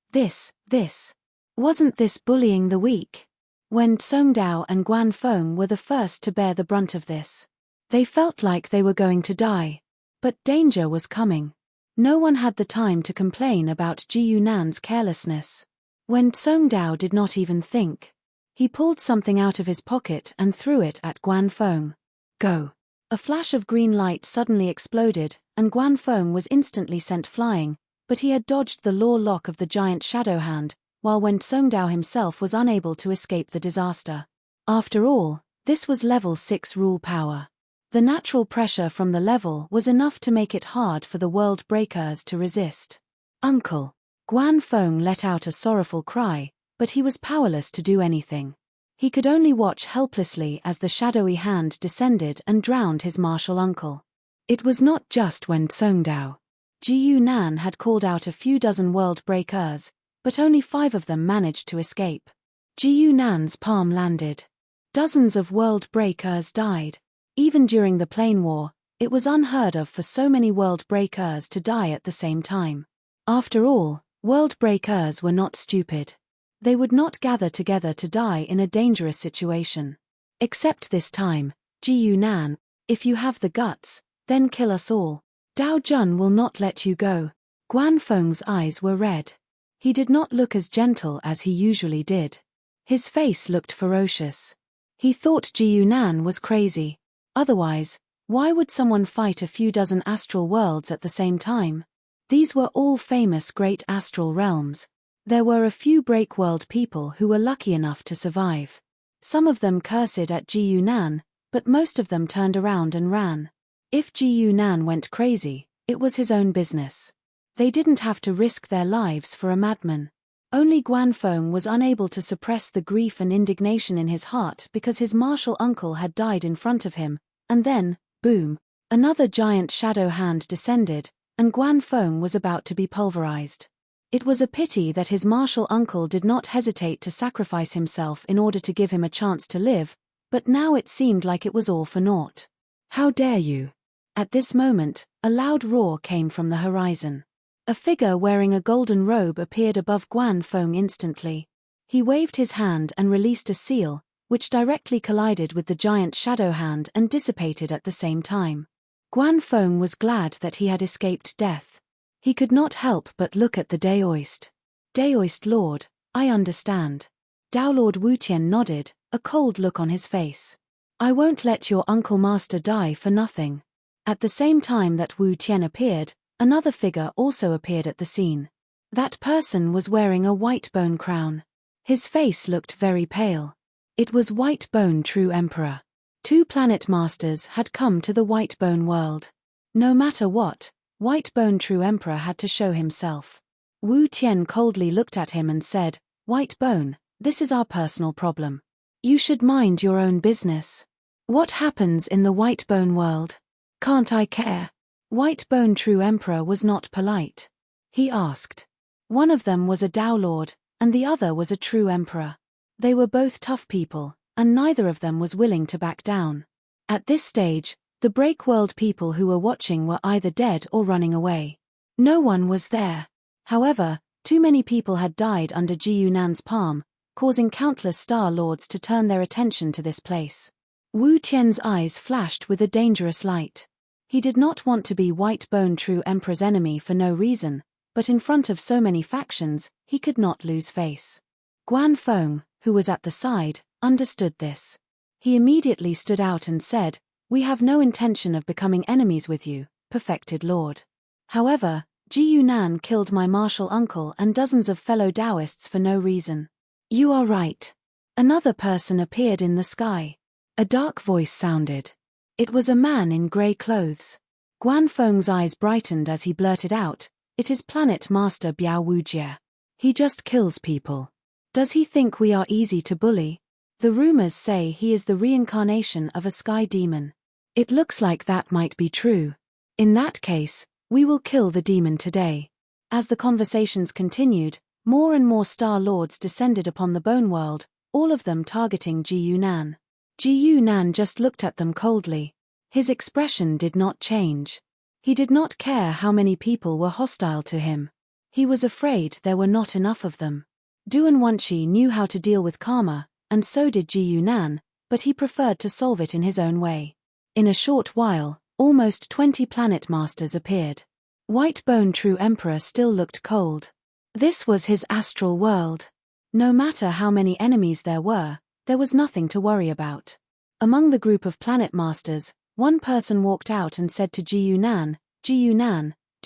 S1: Wasn't this bullying the weak? Wen Songdao and Guanfeng were the first to bear the brunt of this. They felt like they were going to die. But danger was coming. No one had the time to complain about Ji Yunan's carelessness. Wen Songdao did not even think. He pulled something out of his pocket and threw it at Guanfeng. Go! A flash of green light suddenly exploded, and Guanfeng was instantly sent flying, but he had dodged the law lock of the giant shadow hand, while Wen Songdao himself was unable to escape the disaster. After all, this was level 6 rule power. The natural pressure from the level was enough to make it hard for the world breakers to resist. Uncle! Guanfeng let out a sorrowful cry, but he was powerless to do anything. He could only watch helplessly as the shadowy hand descended and drowned his martial uncle. It was not just Wen Songdao. Ji Yunan had called out a few dozen world breakers, but only 5 of them managed to escape. Ji Yunan's palm landed. Dozens of world breakers died. Even during the Plane War, it was unheard of for so many world breakers to die at the same time. After all, world breakers were not stupid. They would not gather together to die in a dangerous situation. Except this time, Ji Yunan, if you have the guts, then kill us all. Dao Jun will not let you go. Guanfeng's eyes were red. He did not look as gentle as he usually did. His face looked ferocious. He thought Ji Yunan was crazy. Otherwise, why would someone fight a few dozen astral worlds at the same time? These were all famous great astral realms. There were a few break-world people who were lucky enough to survive. Some of them cursed at Ji Yunan, but most of them turned around and ran. If Ji Yunan went crazy, it was his own business. They didn't have to risk their lives for a madman. Only Guanfeng was unable to suppress the grief and indignation in his heart because his martial uncle had died in front of him, and then, boom, another giant shadow hand descended, and Guanfeng was about to be pulverized. It was a pity that his martial uncle did not hesitate to sacrifice himself in order to give him a chance to live, but now it seemed like it was all for naught. How dare you! At this moment, a loud roar came from the horizon. A figure wearing a golden robe appeared above Guanfeng instantly. He waved his hand and released a seal, which directly collided with the giant shadow hand and dissipated at the same time. Guanfeng was glad that he had escaped death. He could not help but look at the Daoist. Daoist Lord, I understand. Dao Lord Wutian nodded, a cold look on his face. I won't let your uncle master die for nothing. At the same time that Wu Tian appeared, another figure also appeared at the scene. That person was wearing a white bone crown. His face looked very pale. It was White Bone True Emperor. 2 planet masters had come to the White Bone world. No matter what, White Bone True Emperor had to show himself. Wu Tian coldly looked at him and said, White Bone, this is our personal problem. You should mind your own business. What happens in the White Bone world? Can't I care? White Bone True Emperor was not polite. He asked. One of them was a Dao Lord, and the other was a true emperor. They were both tough people, and neither of them was willing to back down. At this stage, the break-world people who were watching were either dead or running away. No one was there. However, too many people had died under Ji Yunan's palm, causing countless Star Lords to turn their attention to this place. Wu Tian's eyes flashed with a dangerous light. He did not want to be White Bone True Emperor's enemy for no reason, but in front of so many factions, he could not lose face. Guanfeng, who was at the side, understood this. He immediately stood out and said, We have no intention of becoming enemies with you, perfected Lord. However, Ji Yunan killed my martial uncle and dozens of fellow Taoists for no reason. You are right. Another person appeared in the sky. A dark voice sounded. It was a man in grey clothes. Guanfeng's eyes brightened as he blurted out, It is Planet Master Biao Wujie. He just kills people. Does he think we are easy to bully? The rumors say he is the reincarnation of a sky demon. It looks like that might be true. In that case, we will kill the demon today. As the conversations continued, more and more Star Lords descended upon the Bone World, all of them targeting Ji Yunan. Ji Yunan just looked at them coldly. His expression did not change. He did not care how many people were hostile to him. He was afraid there were not enough of them. Duan Wunshi knew how to deal with karma, and so did Ji Yunan, but he preferred to solve it in his own way. In a short while, almost 20 planet masters appeared. White Bone True Emperor still looked cold. This was his astral world. No matter how many enemies there was nothing to worry about. Among the group of planet masters, one person walked out and said to Ji Yunan, do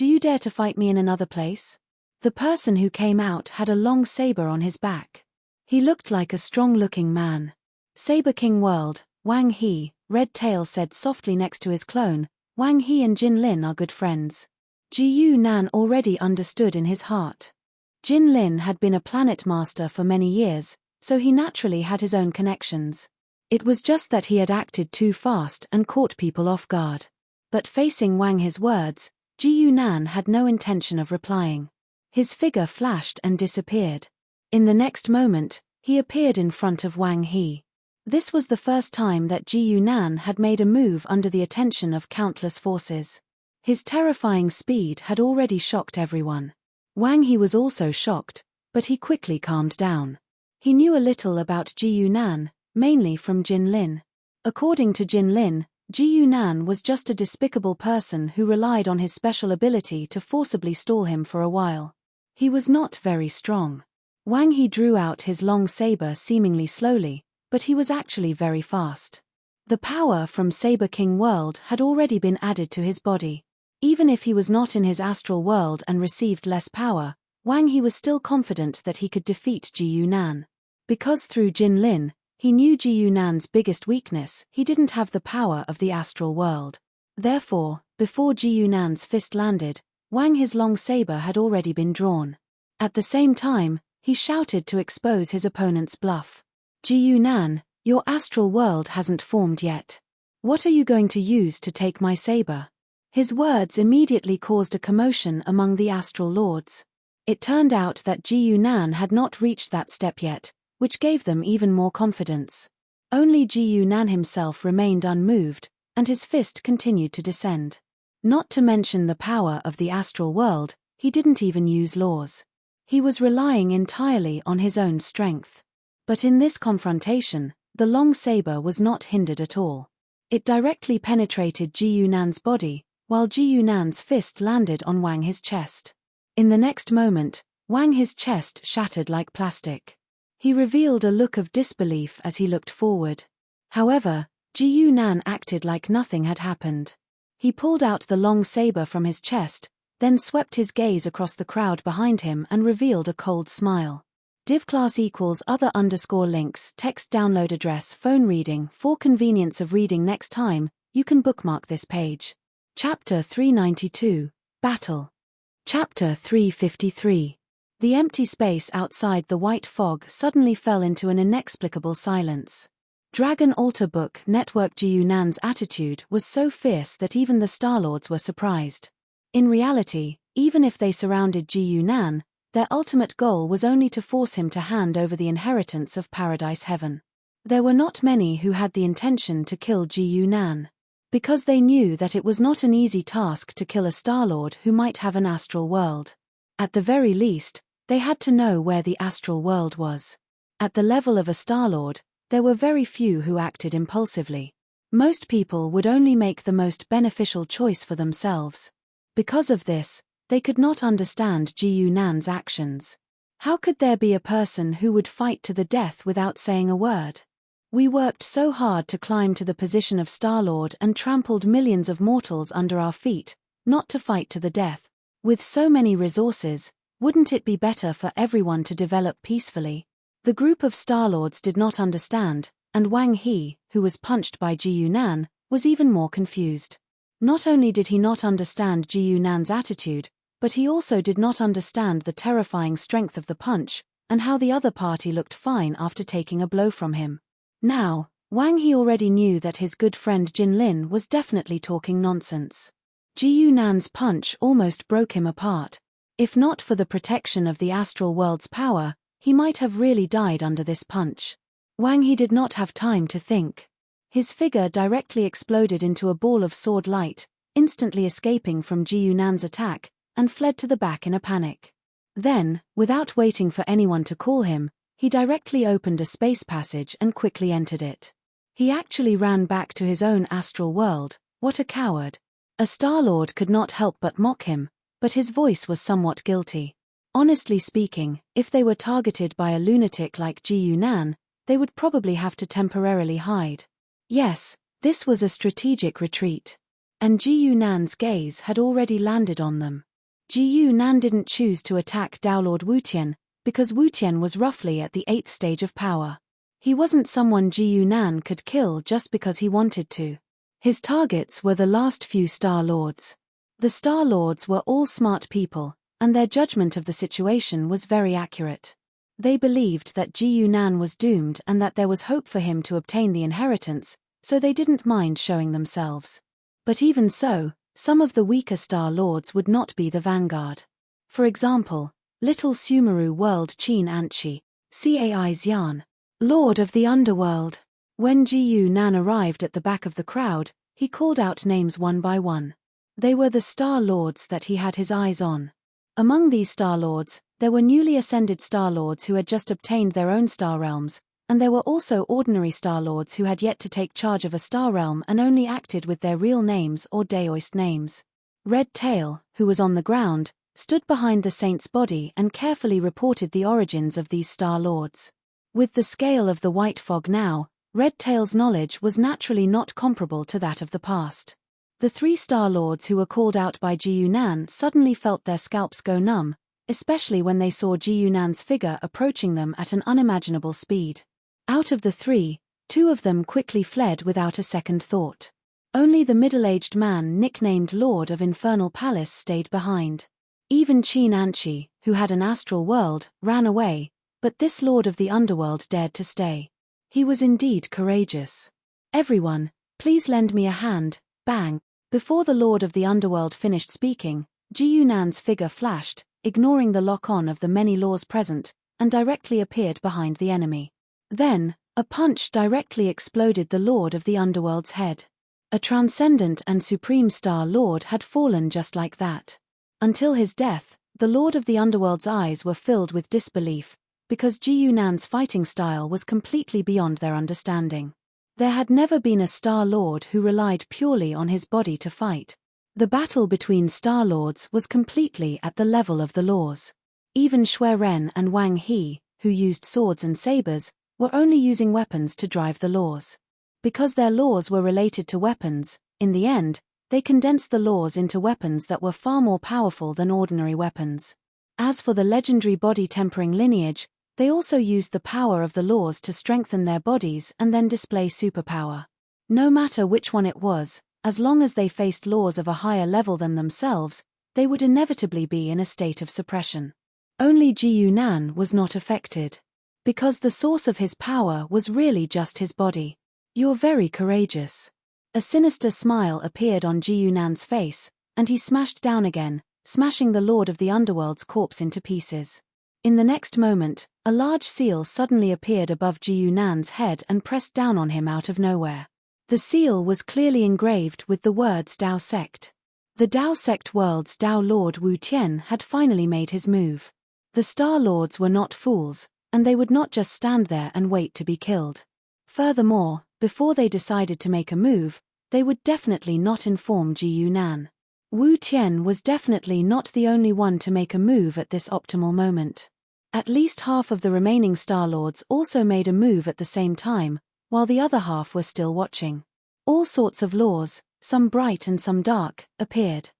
S1: you dare to fight me in another place? The person who came out had a long saber on his back. He looked like a strong-looking man. Saber King World, Wang He, Red Tail said softly next to his clone, Wang He and Jin Lin are good friends. Ji Yunan already understood in his heart. Jin Lin had been a planet master for many years, so he naturally had his own connections. It was just that he had acted too fast and caught people off guard. But facing Wang He's words, Ji Yunan had no intention of replying. His figure flashed and disappeared. In the next moment, he appeared in front of Wang He. This was the first time that Ji Yunan had made a move under the attention of countless forces. His terrifying speed had already shocked everyone. Wang He was also shocked, but he quickly calmed down. He knew a little about Ji Yunan, mainly from Jin Lin. According to Jin Lin, Ji Yunan was just a despicable person who relied on his special ability to forcibly stall him for a while. He was not very strong. Wang He drew out his long saber seemingly slowly, but he was actually very fast. The power from Saber King World had already been added to his body. Even if he was not in his astral world and received less power, Wang He was still confident that he could defeat Ji Yunan. Because through Jin Lin, he knew Ji Yunan's biggest weakness, he didn't have the power of the astral world. Therefore, before Ji Yunan's fist landed, Wang He's long saber had already been drawn. At the same time, he shouted to expose his opponent's bluff. Ji Yunan, your astral world hasn't formed yet. What are you going to use to take my saber? His words immediately caused a commotion among the astral lords. It turned out that Ji Yunan had not reached that step yet, which gave them even more confidence. Only Ji Yunan himself remained unmoved, and his fist continued to descend. Not to mention the power of the astral world, he didn't even use laws. He was relying entirely on his own strength. But in this confrontation, the long saber was not hindered at all. It directly penetrated Ji Yunan's body, while Ji Yunan's fist landed on Wang He's chest. In the next moment, Wang He's chest shattered like plastic. He revealed a look of disbelief as he looked forward. However, Ji Yunan acted like nothing had happened. He pulled out the long saber from his chest, then swept his gaze across the crowd behind him and revealed a cold smile. Div class equals other underscore links text download address phone reading. For convenience of reading next time, you can bookmark this page. Chapter 392, Battle. Chapter 353. The empty space outside the white fog suddenly fell into an inexplicable silence. Dragon Audiobook Network. Ji Yunan's attitude was so fierce that even the Starlords were surprised. In reality, even if they surrounded Ji Yunan, their ultimate goal was only to force him to hand over the inheritance of Paradise Heaven. There were not many who had the intention to kill Ji Yunan. Because they knew that it was not an easy task to kill a Starlord who might have an astral world. At the very least, they had to know where the astral world was. At the level of a Starlord, there were very few who acted impulsively. Most people would only make the most beneficial choice for themselves. Because of this, they could not understand Ji Yunan's actions. How could there be a person who would fight to the death without saying a word? We worked so hard to climb to the position of Starlord and trampled millions of mortals under our feet, not to fight to the death. With so many resources, wouldn't it be better for everyone to develop peacefully? The group of Starlords did not understand, and Wang He, who was punched by Ji Yunan, was even more confused. Not only did he not understand Ji Yunan's attitude, but he also did not understand the terrifying strength of the punch, and how the other party looked fine after taking a blow from him. Now, Wang He already knew that his good friend Jin Lin was definitely talking nonsense. Ji Yunan's punch almost broke him apart. If not for the protection of the astral world's power, he might have really died under this punch. Wang He did not have time to think. His figure directly exploded into a ball of sword light, instantly escaping from Ji Yunan's attack, and fled to the back in a panic. Then, without waiting for anyone to call him, he directly opened a space passage and quickly entered it. He actually ran back to his own astral world. What a coward. A Starlord could not help but mock him, But his voice was somewhat guilty. Honestly speaking, if they were targeted by a lunatic like Ji Yunan, they would probably have to temporarily hide. Yes, this was a strategic retreat. And Ji Yunan's gaze had already landed on them. Ji Yunan didn't choose to attack Tao Lord Wutian, because Wutian was roughly at the 8th stage of power. He wasn't someone Ji Yunan could kill just because he wanted to. His targets were the last few Star Lords. The Star Lords were all smart people, and their judgment of the situation was very accurate. They believed that Ji Yunan was doomed and that there was hope for him to obtain the inheritance, so they didn't mind showing themselves. But even so, some of the weaker Star Lords would not be the vanguard. For example, Little Sumeru World Qin Anchi, Cai Xian, Lord of the Underworld. When Ji Yunan arrived at the back of the crowd, he called out names one by one. They were the Star Lords that he had his eyes on. Among these Star Lords, there were newly ascended Star Lords who had just obtained their own star realms, and there were also ordinary Star Lords who had yet to take charge of a star realm and only acted with their real names or Daoist names. Red Tail, who was on the ground, stood behind the saint's body and carefully reported the origins of these Star Lords. With the scale of the White Fog now, Red Tail's knowledge was naturally not comparable to that of the past. The 3 Star Lords who were called out by Ji Yunan suddenly felt their scalps go numb, especially when they saw Ji Yunan's figure approaching them at an unimaginable speed. Out of the 3, 2 of them quickly fled without a second thought. Only the middle-aged man nicknamed Lord of Infernal Palace stayed behind. Even Qin Anchi, who had an astral world, ran away, but this Lord of the Underworld dared to stay. He was indeed courageous. Everyone, please lend me a hand, bang. Before the Lord of the Underworld finished speaking, Ji Yunan's figure flashed, ignoring the lock-on of the many laws present, and directly appeared behind the enemy. Then, a punch directly exploded the Lord of the Underworld's head. A transcendent and supreme Star Lord had fallen just like that. Until his death, the Lord of the Underworld's eyes were filled with disbelief, because Ji Yunan's fighting style was completely beyond their understanding. There had never been a Star Lord who relied purely on his body to fight. The battle between Star Lords was completely at the level of the laws. Even Xue Ren and Wang He, who used swords and sabers, were only using weapons to drive the laws. Because their laws were related to weapons, in the end, they condensed the laws into weapons that were far more powerful than ordinary weapons. As for the legendary body-tempering lineage, they also used the power of the laws to strengthen their bodies and then display superpower. No matter which one it was, as long as they faced laws of a higher level than themselves, they would inevitably be in a state of suppression. Only Ji Yunan was not affected. Because the source of his power was really just his body. You're very courageous. A sinister smile appeared on Ji Yunan's face, and he smashed down again, smashing the Lord of the Underworld's corpse into pieces. In the next moment, a large seal suddenly appeared above Ji Yunan's head and pressed down on him out of nowhere. The seal was clearly engraved with the words Dao Sect. The Dao Sect world's Dao Lord Wu Tian had finally made his move. The Star Lords were not fools, and they would not just stand there and wait to be killed. Furthermore, before they decided to make a move, they would definitely not inform Ji Yunan. Wu Tian was definitely not the only one to make a move at this optimal moment. At least half of the remaining Star Lords also made a move at the same time, while the other half were still watching. All sorts of laws, some bright and some dark, appeared.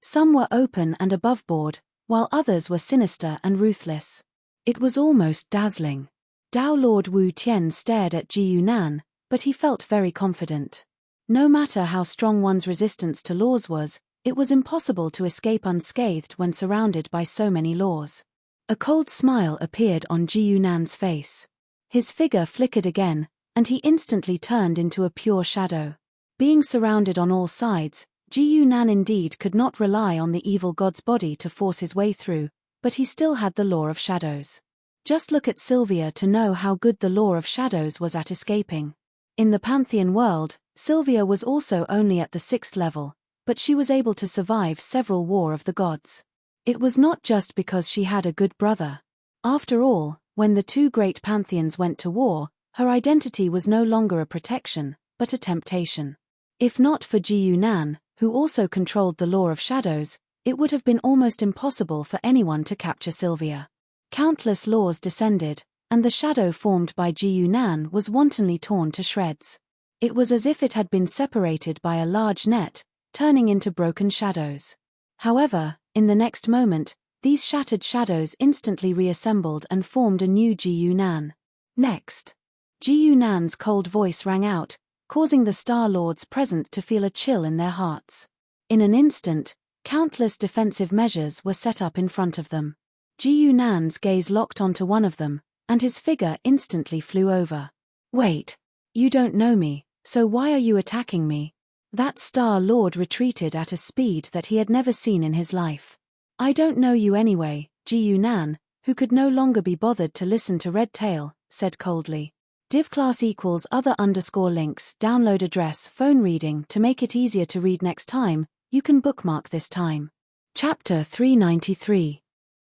S1: Some were open and aboveboard, while others were sinister and ruthless. It was almost dazzling. Dao Lord Wu Tian stared at Ji Yunan, but he felt very confident. No matter how strong one's resistance to laws was, it was impossible to escape unscathed when surrounded by so many laws. A cold smile appeared on Ji Yunan's face. His figure flickered again, and he instantly turned into a pure shadow. Being surrounded on all sides, Ji Yunan indeed could not rely on the evil god's body to force his way through, but he still had the law of shadows. Just look at Sylvia to know how good the law of shadows was at escaping. In the Pantheon world, Sylvia was also only at the 6th level, but she was able to survive several War of the Gods. It was not just because she had a good brother. After all, when the 2 great Pantheons went to war, her identity was no longer a protection, but a temptation. If not for Ji Yunan, who also controlled the law of shadows, It would have been almost impossible for anyone to capture Sylvia. Countless laws descended, and the shadow formed by Ji Yunan was wantonly torn to shreds. It was as if it had been separated by a large net, turning into broken shadows. However, in the next moment, these shattered shadows instantly reassembled and formed a new Ji Yunan. Next. Ji Yunan's cold voice rang out, causing the Star Lords present to feel a chill in their hearts. In an instant, countless defensive measures were set up in front of them. Ji Yunan's gaze locked onto one of them, and his figure instantly flew over. "Wait. You don't know me, so why are you attacking me?" That Star Lord retreated at a speed that he had never seen in his life. "I don't know you anyway," Ji Yunan, who could no longer be bothered to listen to Red Tail, said coldly. Div class equals other_links download address phone reading to make it easier to read next time, you can bookmark this time. Chapter 393.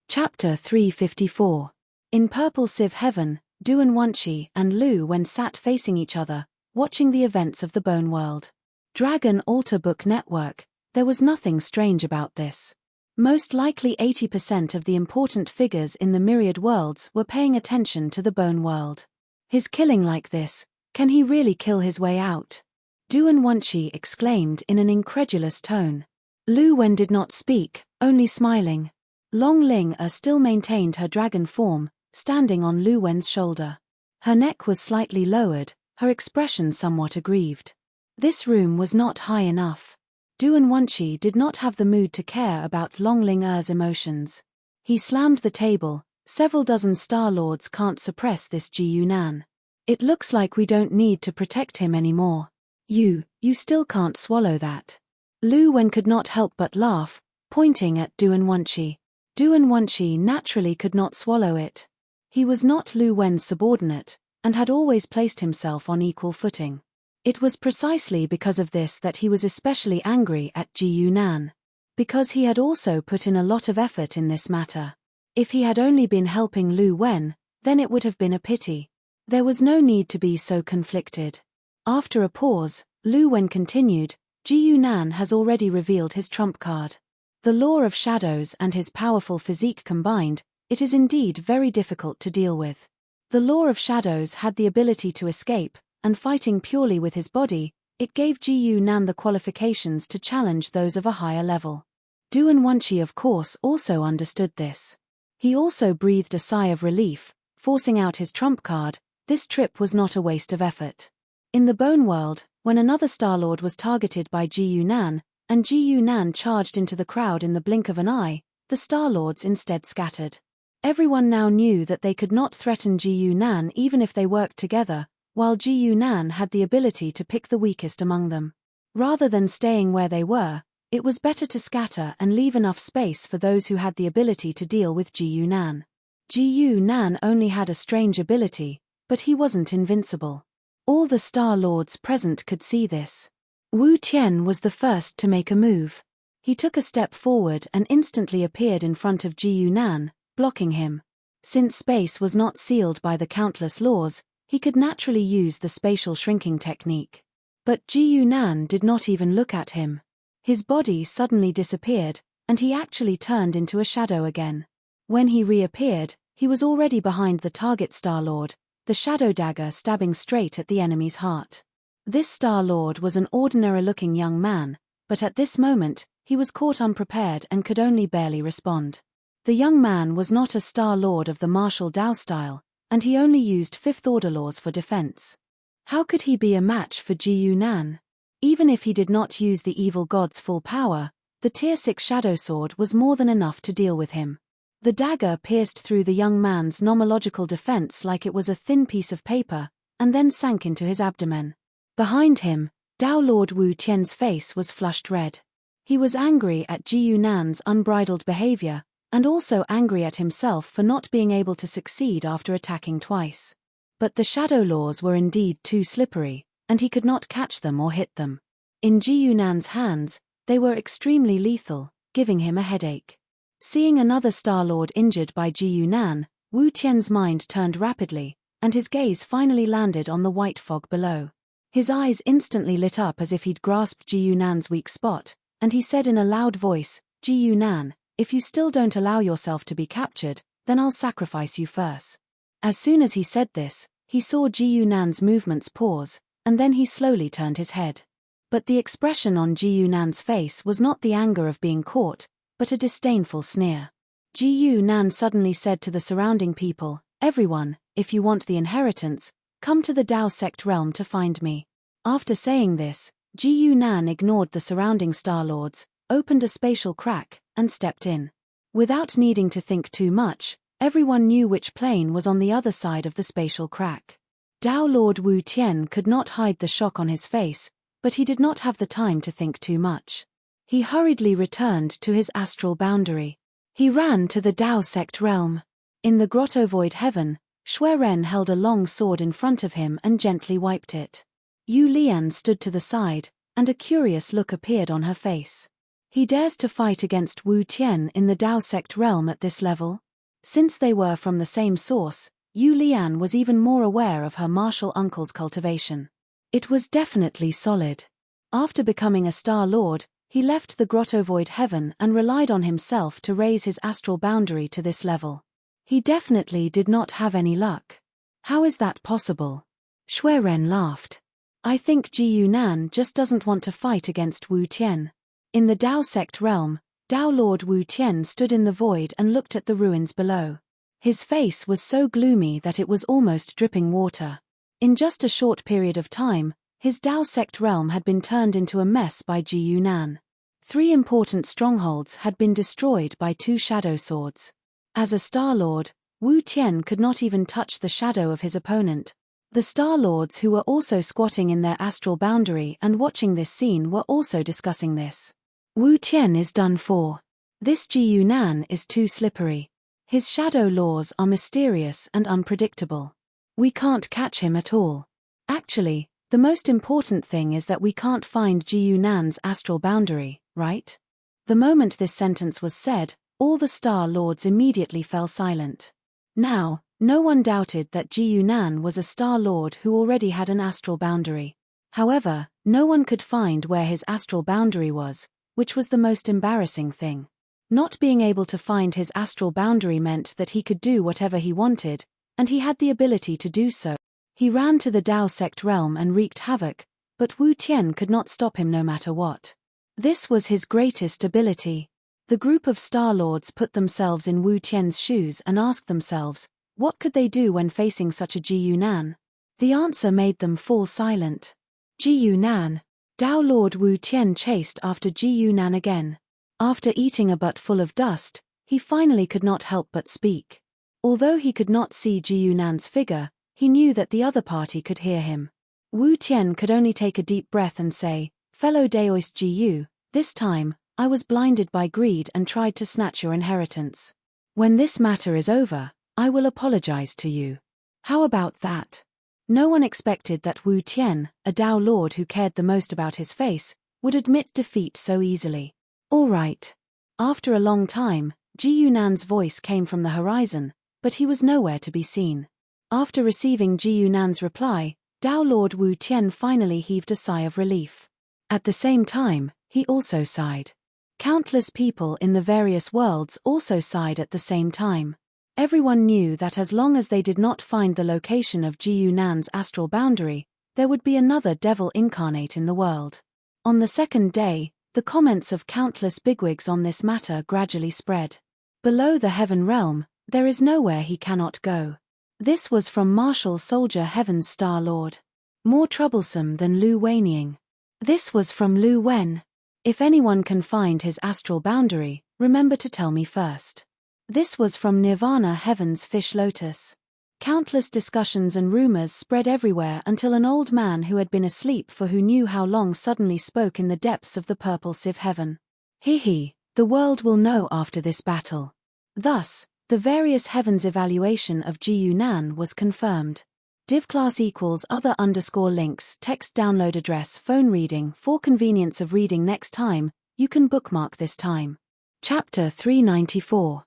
S1: Chapter 354. In Purple Civ Heaven, Duan Wunshi and Lu Wen sat facing each other, watching the events of the Bone World. Dragon Audiobook Network, there was nothing strange about this. Most likely 80% of the important figures in the myriad worlds were paying attention to the Bone World. His killing like this, can he really kill his way out? Duan Wunshi exclaimed in an incredulous tone. Lu Wen did not speak, only smiling. Long Ling still maintained her dragon form, standing on Lu Wen's shoulder. Her neck was slightly lowered, her expression somewhat aggrieved. This room was not high enough. Duan Wunshi did not have the mood to care about Long Ling-er's emotions. He slammed the table. Several dozen Star Lords can't suppress this Ji Yunan. It looks like we don't need to protect him anymore. You still can't swallow that. Lu Wen could not help but laugh, pointing at Duan Wunshi. Duan Wunshi naturally could not swallow it. He was not Lu Wen's subordinate, and had always placed himself on equal footing. It was precisely because of this that he was especially angry at Ji Yunan. Because he had also put in a lot of effort in this matter. If he had only been helping Lu Wen, then it would have been a pity. There was no need to be so conflicted. After a pause, Lu Wen continued, Ji Yunan has already revealed his trump card. The law of shadows and his powerful physique combined, it is indeed very difficult to deal with. The law of shadows had the ability to escape, and fighting purely with his body, it gave Ji Yunan the qualifications to challenge those of a higher level. Duan Wunshi of course also understood this. He also breathed a sigh of relief, forcing out his trump card. This trip was not a waste of effort. In the Bone World, when another Star-Lord was targeted by Ji Yunan, and Ji Yunan charged into the crowd in the blink of an eye, the Star-Lords instead scattered. Everyone now knew that they could not threaten Ji Yunan even if they worked together, while Ji Yunan had the ability to pick the weakest among them. Rather than staying where they were, it was better to scatter and leave enough space for those who had the ability to deal with Ji Yunan. Ji Yunan only had a strange ability, but he wasn't invincible. All the Star Lords present could see this. Wu Tian was the first to make a move. He took a step forward and instantly appeared in front of Ji Yunan, blocking him. Since space was not sealed by the countless laws, he could naturally use the spatial shrinking technique. But Ji Yunan did not even look at him. His body suddenly disappeared, and he actually turned into a shadow again. When he reappeared, he was already behind the target Star-Lord, the shadow dagger stabbing straight at the enemy's heart. This Star-Lord was an ordinary-looking young man, but at this moment, he was caught unprepared and could only barely respond. The young man was not a Star-Lord of the martial Dao style, and he only used fifth-order laws for defense. How could he be a match for Ji Yunan? Even if he did not use the evil god's full power, the Tier 6 Shadow Sword was more than enough to deal with him. The dagger pierced through the young man's nomological defense like it was a thin piece of paper, and then sank into his abdomen. Behind him, Dao Lord Wu Tian's face was flushed red. He was angry at Ji Yunan's unbridled behavior, and also angry at himself for not being able to succeed after attacking twice. But the shadow laws were indeed too slippery, and he could not catch them or hit them. In Ji Yunan's hands, they were extremely lethal, giving him a headache. Seeing another Star-Lord injured by Ji Yunan, Wu Tian's mind turned rapidly, and his gaze finally landed on the white fog below. His eyes instantly lit up as if he'd grasped Ji Yunan's weak spot, and he said in a loud voice, Ji Yunan, if you still don't allow yourself to be captured, then I'll sacrifice you first. As soon as he said this, he saw Ji Yunan's movements pause, and then he slowly turned his head. But the expression on Ji Yunan's face was not the anger of being caught, but a disdainful sneer. Ji Yunan suddenly said to the surrounding people, "Everyone, if you want the inheritance, come to the Dao sect realm to find me." After saying this, Ji Yunan ignored the surrounding Star Lords, opened a spatial crack, and stepped in. Without needing to think too much, everyone knew which plane was on the other side of the spatial crack. Dao Lord Wu Tian could not hide the shock on his face, but he did not have the time to think too much. He hurriedly returned to his astral boundary. He ran to the Dao sect realm. In the grotto void heaven, Shui Ren held a long sword in front of him and gently wiped it. Yu Lian stood to the side, and a curious look appeared on her face. He dares to fight against Wu Tian in the Dao sect realm at this level? Since they were from the same source, Yu Lian was even more aware of her martial uncle's cultivation. It was definitely solid. After becoming a Star Lord, he left the grotto void heaven and relied on himself to raise his astral boundary to this level. He definitely did not have any luck. How is that possible? Shui Ren laughed. I think Ji Yunan just doesn't want to fight against Wu Tian. In the Dao sect realm, Dao Lord Wu Tian stood in the void and looked at the ruins below. His face was so gloomy that it was almost dripping water. In just a short period of time, his Dao sect realm had been turned into a mess by Ji Yunan. 3 important strongholds had been destroyed by 2 shadow swords. As a Star Lord, Wu Tian could not even touch the shadow of his opponent. The Star Lords who were also squatting in their astral boundary and watching this scene were also discussing this. Wu Tian is done for. This Ji Yunan is too slippery. His shadow laws are mysterious and unpredictable. We can't catch him at all. Actually, the most important thing is that we can't find Ji Yunan's astral boundary, right? The moment this sentence was said, all the Star Lords immediately fell silent. Now, no one doubted that Ji Yunan was a Star Lord who already had an astral boundary. However, no one could find where his astral boundary was, which was the most embarrassing thing. Not being able to find his astral boundary meant that he could do whatever he wanted, and he had the ability to do so. He ran to the Dao sect realm and wreaked havoc, but Wu Tian could not stop him no matter what. This was his greatest ability. The group of Star Lords put themselves in Wu Tian's shoes and asked themselves, what could they do when facing such a Ji Yunan? The answer made them fall silent. Ji Yunan. Dao Lord Wu Tian chased after Ji Yunan again. After eating a butt full of dust, he finally could not help but speak. Although he could not see Ji Yunan's figure, he knew that the other party could hear him. Wu Tian could only take a deep breath and say, "Fellow Daoist Ji Yu, this time, I was blinded by greed and tried to snatch your inheritance. When this matter is over, I will apologize to you. How about that?" No one expected that Wu Tian, a Dao Lord who cared the most about his face, would admit defeat so easily. All right. After a long time, Ji Yunan's voice came from the horizon, but he was nowhere to be seen. After receiving Ji Yunan's reply, Dao Lord Wu Tian finally heaved a sigh of relief. At the same time, he also sighed. Countless people in the various worlds also sighed at the same time. Everyone knew that as long as they did not find the location of Ji Yunan's astral boundary, there would be another devil incarnate in the world. On the second day, the comments of countless bigwigs on this matter gradually spread. Below the heaven realm, there is nowhere he cannot go. This was from Martial Soldier Heaven's Star Lord. More troublesome than Lu Wenying. This was from Lu Wen. If anyone can find his astral boundary, remember to tell me first. This was from Nirvana Heaven's Fish Lotus. Countless discussions and rumors spread everywhere until an old man who had been asleep for who knew how long suddenly spoke in the depths of the purple Civ Heaven. "He, the world will know after this battle." Thus, the various heavens evaluation of Ji Yunan was confirmed. Div class equals other underscore links text download address phone reading for convenience of reading next time, you can bookmark this time. Chapter 394.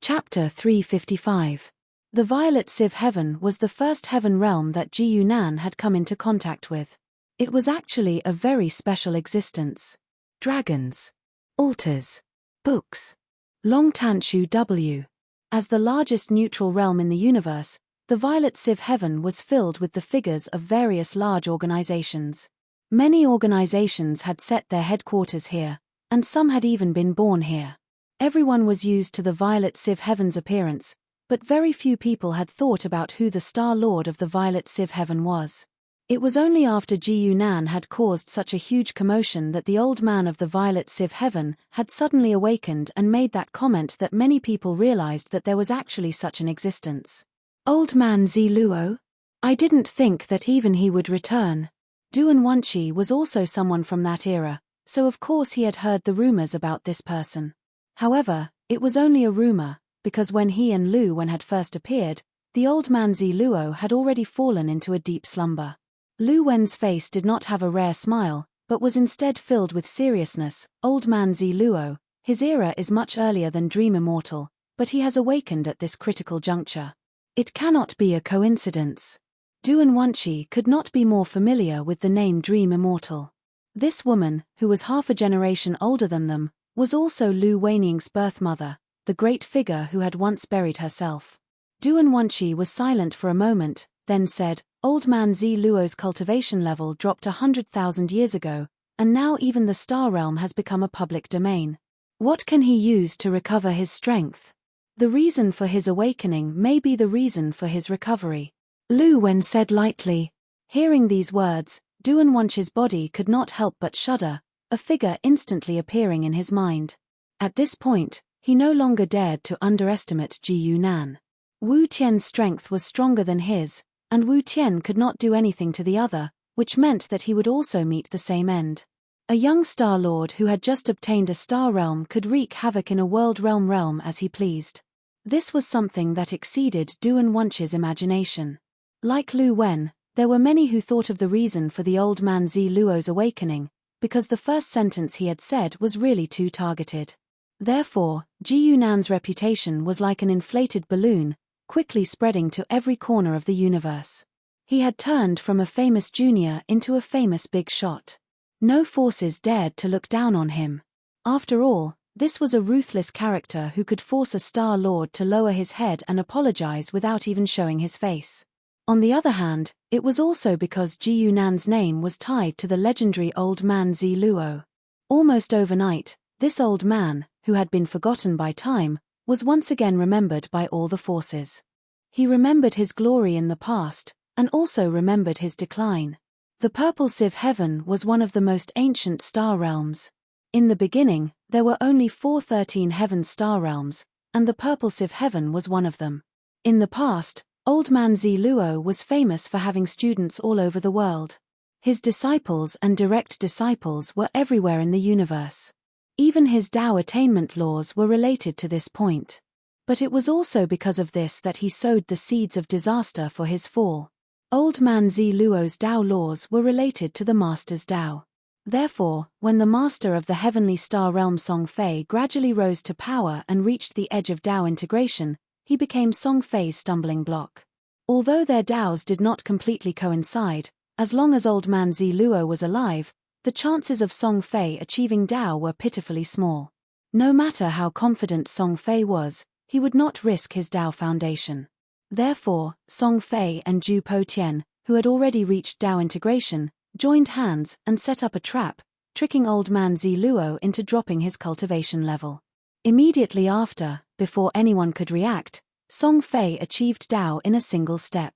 S1: Chapter 355. The Violet Civ Heaven was the first heaven realm that Ji Yunan had come into contact with. It was actually a very special existence. Dragons, altars, Books. Long Tanshu W. As the largest neutral realm in the universe, the Violet Civ Heaven was filled with the figures of various large organizations. Many organizations had set their headquarters here, and some had even been born here. Everyone was used to the Violet Civ Heaven's appearance, but very few people had thought about who the Star Lord of the Violet Civ Heaven was. It was only after Ji Yunan had caused such a huge commotion that the old man of the Violet Civ Heaven had suddenly awakened and made that comment that many people realized that there was actually such an existence. Old man Zi Luo? I didn't think that even he would return. Duan Wanqi was also someone from that era, so of course he had heard the rumors about this person. However, it was only a rumor, because when he and Lu Wen had first appeared, the old man Zi Luo had already fallen into a deep slumber. Lu Wen's face did not have a rare smile, but was instead filled with seriousness. Old man Zi Luo, his era is much earlier than Dream Immortal, but he has awakened at this critical juncture. It cannot be a coincidence. Duan Wanqi could not be more familiar with the name Dream Immortal. This woman, who was half a generation older than them, was also Lu Weining's birth mother, the great figure who had once buried herself. Duan Wanqi was silent for a moment, then said, Old man Zi Luo's cultivation level dropped 100,000 years ago, and now even the star realm has become a public domain. What can he use to recover his strength? The reason for his awakening may be the reason for his recovery. Lu Wen said lightly. Hearing these words, Duan Wanqi's body could not help but shudder, a figure instantly appearing in his mind. At this point, he no longer dared to underestimate Ji Yunan. Wu Tian's strength was stronger than his, and Wu Tian could not do anything to the other, which meant that he would also meet the same end. A young Star Lord who had just obtained a star realm could wreak havoc in a world realm as he pleased. This was something that exceeded Duan Wanqi's imagination. Like Lu Wen, there were many who thought of the reason for the old man Zi Luo's awakening, because the first sentence he had said was really too targeted. Therefore, Ji Yunan's reputation was like an inflated balloon, quickly spreading to every corner of the universe. He had turned from a famous junior into a famous big shot. No forces dared to look down on him. After all, this was a ruthless character who could force a Star Lord to lower his head and apologize without even showing his face. On the other hand, it was also because Ji Yunan's name was tied to the legendary old man Zi Luo. Almost overnight, this old man, who had been forgotten by time, was once again remembered by all the forces. He remembered his glory in the past, and also remembered his decline. The Purple Civ Heaven was one of the most ancient star realms. In the beginning, there were only 413 heaven star realms, and the Purple Civ Heaven was one of them. In the past, Old Man Zi Luo was famous for having students all over the world. His disciples and direct disciples were everywhere in the universe. Even his Dao attainment laws were related to this point. But it was also because of this that he sowed the seeds of disaster for his fall. Old Man Zi Luo's Dao laws were related to the Master's Dao. Therefore, when the master of the heavenly star realm Song Fei gradually rose to power and reached the edge of Dao integration, he became Song Fei's stumbling block. Although their Daos did not completely coincide, as long as Old Man Zi Luo was alive, the chances of Song Fei achieving Dao were pitifully small. No matter how confident Song Fei was, he would not risk his Dao foundation. Therefore, Song Fei and Zhu Po Tian, who had already reached Dao integration, joined hands and set up a trap, tricking Old Man Zi Luo into dropping his cultivation level. Immediately after, before anyone could react, Song Fei achieved Dao in a single step.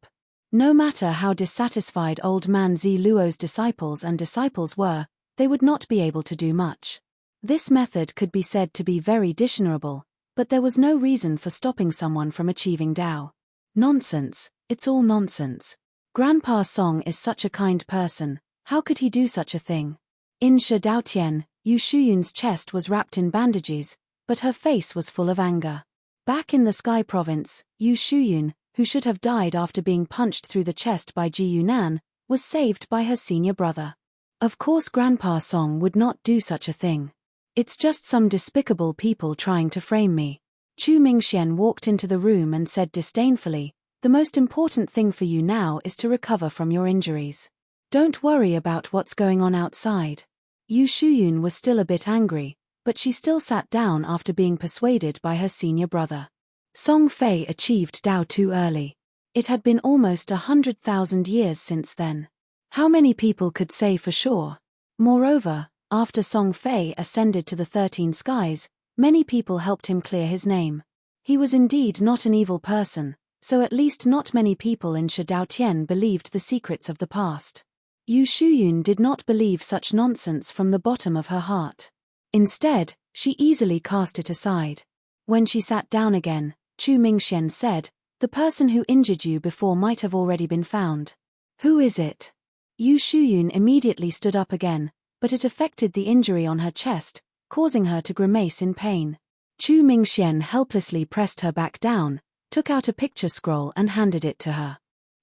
S1: No matter how dissatisfied Old Man Zi Luo's disciples were, they would not be able to do much. This method could be said to be very dishonorable, but there was no reason for stopping someone from achieving Dao. Nonsense, it's all nonsense. Grandpa Song is such a kind person, how could he do such a thing? In Shi Daotian, Yu Shuyun's chest was wrapped in bandages, but her face was full of anger. Back in the Sky Province, Yu Shuyun, who should have died after being punched through the chest by Ji Yunan, was saved by her senior brother. Of course Grandpa Song would not do such a thing. It's just some despicable people trying to frame me. Chu Mingxian walked into the room and said disdainfully, "The most important thing for you now is to recover from your injuries. Don't worry about what's going on outside." Yu Shuyun was still a bit angry, but she still sat down after being persuaded by her senior brother. Song Fei achieved Dao too early. It had been almost 100,000 years since then. How many people could say for sure? Moreover, after Song Fei ascended to the 13 skies, many people helped him clear his name. He was indeed not an evil person, so at least not many people in Shidaotian believed the secrets of the past. Yu Shuyun did not believe such nonsense from the bottom of her heart. Instead, she easily cast it aside. When she sat down again, Chu Mingxian said, "The person who injured you before might have already been found." "Who is it?" Yu Shuyun immediately stood up again, but it affected the injury on her chest, causing her to grimace in pain. Chu Mingxian helplessly pressed her back down, took out a picture scroll and handed it to her.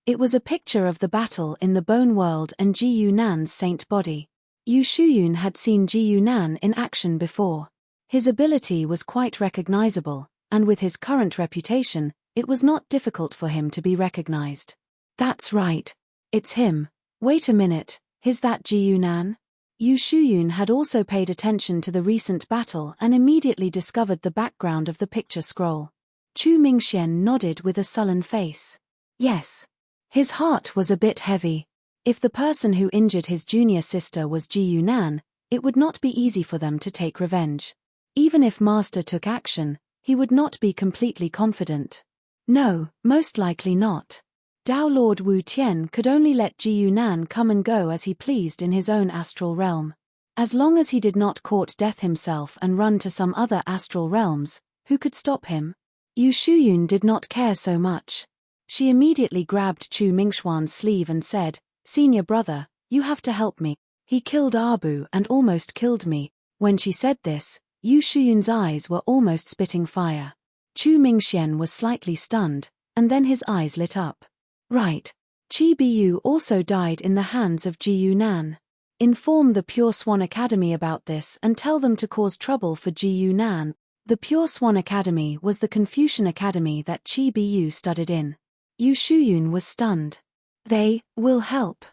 S1: It was a picture of the battle in the Bone World and Ji Yunan's saint body. Yu Shuyun had seen Ji Yunan in action before. His ability was quite recognizable, and with his current reputation, it was not difficult for him to be recognized. "That's right. It's him. Wait a minute, is that Ji Yunan?" Yu Shuyun had also paid attention to the recent battle and immediately discovered the background of the picture scroll. Chu Mingxian nodded with a sullen face. Yes. His heart was a bit heavy. If the person who injured his junior sister was Ji Yunan, it would not be easy for them to take revenge. Even if Master took action, he would not be completely confident. No, most likely not. Dao Lord Wu Tian could only let Ji Yunan come and go as he pleased in his own astral realm. As long as he did not court death himself and run to some other astral realms, who could stop him? Yu Shuyun did not care so much. She immediately grabbed Chu Mingxuan's sleeve and said, "Senior brother, you have to help me. He killed Abu and almost killed me." When she said this, Yu Shuyun's eyes were almost spitting fire. Chu Mingxian was slightly stunned, and then his eyes lit up. Right. Qi Bu also died in the hands of Ji Yunan. Inform the Pure Swan Academy about this and tell them to cause trouble for Ji Yunan. The Pure Swan Academy was the Confucian academy that Qi Bu studied in. Yu Shuyun was stunned. They will help.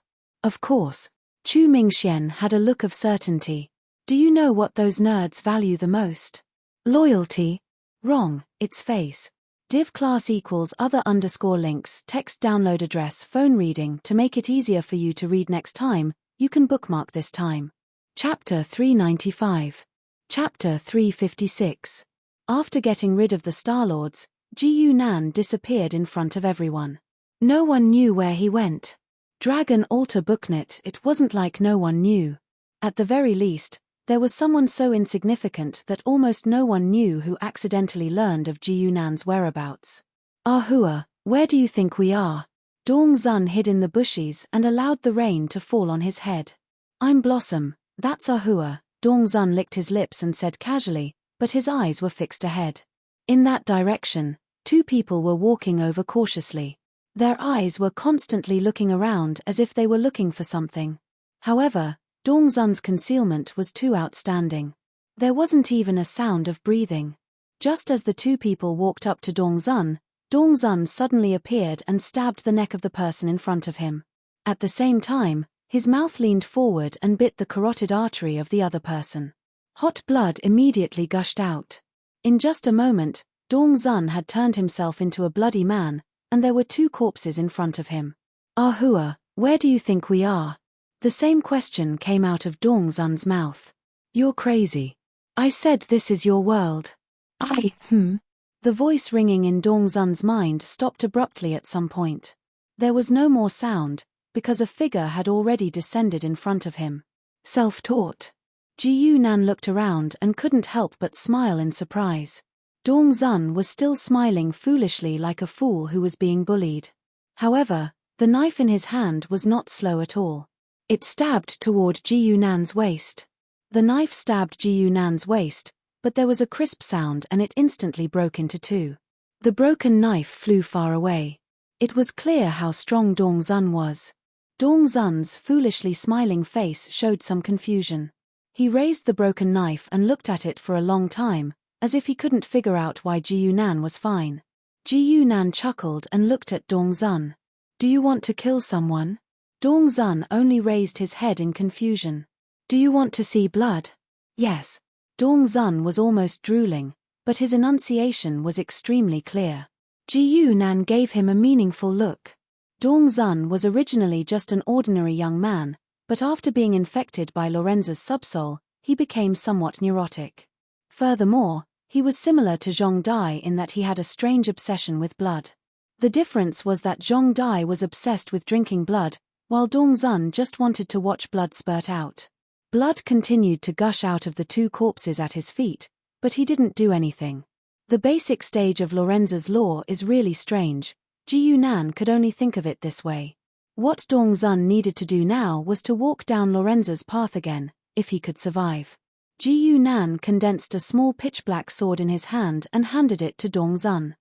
S1: Of course. Chu Mingxian had a look of certainty. Do you know what those nerds value the most? Loyalty? Wrong, it's face. Div class equals other underscore links text download address phone reading. To make it easier for you to read next time, you can bookmark this time. Chapter 395. Chapter 356. After getting rid of the Star-Lords, Ji Yunan disappeared in front of everyone. No one knew where he went. Dragon Altar Booknet. It wasn't like no one knew. At the very least, there was someone so insignificant that almost no one knew who accidentally learned of Ji Yunan's whereabouts. "Ahua, where do you think we are?" Dong Zun hid in the bushes and allowed the rain to fall on his head. "I'm Blossom, that's Ahua," Dong Zun licked his lips and said casually, but his eyes were fixed ahead. In that direction, two people were walking over cautiously. Their eyes were constantly looking around as if they were looking for something. However, Dong Zun's concealment was too outstanding. There wasn't even a sound of breathing. Just as the two people walked up to Dong Zun suddenly appeared and stabbed the neck of the person in front of him. At the same time, his mouth leaned forward and bit the carotid artery of the other person. Hot blood immediately gushed out. In just a moment, Dong Zun had turned himself into a bloody man, and there were two corpses in front of him. "Ahua, where do you think we are?" The same question came out of Dong Zun's mouth. "You're crazy. I said this is your world." The voice ringing in Dong Zun's mind stopped abruptly at some point. There was no more sound, because a figure had already descended in front of him. Self-taught. Ji Yunan looked around and couldn't help but smile in surprise. Dong Zun was still smiling foolishly like a fool who was being bullied. However, the knife in his hand was not slow at all. It stabbed toward Ji Yunan's waist. The knife stabbed Ji Yunan's waist, but there was a crisp sound and it instantly broke into two. The broken knife flew far away. It was clear how strong Dong Zun was. Dong Zun's foolishly smiling face showed some confusion. He raised the broken knife and looked at it for a long time, as if he couldn't figure out why Ji Yunan was fine. Ji Yunan chuckled and looked at Dong Zun. "Do you want to kill someone?" Dong Zun only raised his head in confusion. "Do you want to see blood?" "Yes." Dongzun was almost drooling, but his enunciation was extremely clear. Ji Yunan gave him a meaningful look. Dongzun was originally just an ordinary young man, but after being infected by Lorenza's subsoul, he became somewhat neurotic. Furthermore, he was similar to Zhong Dai in that he had a strange obsession with blood. The difference was that Zhong Dai was obsessed with drinking blood, while Dongzun just wanted to watch blood spurt out. Blood continued to gush out of the two corpses at his feet, but he didn't do anything. The basic stage of Lorenza's law is really strange. Ji Yunan could only think of it this way. What Dongzun needed to do now was to walk down Lorenza's path again, if he could survive. Ji Yunan condensed a small pitch-black sword in his hand and handed it to Dongzun.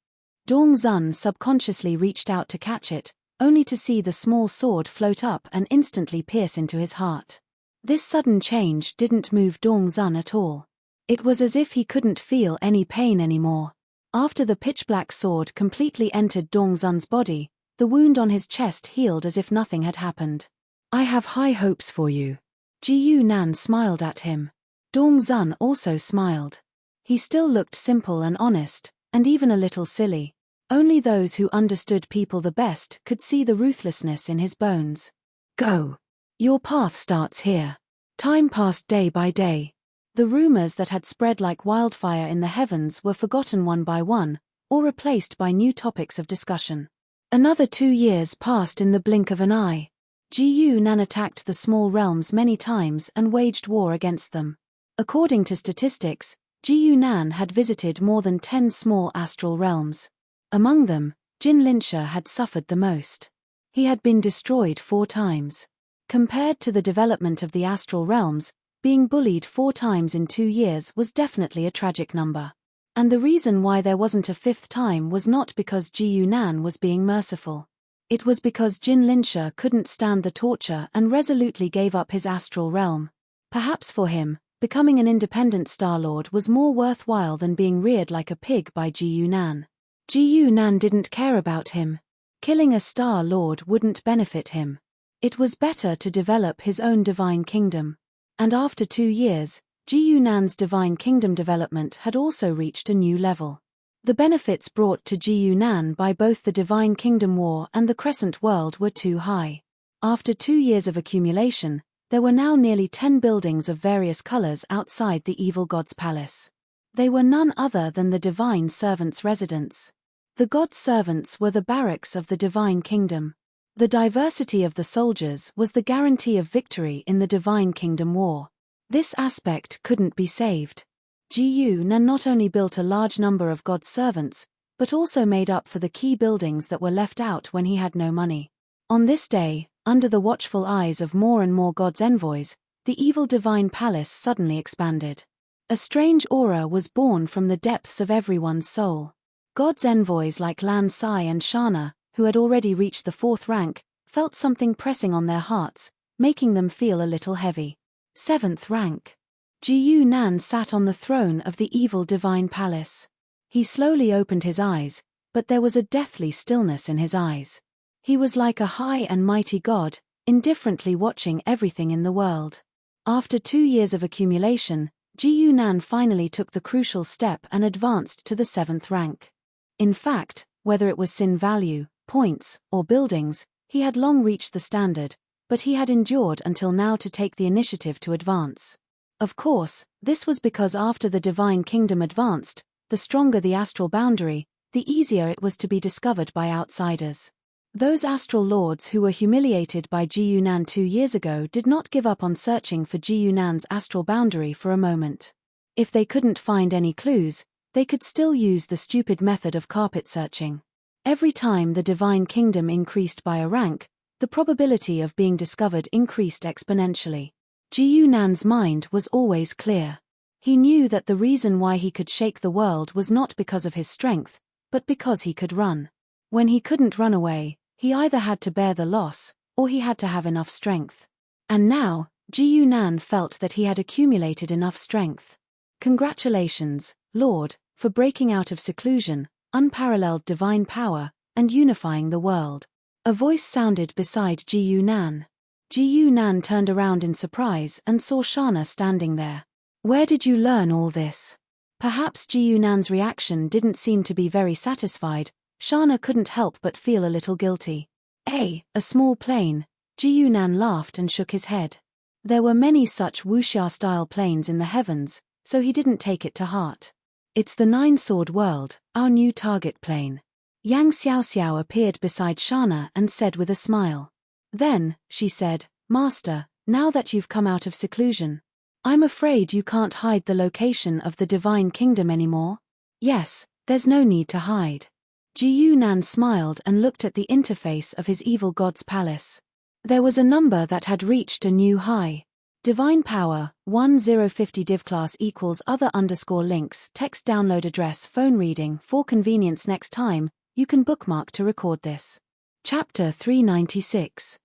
S1: Dongzun subconsciously reached out to catch it, only to see the small sword float up and instantly pierce into his heart. This sudden change didn't move Dongzun at all. It was as if he couldn't feel any pain anymore. After the pitch-black sword completely entered Dongzun's body, the wound on his chest healed as if nothing had happened. "I have high hopes for you." Ji Yunan smiled at him. Dongzun also smiled. He still looked simple and honest, and even a little silly. Only those who understood people the best could see the ruthlessness in his bones. "Go. Your path starts here." Time passed day by day. The rumors that had spread like wildfire in the heavens were forgotten one by one, or replaced by new topics of discussion. Another 2 years passed in the blink of an eye. Ji Yunan attacked the small realms many times and waged war against them. According to statistics, Ji Yunan had visited more than 10 small astral realms. Among them, Jin Linsha had suffered the most. He had been destroyed 4 times. Compared to the development of the astral realms, being bullied 4 times in 2 years was definitely a tragic number. And the reason why there wasn't a 5th time was not because Ji Yunan was being merciful. It was because Jin Linsha couldn't stand the torture and resolutely gave up his astral realm. Perhaps for him, becoming an independent Star Lord was more worthwhile than being reared like a pig by Ji Yunan. Ji Yunan didn't care about him. Killing a Star Lord wouldn't benefit him. It was better to develop his own divine kingdom. And after 2 years, Ji Yunan's divine kingdom development had also reached a new level. The benefits brought to Ji Yunan by both the Divine Kingdom War and the Crescent World were too high. After 2 years of accumulation, there were now nearly 10 buildings of various colors outside the evil god's palace. They were none other than the divine servants' residence. The god's servants were the barracks of the divine kingdom. The diversity of the soldiers was the guarantee of victory in the Divine Kingdom War. This aspect couldn't be saved. Ji Yunan not only built a large number of God's servants, but also made up for the key buildings that were left out when he had no money. On this day, under the watchful eyes of more and more God's envoys, the evil divine palace suddenly expanded. A strange aura was born from the depths of everyone's soul. God's envoys like Lan Sai and Shana, who had already reached the 4th rank, felt something pressing on their hearts, making them feel a little heavy. 7th rank. Ji Yunan sat on the throne of the evil divine palace. He slowly opened his eyes, but there was a deathly stillness in his eyes. He was like a high and mighty god, indifferently watching everything in the world. After 2 years of accumulation, Ji Yunan finally took the crucial step and advanced to the 7th rank. In fact, whether it was sin value, points, or buildings, he had long reached the standard, but he had endured until now to take the initiative to advance. Of course, this was because after the divine kingdom advanced, the stronger the astral boundary, the easier it was to be discovered by outsiders. Those astral lords who were humiliated by Ji Yunan 2 years ago did not give up on searching for Ji Yunan's astral boundary for a moment. If they couldn't find any clues, they could still use the stupid method of carpet searching. Every time the divine kingdom increased by a rank, the probability of being discovered increased exponentially. Ji Yunan's mind was always clear. He knew that the reason why he could shake the world was not because of his strength, but because he could run. When he couldn't run away, he either had to bear the loss, or he had to have enough strength. And now, Ji Yunan felt that he had accumulated enough strength. Congratulations, Lord, for breaking out of seclusion, unparalleled divine power, and unifying the world. A voice sounded beside Ji Yunan. Ji Yunan turned around in surprise and saw Shana standing there. Where did you learn all this? Perhaps Ji Yunan's reaction didn't seem to be very satisfied. Shana couldn't help but feel a little guilty. A small plane. Ji Yunan laughed and shook his head. There were many such wuxia-style planes in the heavens, so he didn't take it to heart. It's the nine-sword world, our new target plane. Yang Xiaoxiao appeared beside Shana and said with a smile. Then, she said, Master, now that you've come out of seclusion, I'm afraid you can't hide the location of the Divine Kingdom anymore. Yes, there's no need to hide. Ji Yunan smiled and looked at the interface of his evil god's palace. There was a number that had reached a new high. Divine Power, 1050 div class equals other _ links text download address phone reading for convenience next time, you can bookmark to record this. Chapter 396.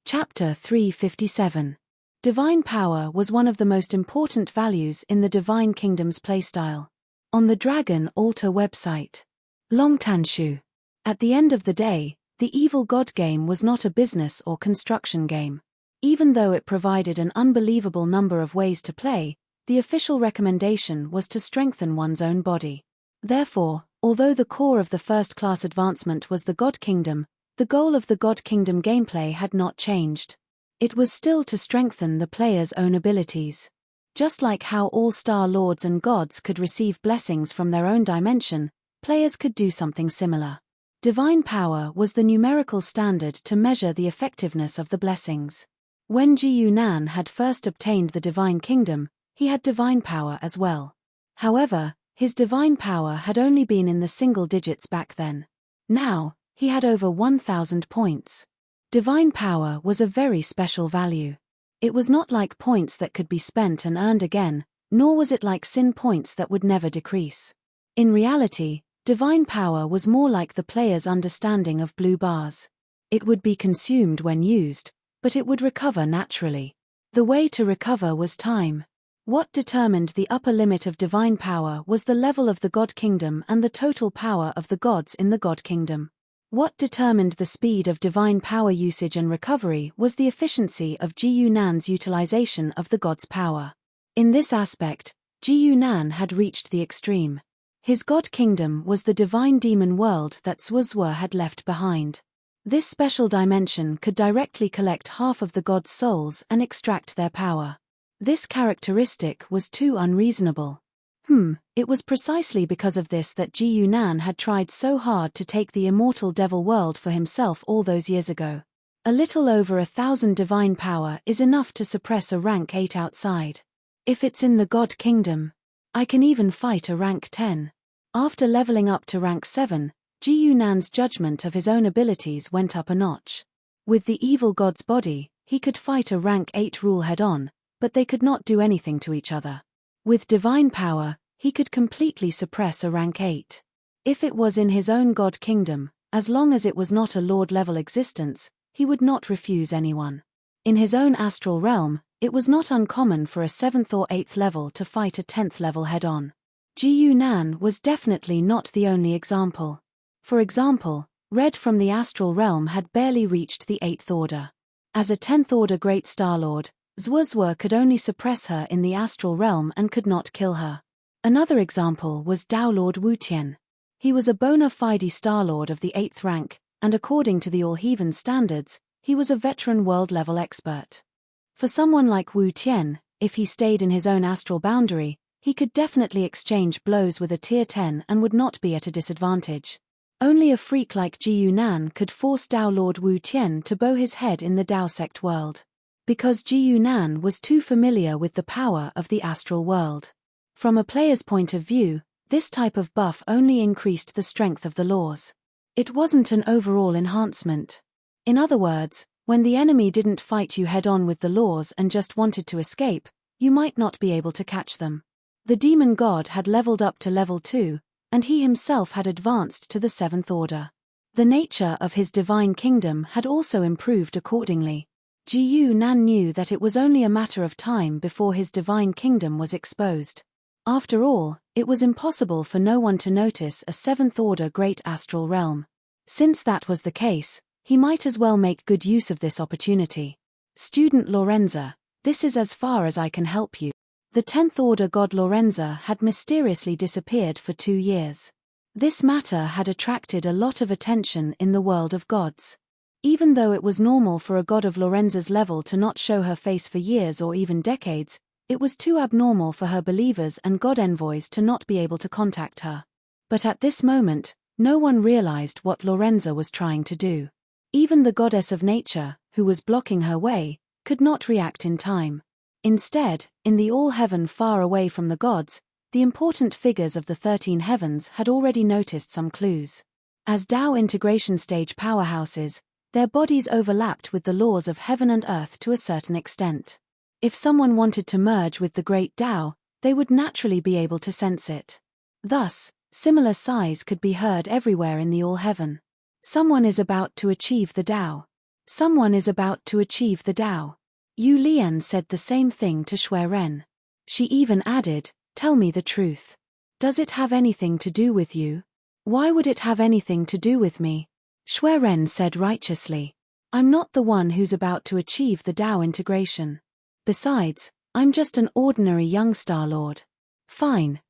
S1: Chapter 357. Divine Power was one of the most important values in the Divine Kingdom's playstyle. On the Dragon Altar website. Longtanshu. At the end of the day, the Evil God game was not a business or construction game. Even though it provided an unbelievable number of ways to play, the official recommendation was to strengthen one's own body. Therefore, although the core of the first-class advancement was the God Kingdom, the goal of the God Kingdom gameplay had not changed. It was still to strengthen the player's own abilities. Just like how all-star lords and gods could receive blessings from their own dimension, players could do something similar. Divine Power was the numerical standard to measure the effectiveness of the blessings. When Ji Yunan had first obtained the Divine Kingdom, he had Divine Power as well. However, his Divine Power had only been in the single digits back then. Now, he had over 1,000 points. Divine Power was a very special value. It was not like points that could be spent and earned again, nor was it like sin points that would never decrease. In reality, Divine Power was more like the player's understanding of blue bars. It would be consumed when used, but it would recover naturally. The way to recover was time. What determined the upper limit of Divine Power was the level of the God Kingdom and the total power of the gods in the God Kingdom. What determined the speed of Divine Power usage and recovery was the efficiency of Ji Yunan's utilization of the god's power. In this aspect, Ji Yunan had reached the extreme. His God Kingdom was the divine demon world that Zhuozhuo had left behind. This special dimension could directly collect half of the god's souls and extract their power. This characteristic was too unreasonable. It was precisely because of this that Ji Yunan had tried so hard to take the immortal devil world for himself all those years ago. A little over 1,000 divine power is enough to suppress a rank 8 outside. If it's in the God Kingdom, I can even fight a rank 10. After leveling up to rank 7, Ji Yunan's judgment of his own abilities went up a notch. With the evil god's body, he could fight a rank 8 rule head-on, but they could not do anything to each other. With divine power, he could completely suppress a rank 8. If it was in his own God Kingdom, as long as it was not a lord-level existence, he would not refuse anyone. In his own astral realm, it was not uncommon for a 7th or 8th level to fight a 10th level head-on. Ji Yunan was definitely not the only example. For example, Red from the astral realm had barely reached the 8th order. As a 10th order Great Starlord, Zhuozhuo could only suppress her in the astral realm and could not kill her. Another example was Dao Lord Wu Tian. He was a bona fide Starlord of the 8th rank, and according to the All-Heaven standards, he was a veteran world-level expert. For someone like Wu Tian, if he stayed in his own astral boundary, he could definitely exchange blows with a tier 10 and would not be at a disadvantage. Only a freak like Ji Yunan could force Dao Lord Wu Tian to bow his head in the Dao sect world. Because Ji Yunan was too familiar with the power of the astral world. From a player's point of view, this type of buff only increased the strength of the laws. It wasn't an overall enhancement. In other words, when the enemy didn't fight you head-on with the laws and just wanted to escape, you might not be able to catch them. The demon god had leveled up to level 2, and he himself had advanced to the 7th order. The nature of his divine kingdom had also improved accordingly. Ji Yunan knew that it was only a matter of time before his divine kingdom was exposed. After all, it was impossible for no one to notice a 7th order great astral realm. Since that was the case, he might as well make good use of this opportunity. Student Lorenza, this is as far as I can help you. The 10th Order god Lorenza had mysteriously disappeared for 2 years. This matter had attracted a lot of attention in the world of gods. Even though it was normal for a god of Lorenza's level to not show her face for years or even decades, it was too abnormal for her believers and god envoys to not be able to contact her. But at this moment, no one realized what Lorenza was trying to do. Even the goddess of nature, who was blocking her way, could not react in time. Instead, in the all-heaven far away from the gods, the important figures of the 13 heavens had already noticed some clues. As Tao integration stage powerhouses, their bodies overlapped with the laws of heaven and earth to a certain extent. If someone wanted to merge with the great Tao, they would naturally be able to sense it. Thus, similar sighs could be heard everywhere in the all-heaven. Someone is about to achieve the Tao. Someone is about to achieve the Tao. Yu Lian said the same thing to Shui Ren. She even added, "Tell me the truth. Does it have anything to do with you? Why would it have anything to do with me?" Shui Ren said righteously, "I'm not the one who's about to achieve the Tao integration. Besides, I'm just an ordinary young Star Lord." Fine,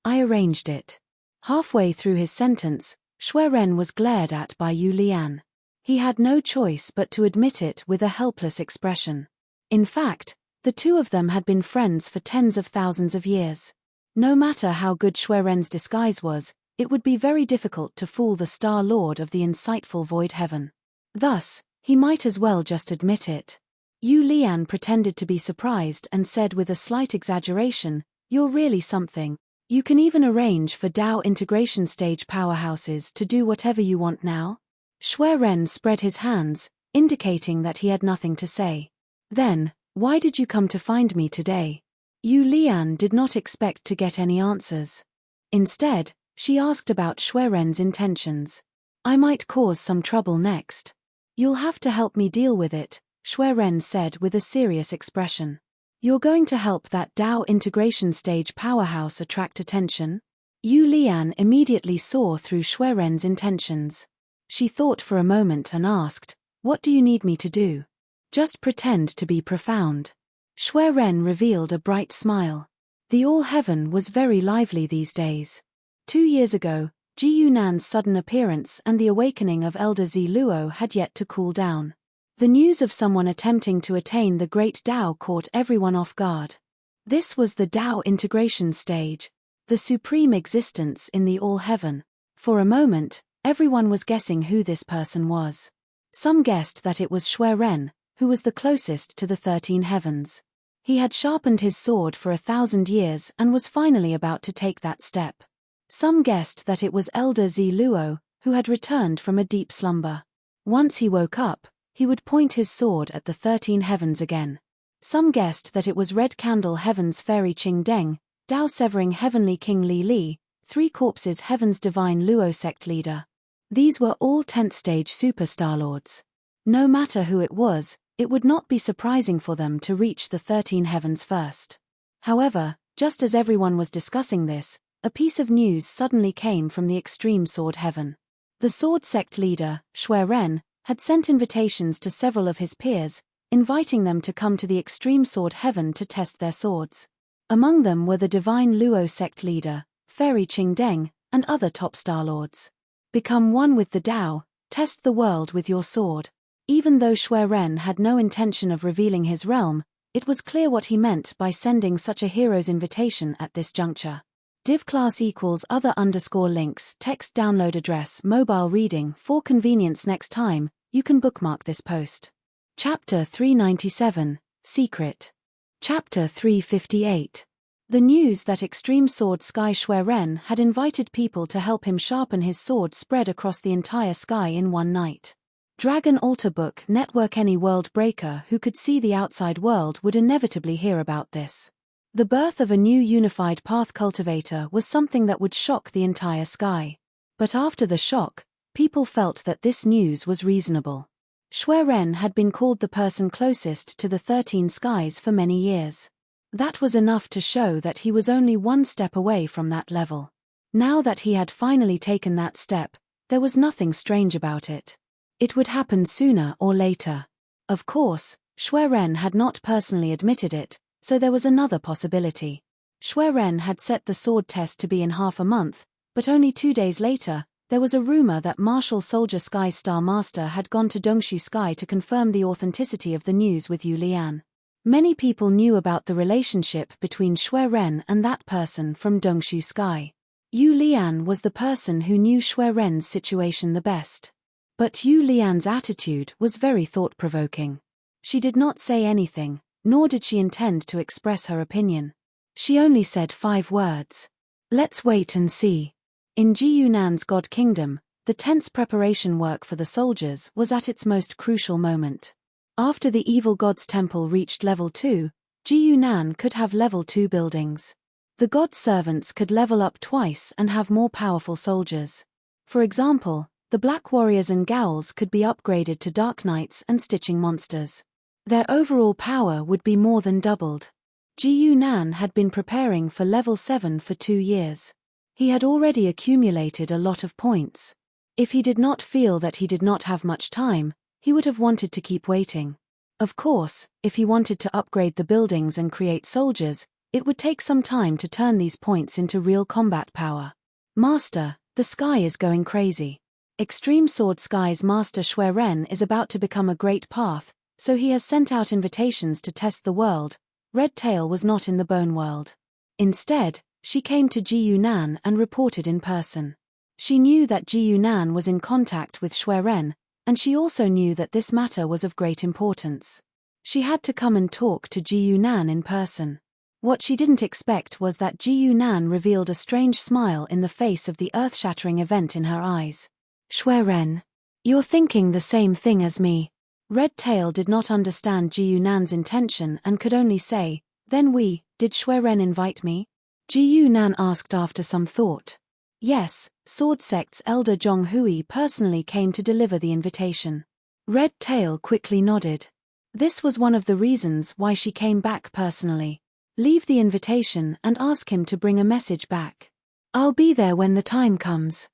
S1: I arranged it." Halfway through his sentence, Shui Ren was glared at by Yu Lian. He had no choice but to admit it with a helpless expression. In fact, the two of them had been friends for tens of thousands of years. No matter how good Shui Ren's disguise was, it would be very difficult to fool the Star Lord of the insightful Void Heaven. Thus, he might as well just admit it. Yu Lian pretended to be surprised and said with a slight exaggeration, "You're really something. You can even arrange for Tao integration stage powerhouses to do whatever you want now?" Shui Ren spread his hands, indicating that he had nothing to say. "Then, why did you come to find me today?" Yu Lian did not expect to get any answers. Instead, she asked about Shui Ren's intentions. "I might cause some trouble next. You'll have to help me deal with it," Shui Ren said with a serious expression. "You're going to help that Tao integration stage powerhouse attract attention?" Yu Lian immediately saw through Shui Ren's intentions. She thought for a moment and asked, "What do you need me to do?" "Just pretend to be profound." Shui Ren revealed a bright smile. The all-heaven was very lively these days. 2 years ago, Ji Yunan's sudden appearance and the awakening of Elder Zi Luo had yet to cool down. The news of someone attempting to attain the great Tao caught everyone off guard. This was the Tao integration stage, the supreme existence in the all-heaven. For a moment, everyone was guessing who this person was. Some guessed that it was Shui Ren, who was the closest to the 13 heavens. He had sharpened his sword for 1,000 years and was finally about to take that step. Some guessed that it was Elder Zi Luo, who had returned from a deep slumber. Once he woke up, he would point his sword at the 13 heavens again. Some guessed that it was Red Candle Heaven's Fairy Qing Deng, Tao Severing Heavenly King Li Li, Three Corpses Heaven's Divine Luo Sect Leader. These were all 10th stage super Star Lords. No matter who it was, it would not be surprising for them to reach the 13 heavens first. However, just as everyone was discussing this, a piece of news suddenly came from the extreme sword heaven. The sword sect leader, Shui Ren, had sent invitations to several of his peers, inviting them to come to the extreme sword heaven to test their swords. Among them were the divine Luo sect leader, Fairy Qing Deng, and other top Star Lords. "Become one with the Tao, test the world with your sword." Even though Shui Ren had no intention of revealing his realm, it was clear what he meant by sending such a hero's invitation at this juncture. Div class equals other underscore links text download address mobile reading for convenience. Next time, you can bookmark this post. Chapter 397, Secret. Chapter 358. The news that Extreme Sword Sky Shui Ren had invited people to help him sharpen his sword spread across the entire sky in one night. Dragon Audiobook Network. Any world breaker who could see the outside world would inevitably hear about this. The birth of a new unified path cultivator was something that would shock the entire sky. But after the shock, people felt that this news was reasonable. Shui Ren had been called the person closest to the 13 skies for many years. That was enough to show that he was only one step away from that level. Now that he had finally taken that step, there was nothing strange about it. It would happen sooner or later. Of course, Shui Ren had not personally admitted it, So there was another possibility. Shui Ren had set the sword test to be in half a month, but only 2 days later, there was a rumor that Martial Soldier Sky's Star Master had gone to Dongshu Sky to confirm the authenticity of the news with Yu Lian. Many people knew about the relationship between Shui Ren and that person from Dongshu Sky. Yu Lian was the person who knew Shui Ren's situation the best. But Yu Lian's attitude was very thought-provoking. She did not say anything, nor did she intend to express her opinion. She only said 5 words. Let's wait and see. In Ji Yunan's God Kingdom, the tense preparation work for the soldiers was at its most crucial moment. After the evil god's temple reached level 2, Ji Yunan could have level 2 buildings. The god's servants could level up twice and have more powerful soldiers. For example, the Black Warriors and Gowls could be upgraded to Dark Knights and Stitching Monsters. Their overall power would be more than doubled. Ji Yunan had been preparing for level 7 for 2 years. He had already accumulated a lot of points. If he did not feel that he did not have much time, he would have wanted to keep waiting. Of course, if he wanted to upgrade the buildings and create soldiers, it would take some time to turn these points into real combat power. Master, the sky is going crazy. Extreme Sword Sky's Master Shui Ren is about to become a great path, so he has sent out invitations to test the world. Red Tail was not in the Bone World. Instead, she came to Ji Yunan and reported in person. She knew that Ji Yunan was in contact with Shui Ren, and she also knew that this matter was of great importance. She had to come and talk to Ji Yunan in person. What she didn't expect was that Ji Yunan revealed a strange smile in the face of the earth-shattering event in her eyes. Shui Ren, you're thinking the same thing as me. Red Tail did not understand Ji Yunan's intention and could only say, then did Shui Ren invite me? Ji Yunan asked after some thought. Yes, Sword Sect's elder Zhong Hui personally came to deliver the invitation. Red Tail quickly nodded. This was one of the reasons why she came back personally. Leave the invitation and ask him to bring a message back. I'll be there when the time comes.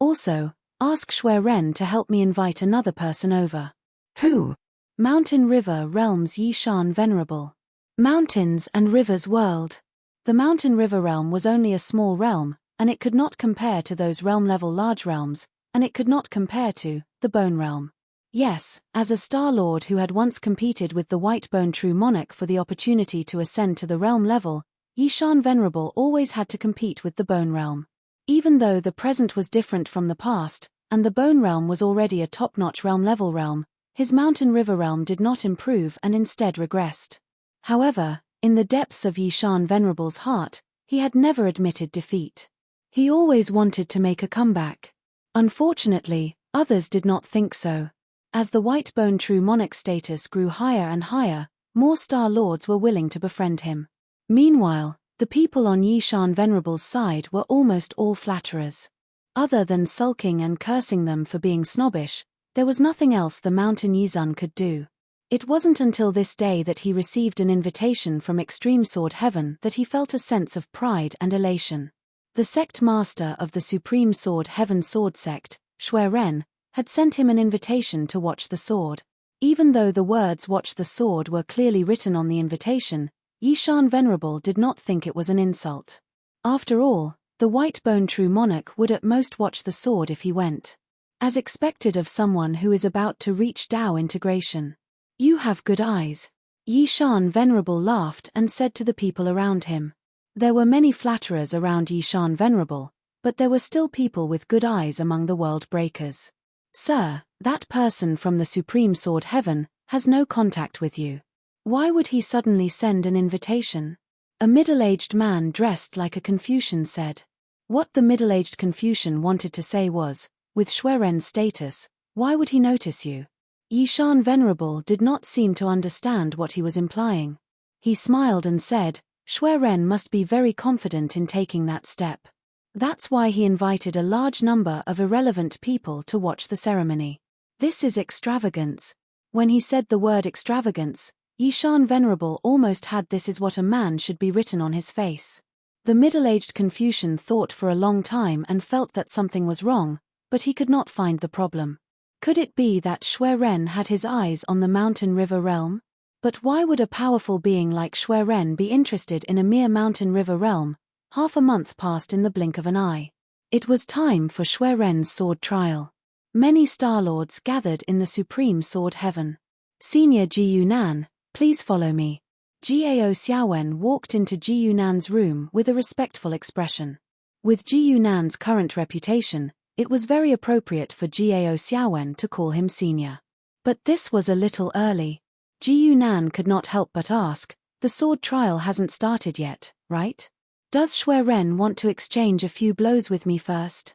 S1: Also, ask Shui Ren to help me invite another person over. Who? Mountain River Realm's Yishan Venerable. Mountains and Rivers World. The Mountain River Realm was only a small realm, and it could not compare to those realm-level large realms, and it could not compare to the Bone Realm. Yes, as a Star Lord who had once competed with the White Bone True Monarch for the opportunity to ascend to the realm level, Yishan Venerable always had to compete with the Bone Realm. Even though the present was different from the past, and the Bone Realm was already a top-notch realm-level realm, his Mountain River Realm did not improve and instead regressed. However, in the depths of Yishan Venerable's heart, he had never admitted defeat. He always wanted to make a comeback. Unfortunately, others did not think so. As the White Bone True Monarch status grew higher and higher, more Star Lords were willing to befriend him. Meanwhile, the people on Yishan Venerable's side were almost all flatterers. Other than sulking and cursing them for being snobbish, there was nothing else the Mountain Yizun could do. It wasn't until this day that he received an invitation from Extreme Sword Heaven that he felt a sense of pride and elation. The sect master of the Supreme Sword Heaven Sword Sect, Shui Ren, had sent him an invitation to watch the sword. Even though the words "watch the sword" were clearly written on the invitation, Yishan Venerable did not think it was an insult. After all, the White Bone True Monarch would at most watch the sword if he went. As expected of someone who is about to reach Dao integration. You have good eyes. Yishan Venerable laughed and said to the people around him. There were many flatterers around Yishan Venerable, but there were still people with good eyes among the world breakers. Sir, that person from the Supreme Sword Heaven has no contact with you. Why would he suddenly send an invitation? A middle-aged man dressed like a Confucian said. What the middle-aged Confucian wanted to say was, with Shui Ren's status, why would he notice you? Yishan Venerable did not seem to understand what he was implying. He smiled and said, Shui Ren must be very confident in taking that step. That's why he invited a large number of irrelevant people to watch the ceremony. This is extravagance. When he said the word extravagance, Yishan Venerable almost had "this is what a man should be" written on his face. The middle-aged Confucian thought for a long time and felt that something was wrong, but he could not find the problem. Could it be that Shui Ren had his eyes on the Mountain River realm? But why would a powerful being like Shui Ren be interested in a mere mountain river realm? Half a month passed in the blink of an eye. It was time for Shui Ren's sword trial. Many Star Lords gathered in the Supreme Sword Heaven. Senior Ji Yunan, please follow me. Gao Xiaowen walked into Ji Yunan's room with a respectful expression. With Ji Yunan's current reputation, it was very appropriate for Gao Xiaowen to call him senior. But this was a little early. Ji Yunan could not help but ask, the sword trial hasn't started yet, right? Does Shui Ren want to exchange a few blows with me first?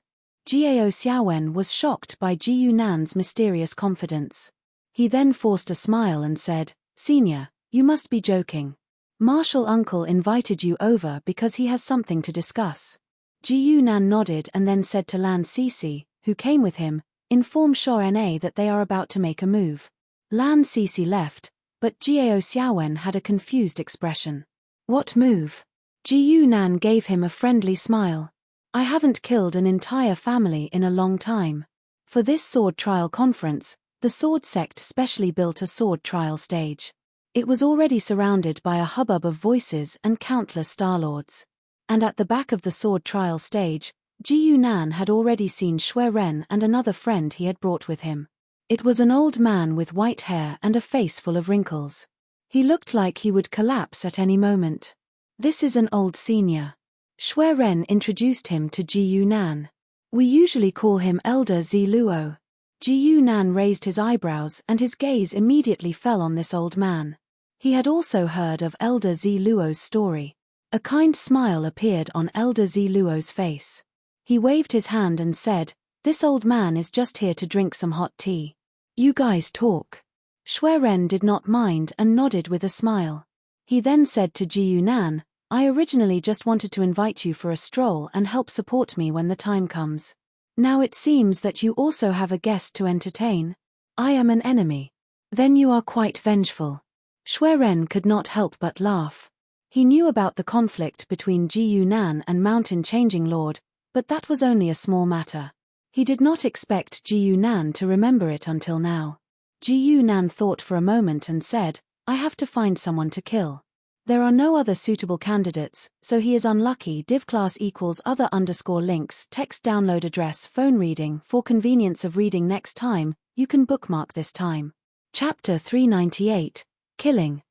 S1: Gao Xiaowen was shocked by Ji Yunan's mysterious confidence. He then forced a smile and said, Senior, you must be joking. Martial Uncle invited you over because he has something to discuss. Ji Yunan nodded and then said to Lan Sisi, who came with him, inform Shou-Na that they are about to make a move. Lan Sisi left, but Gao Xiaowen had a confused expression. What move? Ji Yunan gave him a friendly smile. I haven't killed an entire family in a long time. For this sword trial conference, the sword sect specially built a sword trial stage. It was already surrounded by a hubbub of voices and countless Star Lords. And at the back of the sword trial stage, Ji Yunan had already seen Shui Ren and another friend he had brought with him. It was an old man with white hair and a face full of wrinkles. He looked like he would collapse at any moment. This is an old senior. Shui Ren introduced him to Ji Yunan. We usually call him Elder Zi Luo. Ji Yunan raised his eyebrows and his gaze immediately fell on this old man. He had also heard of Elder Zi Luo's story. A kind smile appeared on Elder Zi Luo's face. He waved his hand and said, this old man is just here to drink some hot tea. You guys talk. Shui Ren did not mind and nodded with a smile. He then said to Ji Yunan, I originally just wanted to invite you for a stroll and help support me when the time comes. Now it seems that you also have a guest to entertain. I am an enemy. Then you are quite vengeful. Shui Ren could not help but laugh. He knew about the conflict between Ji Yunan and Mountain Changing Lord, but that was only a small matter. He did not expect Ji Yunan to remember it until now. Ji Yunan thought for a moment and said, I have to find someone to kill. There are no other suitable candidates, so he is unlucky. Div class equals other underscore links text download address phone reading for convenience of reading next time, you can bookmark this time. Chapter 398, Killing.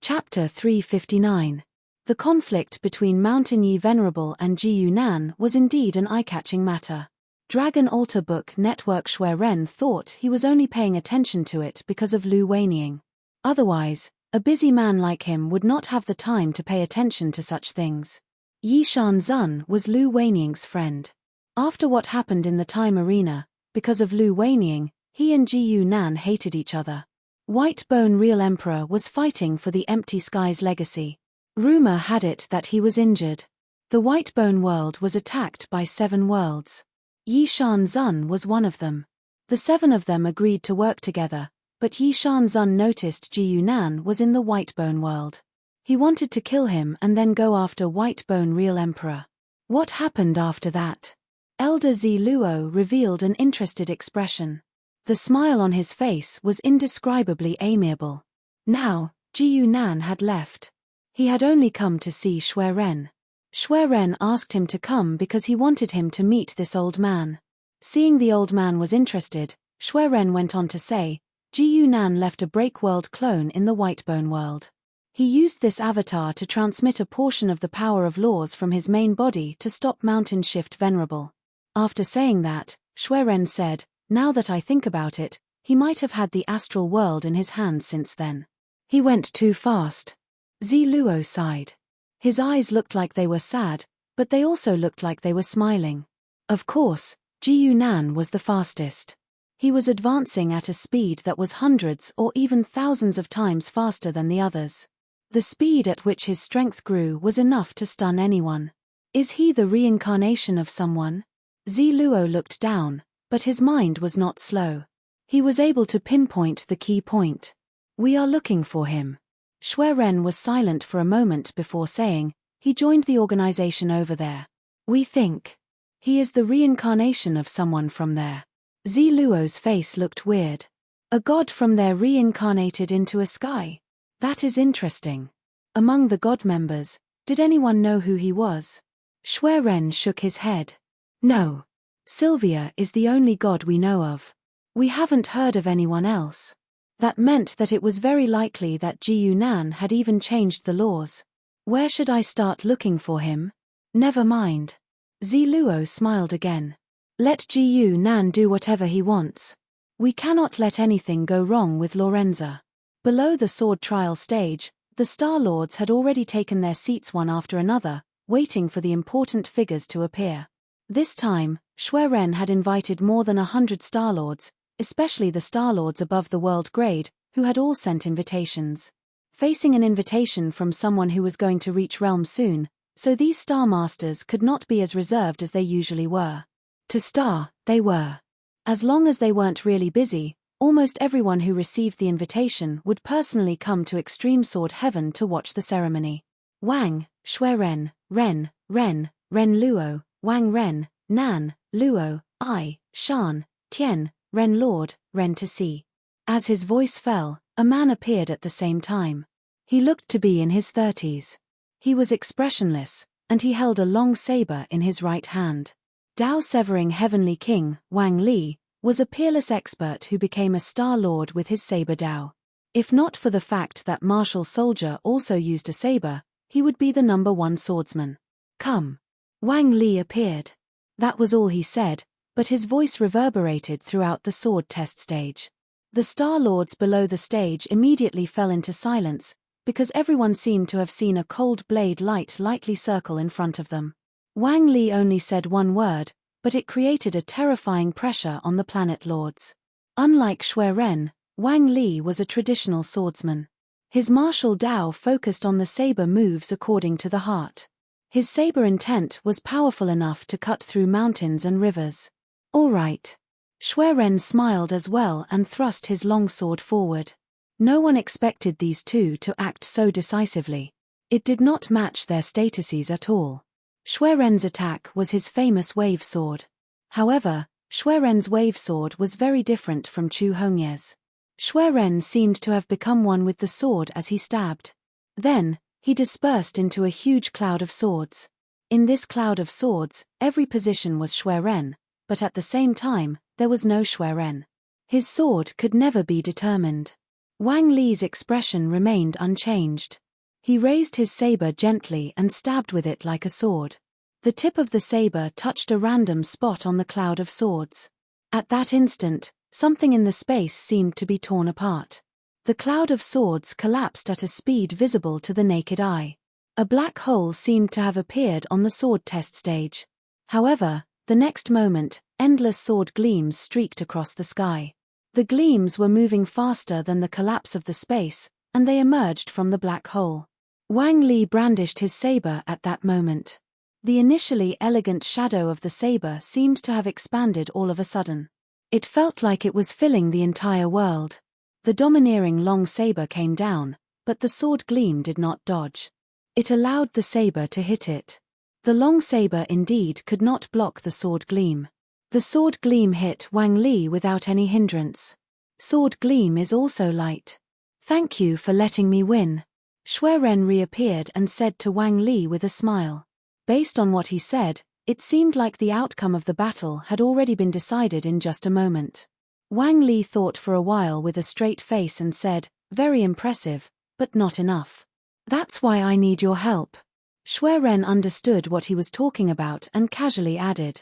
S1: Chapter 359. The conflict between Mountain Yi Venerable and Ji Yunan was indeed an eye-catching matter. Dragon Altar Book Network Shui Ren thought he was only paying attention to it because of Lu Weiniang. Otherwise, a busy man like him would not have the time to pay attention to such things. Yi Shanzun was Lu Weiniang's friend. After what happened in the Time Arena, because of Lu Weiniang, he and Ji Yunan hated each other. White Bone Real Emperor was fighting for the Empty Skies legacy. Rumor had it that he was injured. The White Bone world was attacked by 7 worlds. Yi Shanzun was one of them. The 7 of them agreed to work together, but Yi Shanzun noticed Ji Yunan was in the White Bone world. He wanted to kill him and then go after White Bone Real Emperor. What happened after that? Elder Zi Luo revealed an interested expression. The smile on his face was indescribably amiable. Now, Ji Yunan had left. He had only come to see Shui Ren. Shui Ren asked him to come because he wanted him to meet this old man. Seeing the old man was interested, Shui Ren went on to say, Ji Yunan left a Breakworld clone in the Whitebone world. He used this avatar to transmit a portion of the power of laws from his main body to stop Mountain Shift Venerable. After saying that, Shui Ren said, now that I think about it, he might have had the astral world in his hands since then. He went too fast. Zi Luo sighed. His eyes looked like they were sad, but they also looked like they were smiling. Of course, Ji Yunan was the fastest. He was advancing at a speed that was hundreds or even thousands of times faster than the others. The speed at which his strength grew was enough to stun anyone. Is he the reincarnation of someone? Zi Luo looked down, but his mind was not slow. He was able to pinpoint the key point. We are looking for him. Shui Ren was silent for a moment before saying, he joined the organization over there. We think he is the reincarnation of someone from there. Zi Luo's face looked weird. A god from there reincarnated into a sky. That is interesting. Among the god members, did anyone know who he was? Shui Ren shook his head. No. Sylvia is the only god we know of. We haven't heard of anyone else. That meant that it was very likely that Ji Yunan had even changed the laws. Where should I start looking for him? Never mind. Ziluo smiled again. Let Ji Yunan do whatever he wants. We cannot let anything go wrong with Lorenza. Below the sword trial stage, the Star Lords had already taken their seats one after another, waiting for the important figures to appear. This time, Shui Ren had invited more than 100 Star Lords, especially the Star Lords above the world grade, who had all sent invitations. Facing an invitation from someone who was going to reach realm soon, so these Star Masters could not be as reserved as they usually were. To star, they were. As long as they weren't really busy, almost everyone who received the invitation would personally come to Extreme Sword Heaven to watch the ceremony. Wang, Shui Ren, Ren Luo, Wang Ren, Nan, Luo, I, Shan, Tian, Ren Lord, Ren to see. As his voice fell, a man appeared at the same time. He looked to be in his 30s. He was expressionless, and he held a long saber in his right hand. Dao-severing Heavenly King, Wang Li, was a peerless expert who became a Star Lord with his saber Dao. If not for the fact that Martial Soldier also used a saber, he would be the #1 swordsman. Come. Wang Li appeared. That was all he said, but his voice reverberated throughout the sword test stage. The Star Lords below the stage immediately fell into silence, because everyone seemed to have seen a cold blade lightly circle in front of them. Wang Li only said one word, but it created a terrifying pressure on the planet lords. Unlike Shui Ren, Wang Li was a traditional swordsman. His martial Dao focused on the saber moves according to the heart. His saber intent was powerful enough to cut through mountains and rivers. All right. Shui Ren smiled as well and thrust his long sword forward. No one expected these two to act so decisively. It did not match their statuses at all. Shui Ren's attack was his famous wave sword. However, Shui Ren's wave sword was very different from Chu Hongye's. Shui Ren seemed to have become one with the sword as he stabbed. Then, he dispersed into a huge cloud of swords. In this cloud of swords, every position was Shui Ren, but at the same time, there was no Shui Ren. His sword could never be determined. Wang Li's expression remained unchanged. He raised his saber gently and stabbed with it like a sword. The tip of the saber touched a random spot on the cloud of swords. At that instant, something in the space seemed to be torn apart. The cloud of swords collapsed at a speed visible to the naked eye. A black hole seemed to have appeared on the sword test stage. However, the next moment, endless sword gleams streaked across the sky. The gleams were moving faster than the collapse of the space, and they emerged from the black hole. Wang Li brandished his saber at that moment. The initially elegant shadow of the saber seemed to have expanded all of a sudden. It felt like it was filling the entire world. The domineering long saber came down, but the sword gleam did not dodge. It allowed the saber to hit it. The long saber indeed could not block the sword gleam. The sword gleam hit Wang Li without any hindrance. Sword gleam is also light. Thank you for letting me win. Shui Ren reappeared and said to Wang Li with a smile. Based on what he said, it seemed like the outcome of the battle had already been decided in just a moment. Wang Li thought for a while with a straight face and said, "Very impressive, but not enough. That's why I need your help." Shui Ren understood what he was talking about and casually added.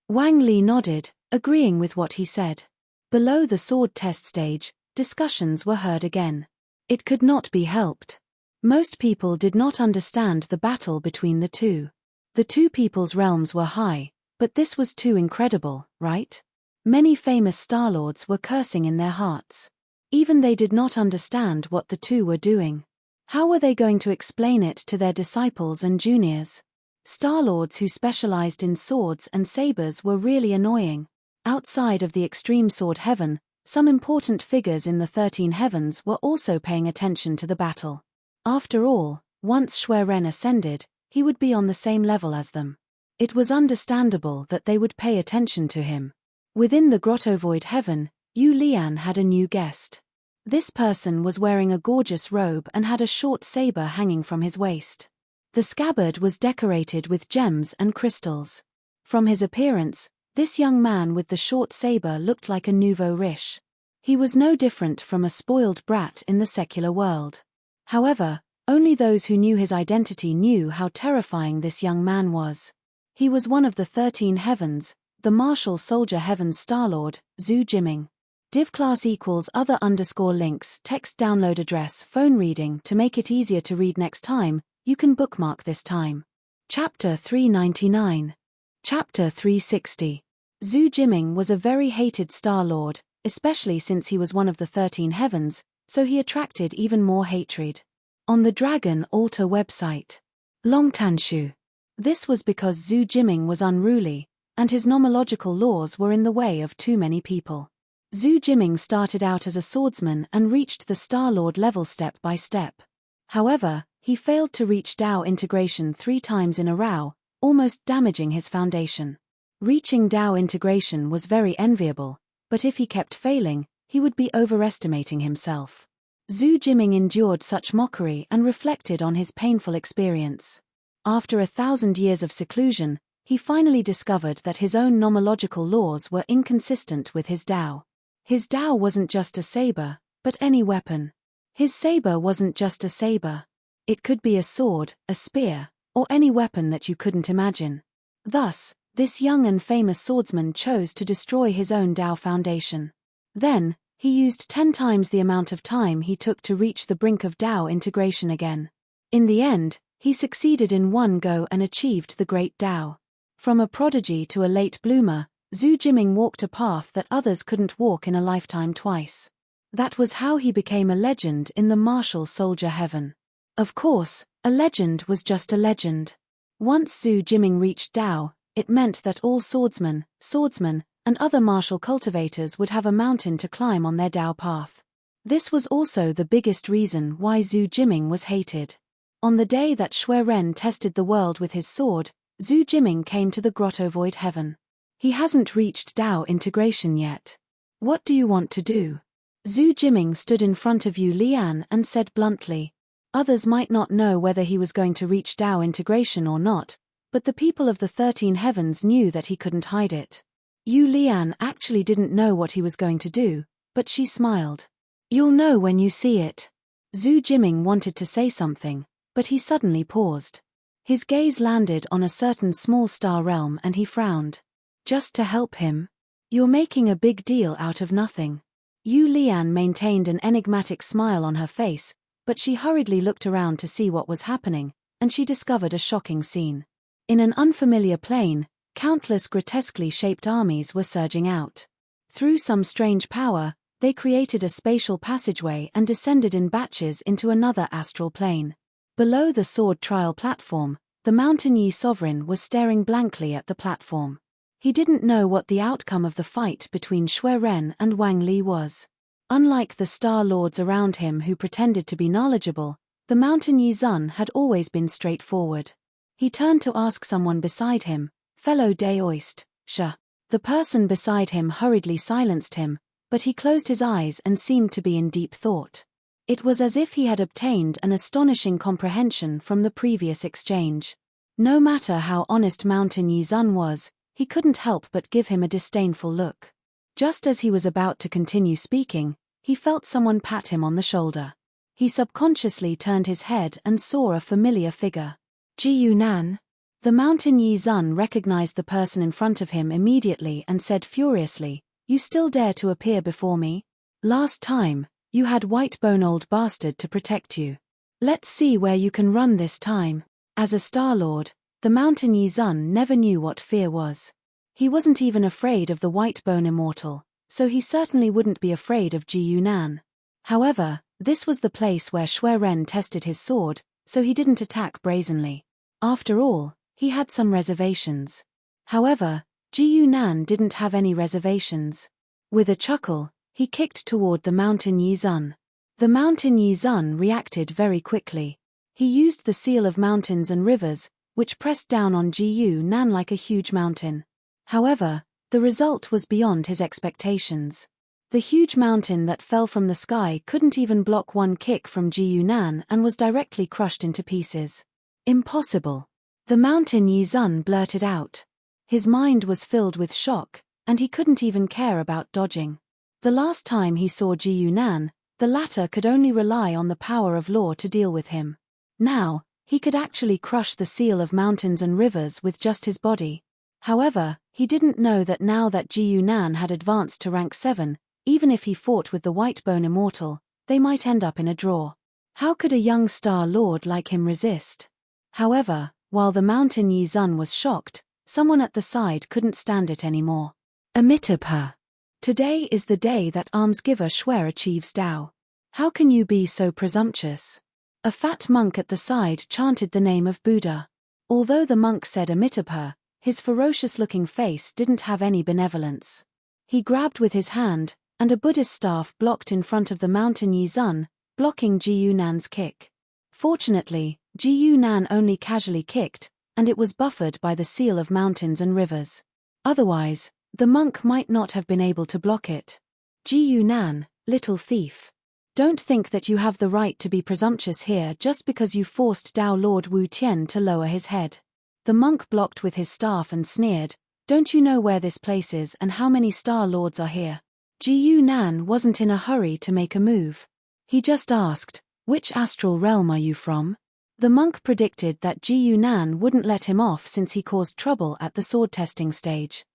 S1: Wang Li nodded, agreeing with what he said. Below the sword test stage, discussions were heard again. It could not be helped. Most people did not understand the battle between the two. The two people's realms were high, but this was too incredible, right? Many famous Star Lords were cursing in their hearts. Even they did not understand what the two were doing. How were they going to explain it to their disciples and juniors? Star Lords who specialized in swords and sabers were really annoying. Outside of the Extreme Sword Heaven, some important figures in the 13 heavens were also paying attention to the battle. After all, once Shui Ren ascended, he would be on the same level as them. It was understandable that they would pay attention to him. Within the Grotto Void Heaven, Yu Lian had a new guest. This person was wearing a gorgeous robe and had a short saber hanging from his waist. The scabbard was decorated with gems and crystals. From his appearance, this young man with the short saber looked like a nouveau riche. He was no different from a spoiled brat in the secular world. However, only those who knew his identity knew how terrifying this young man was. He was one of the 13 heavens, the martial soldier heavens Starlord, Zhu Jiming. Div class equals other _ links text download address phone reading. To make it easier to read next time, you can bookmark this time. Chapter 399. Chapter 360. Zhu Jiming was a very hated Star-Lord, especially since he was one of the 13 heavens, so he attracted even more hatred. On the Dragon Altar website. Longtanshu. This was because Zhu Jiming was unruly, and his nomological laws were in the way of too many people. Zhu Jiming started out as a swordsman and reached the Star-Lord level step by step. However, he failed to reach Dao integration 3 times in a row, almost damaging his foundation. Reaching Dao integration was very enviable, but if he kept failing, he would be overestimating himself. Zhu Jiming endured such mockery and reflected on his painful experience. After 1,000 years of seclusion, he finally discovered that his own nomological laws were inconsistent with his Dao. His Dao wasn't just a saber, but any weapon. His saber wasn't just a saber. It could be a sword, a spear, or any weapon that you couldn't imagine. Thus, this young and famous swordsman chose to destroy his own Dao foundation. Then, he used 10 times the amount of time he took to reach the brink of Dao integration again. In the end, he succeeded in one go and achieved the great Dao. From a prodigy to a late bloomer, Zhu Jiming walked a path that others couldn't walk in a lifetime twice. That was how he became a legend in the martial soldier heaven. Of course, a legend was just a legend. Once Zhu Jiming reached Dao, it meant that all swordsmen, and other martial cultivators would have a mountain to climb on their Dao path. This was also the biggest reason why Zhu Jiming was hated. On the day that Xue Ren tested the world with his sword, Zhu Jiming came to the Grotto Void Heaven. He hasn't reached Dao integration yet. What do you want to do? Zhu Jiming stood in front of Yu Lian and said bluntly. Others might not know whether he was going to reach Dao integration or not, but the people of the 13 heavens knew that he couldn't hide it. Yu Lian actually didn't know what he was going to do, but she smiled. You'll know when you see it. Zhu Jiming wanted to say something, but he suddenly paused. His gaze landed on a certain small star realm and he frowned. Just to help him? You're making a big deal out of nothing. Yu Lian maintained an enigmatic smile on her face, but she hurriedly looked around to see what was happening, and she discovered a shocking scene. In an unfamiliar plane, countless grotesquely shaped armies were surging out. Through some strange power, they created a spatial passageway and descended in batches into another astral plane. Below the sword trial platform, the Mountain Yi sovereign was staring blankly at the platform. He didn't know what the outcome of the fight between Xue Ren and Wang Li was. Unlike the Star Lords around him who pretended to be knowledgeable, the Mountain Yi Zun had always been straightforward. He turned to ask someone beside him, fellow Daoist, Sha. The person beside him hurriedly silenced him, but he closed his eyes and seemed to be in deep thought. It was as if he had obtained an astonishing comprehension from the previous exchange. No matter how honest Mountain Yi Zun was, he couldn't help but give him a disdainful look. Just as he was about to continue speaking, he felt someone pat him on the shoulder. He subconsciously turned his head and saw a familiar figure. Ji Yunan. The Mountain Yi Zun recognized the person in front of him immediately and said furiously, "You still dare to appear before me? Last time, you had Whitebone old bastard to protect you. Let's see where you can run this time." As a Star Lord, the Mountain Yi Zun never knew what fear was. He wasn't even afraid of the Whitebone Immortal, so he certainly wouldn't be afraid of Ji Yunan. However, this was the place where Xue Ren tested his sword, so he didn't attack brazenly. After all, he had some reservations. However, Ji Yunan didn't have any reservations. With a chuckle, he kicked toward the Mountain Yi Zun. The Mountain Yi Zun reacted very quickly. He used the Seal of Mountains and Rivers, which pressed down on Ji Yunan like a huge mountain. However, the result was beyond his expectations. The huge mountain that fell from the sky couldn't even block one kick from Ji Yunan and was directly crushed into pieces. Impossible. The mountain Yi Zun blurted out. His mind was filled with shock, and he couldn't even care about dodging. The last time he saw Ji Yunan, the latter could only rely on the power of law to deal with him. Now, he could actually crush the seal of mountains and rivers with just his body. However, he didn't know that now that Ji Yunan had advanced to rank 7, even if he fought with the Whitebone Immortal, they might end up in a draw. How could a young Star Lord like him resist? However, while the mountain Yi Zun was shocked, someone at the side couldn't stand it anymore. Amitabha. Today is the day that almsgiver Shwe achieves Tao. How can you be so presumptuous? A fat monk at the side chanted the name of Buddha. Although the monk said Amitabha, his ferocious-looking face didn't have any benevolence. He grabbed with his hand, and a Buddhist staff blocked in front of the mountain Yi Zun, blocking Ji Yunan's kick. Fortunately, Ji Yunan only casually kicked, and it was buffered by the seal of mountains and rivers. Otherwise, the monk might not have been able to block it. Ji Yunan, little thief. Don't think that you have the right to be presumptuous here just because you forced Tao Lord Wu Tian to lower his head. The monk blocked with his staff and sneered, "Don't you know where this place is and how many Star Lords are here?" Ji Yunan wasn't in a hurry to make a move. He just asked, "Which astral realm are you from?" The monk predicted that Ji Yunan wouldn't let him off since he caused trouble at the sword testing stage.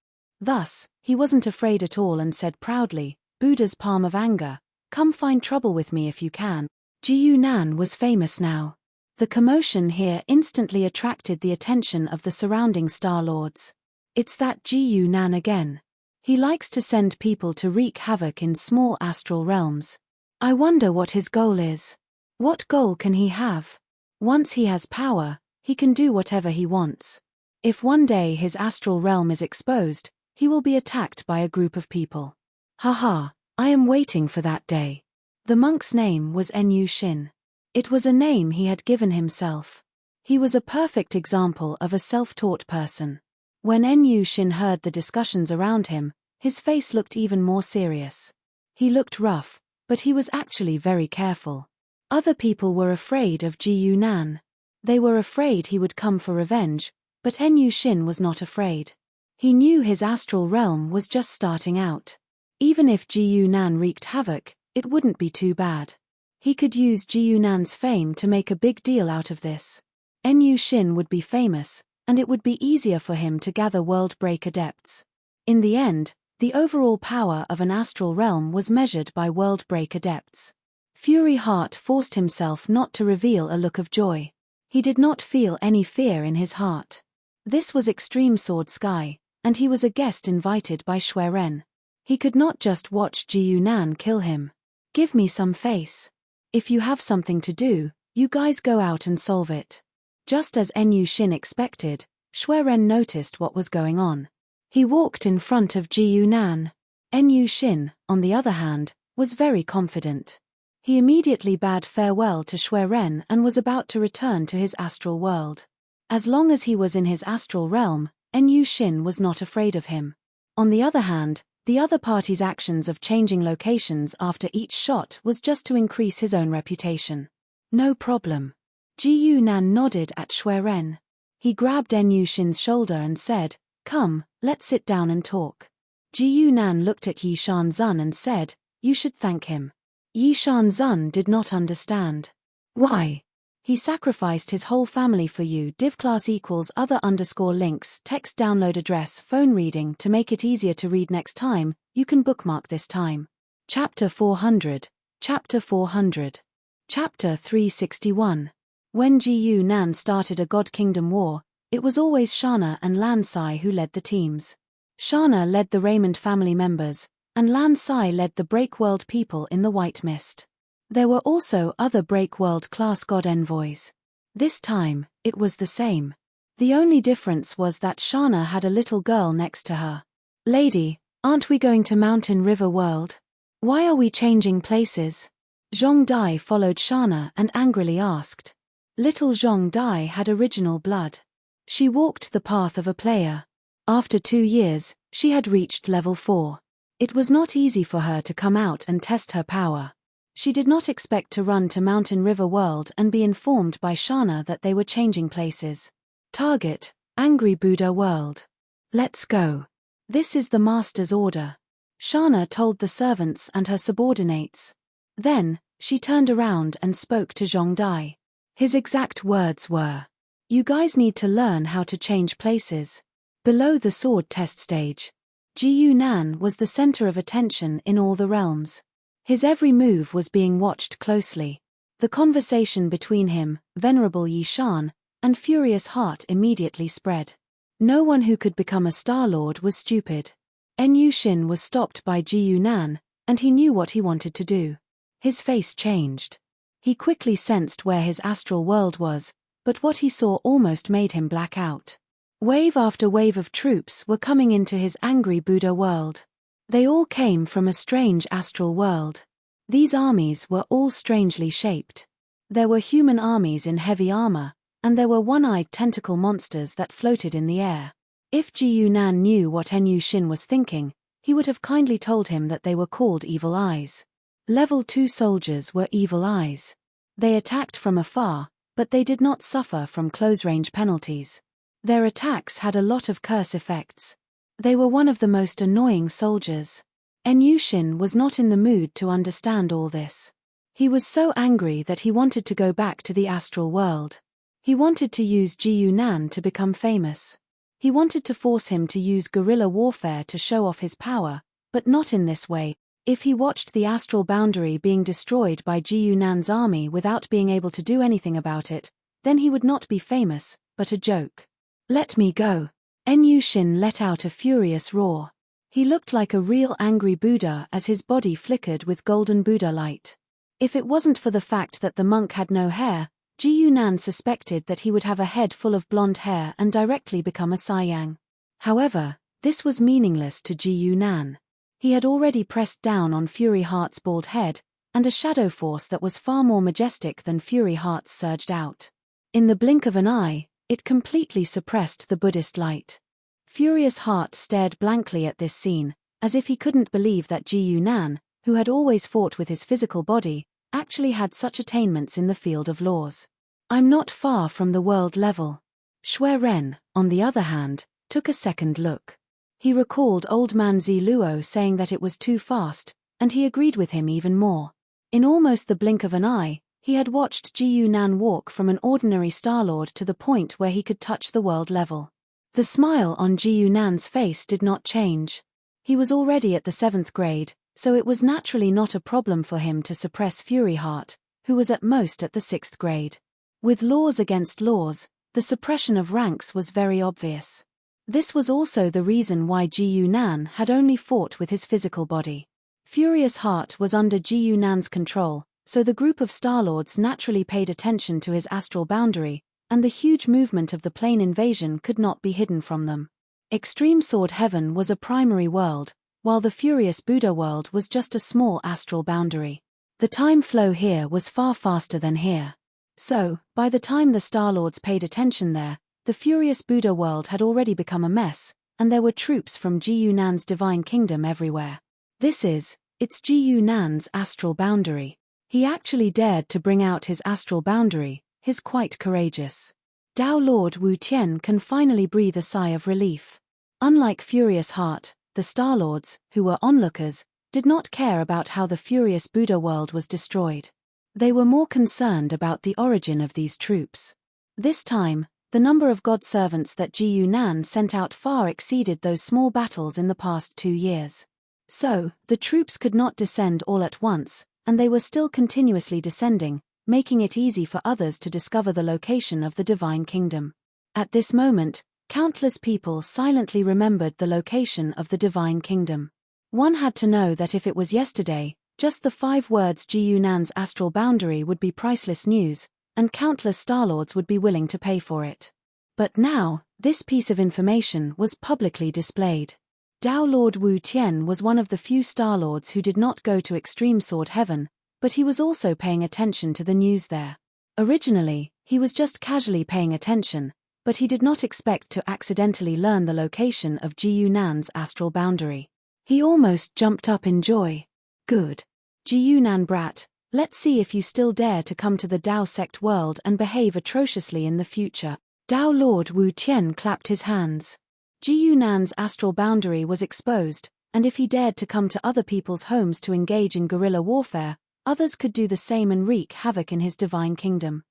S1: Thus, he wasn't afraid at all and said proudly, "Buddha's palm of anger, come find trouble with me if you can." Ji Yunan was famous now. The commotion here instantly attracted the attention of the surrounding Star Lords. It's that Ji Yunan again. He likes to send people to wreak havoc in small astral realms. I wonder what his goal is. What goal can he have? Once he has power, he can do whatever he wants. If one day his astral realm is exposed, he will be attacked by a group of people. Haha, I am waiting for that day. The monk's name was Enyu Shin. It was a name he had given himself. He was a perfect example of a self-taught person. When Enyu Shin heard the discussions around him, his face looked even more serious. He looked rough, but he was actually very careful. Other people were afraid of Ji Yunan. They were afraid he would come for revenge, but Enyu Shin was not afraid. He knew his astral realm was just starting out. Even if Ji Yunan wreaked havoc, it wouldn't be too bad. He could use Ji Yunan's fame to make a big deal out of this. Enyu Shin would be famous, and it would be easier for him to gather world-break adepts. In the end, the overall power of an astral realm was measured by world-break adepts. Fury Heart forced himself not to reveal a look of joy. He did not feel any fear in his heart. This was Extreme Sword Sky, and he was a guest invited by Shwe Ren. He could not just watch Ji Yunan kill him. Give me some face. If you have something to do, you guys go out and solve it. Just as Enyu Shin expected, Shwe Ren noticed what was going on. He walked in front of Ji Yunan. Enyu Shin, on the other hand, was very confident. He immediately bade farewell to Shwe Ren and was about to return to his astral world. As long as he was in his astral realm, Enyu Shin was not afraid of him. On the other hand, the other party's actions of changing locations after each shot was just to increase his own reputation. No problem. Ji Yunan nodded at Shwe Ren. He grabbed Enyu Shin's shoulder and said, "Come, let's sit down and talk." Ji Yunan looked at Yi Shan-zun and said, "You should thank him." Yi Shan-zun did not understand. Why? He sacrificed his whole family for you. Div class equals other_links text download address phone reading. To make it easier to read next time, you can bookmark this time. Chapter 400. Chapter 400. Chapter 361. When Ji Yunan started a God Kingdom war, it was always Shana and Lan Sai who led the teams. Shana led the Raymond family members, and Lan Sai led the Breakworld people in the White Mist. There were also other Breakworld-class god envoys. This time, it was the same. The only difference was that Shana had a little girl next to her. "Lady, aren't we going to Mountain River World? Why are we changing places?" Zhong Dai followed Shana and angrily asked. Little Zhong Dai had original blood. She walked the path of a player. After 2 years, she had reached level 4. It was not easy for her to come out and test her power. She did not expect to run to Mountain River World and be informed by Shana that they were changing places. Target, Angry Buddha World. Let's go. This is the master's order. Shana told the servants and her subordinates. Then, she turned around and spoke to Zhongdai. His exact words were, "You guys need to learn how to change places." Below the sword test stage, Ji Yunan was the center of attention in all the realms. His every move was being watched closely. The conversation between him, Venerable Yi Shan, and Furious Heart immediately spread. No one who could become a Star Lord was stupid. En Shin was stopped by Ji Yunan, and he knew what he wanted to do. His face changed. He quickly sensed where his astral world was, but what he saw almost made him black out. Wave after wave of troops were coming into his Angry Buddha world. They all came from a strange astral world. These armies were all strangely shaped. There were human armies in heavy armor, and there were one-eyed tentacle monsters that floated in the air. If Ji Yunan knew what En Shin was thinking, he would have kindly told him that they were called Evil Eyes. Level 2 soldiers were Evil Eyes. They attacked from afar, but they did not suffer from close-range penalties. Their attacks had a lot of curse effects. They were one of the most annoying soldiers. En Shin was not in the mood to understand all this. He was so angry that he wanted to go back to the astral world. He wanted to use Ji Yunan to become famous. He wanted to force him to use guerrilla warfare to show off his power, but not in this way. If he watched the astral boundary being destroyed by Ji Yunan's army without being able to do anything about it, then he would not be famous, but a joke. "Let me go." En Shin let out a furious roar. He looked like a real angry Buddha as his body flickered with golden Buddha light. If it wasn't for the fact that the monk had no hair, Ji Yunan suspected that he would have a head full of blonde hair and directly become a Saiyang. However, this was meaningless to Ji Yunan. He had already pressed down on Fury Heart's bald head, and a shadow force that was far more majestic than Fury Heart's surged out. In the blink of an eye, it completely suppressed the Buddhist light. Furious Heart stared blankly at this scene, as if he couldn't believe that Ji Yunan, who had always fought with his physical body, actually had such attainments in the field of laws. "I'm not far from the world level." Xue Ren, on the other hand, took a second look. He recalled Old Man Ziluo saying that it was too fast, and he agreed with him even more. In almost the blink of an eye, he had watched Ji Yunan walk from an ordinary Star-Lord to the point where he could touch the world level. The smile on Ji Yunan's face did not change. He was already at the 7th grade, so it was naturally not a problem for him to suppress Fury Heart, who was at most at the 6th grade. With laws against laws, the suppression of ranks was very obvious. This was also the reason why Ji Yunan had only fought with his physical body. Furious Heart was under Ji Yunan's control, so the group of Star-Lords naturally paid attention to his astral boundary, and the huge movement of the plane invasion could not be hidden from them. Extreme Sword Heaven was a primary world, while the Furious Buddha world was just a small astral boundary. The time flow here was far faster than here. So, by the time the Star-Lords paid attention there, the Furious Buddha world had already become a mess, and there were troops from Ji Yunan's divine kingdom everywhere. It's Ji Yunan's astral boundary. He actually dared to bring out his astral boundary, he's quite courageous. Dao Lord Wu Tian can finally breathe a sigh of relief. Unlike Furious Heart, the Star-Lords, who were onlookers, did not care about how the Furious Buddha world was destroyed. They were more concerned about the origin of these troops. This time, the number of god servants that Ji Yunan sent out far exceeded those small battles in the past 2 years. So, the troops could not descend all at once, and they were still continuously descending, making it easy for others to discover the location of the divine kingdom. At this moment, countless people silently remembered the location of the divine kingdom. One had to know that if it was yesterday, just the 5 words Ji Yunan's astral boundary would be priceless news, and countless Star-Lords would be willing to pay for it. But now, this piece of information was publicly displayed. Dao Lord Wu Tian was one of the few Star-Lords who did not go to Extreme Sword Heaven, but he was also paying attention to the news there. Originally, he was just casually paying attention, but he did not expect to accidentally learn the location of Ji Yunan's astral boundary. He almost jumped up in joy. Good. Ji-Yunan brat, let's see if you still dare to come to the Dao sect world and behave atrociously in the future. Dao Lord Wu Tian clapped his hands. Ji-Yunan's astral boundary was exposed, and if he dared to come to other people's homes to engage in guerrilla warfare, others could do the same and wreak havoc in his divine kingdom.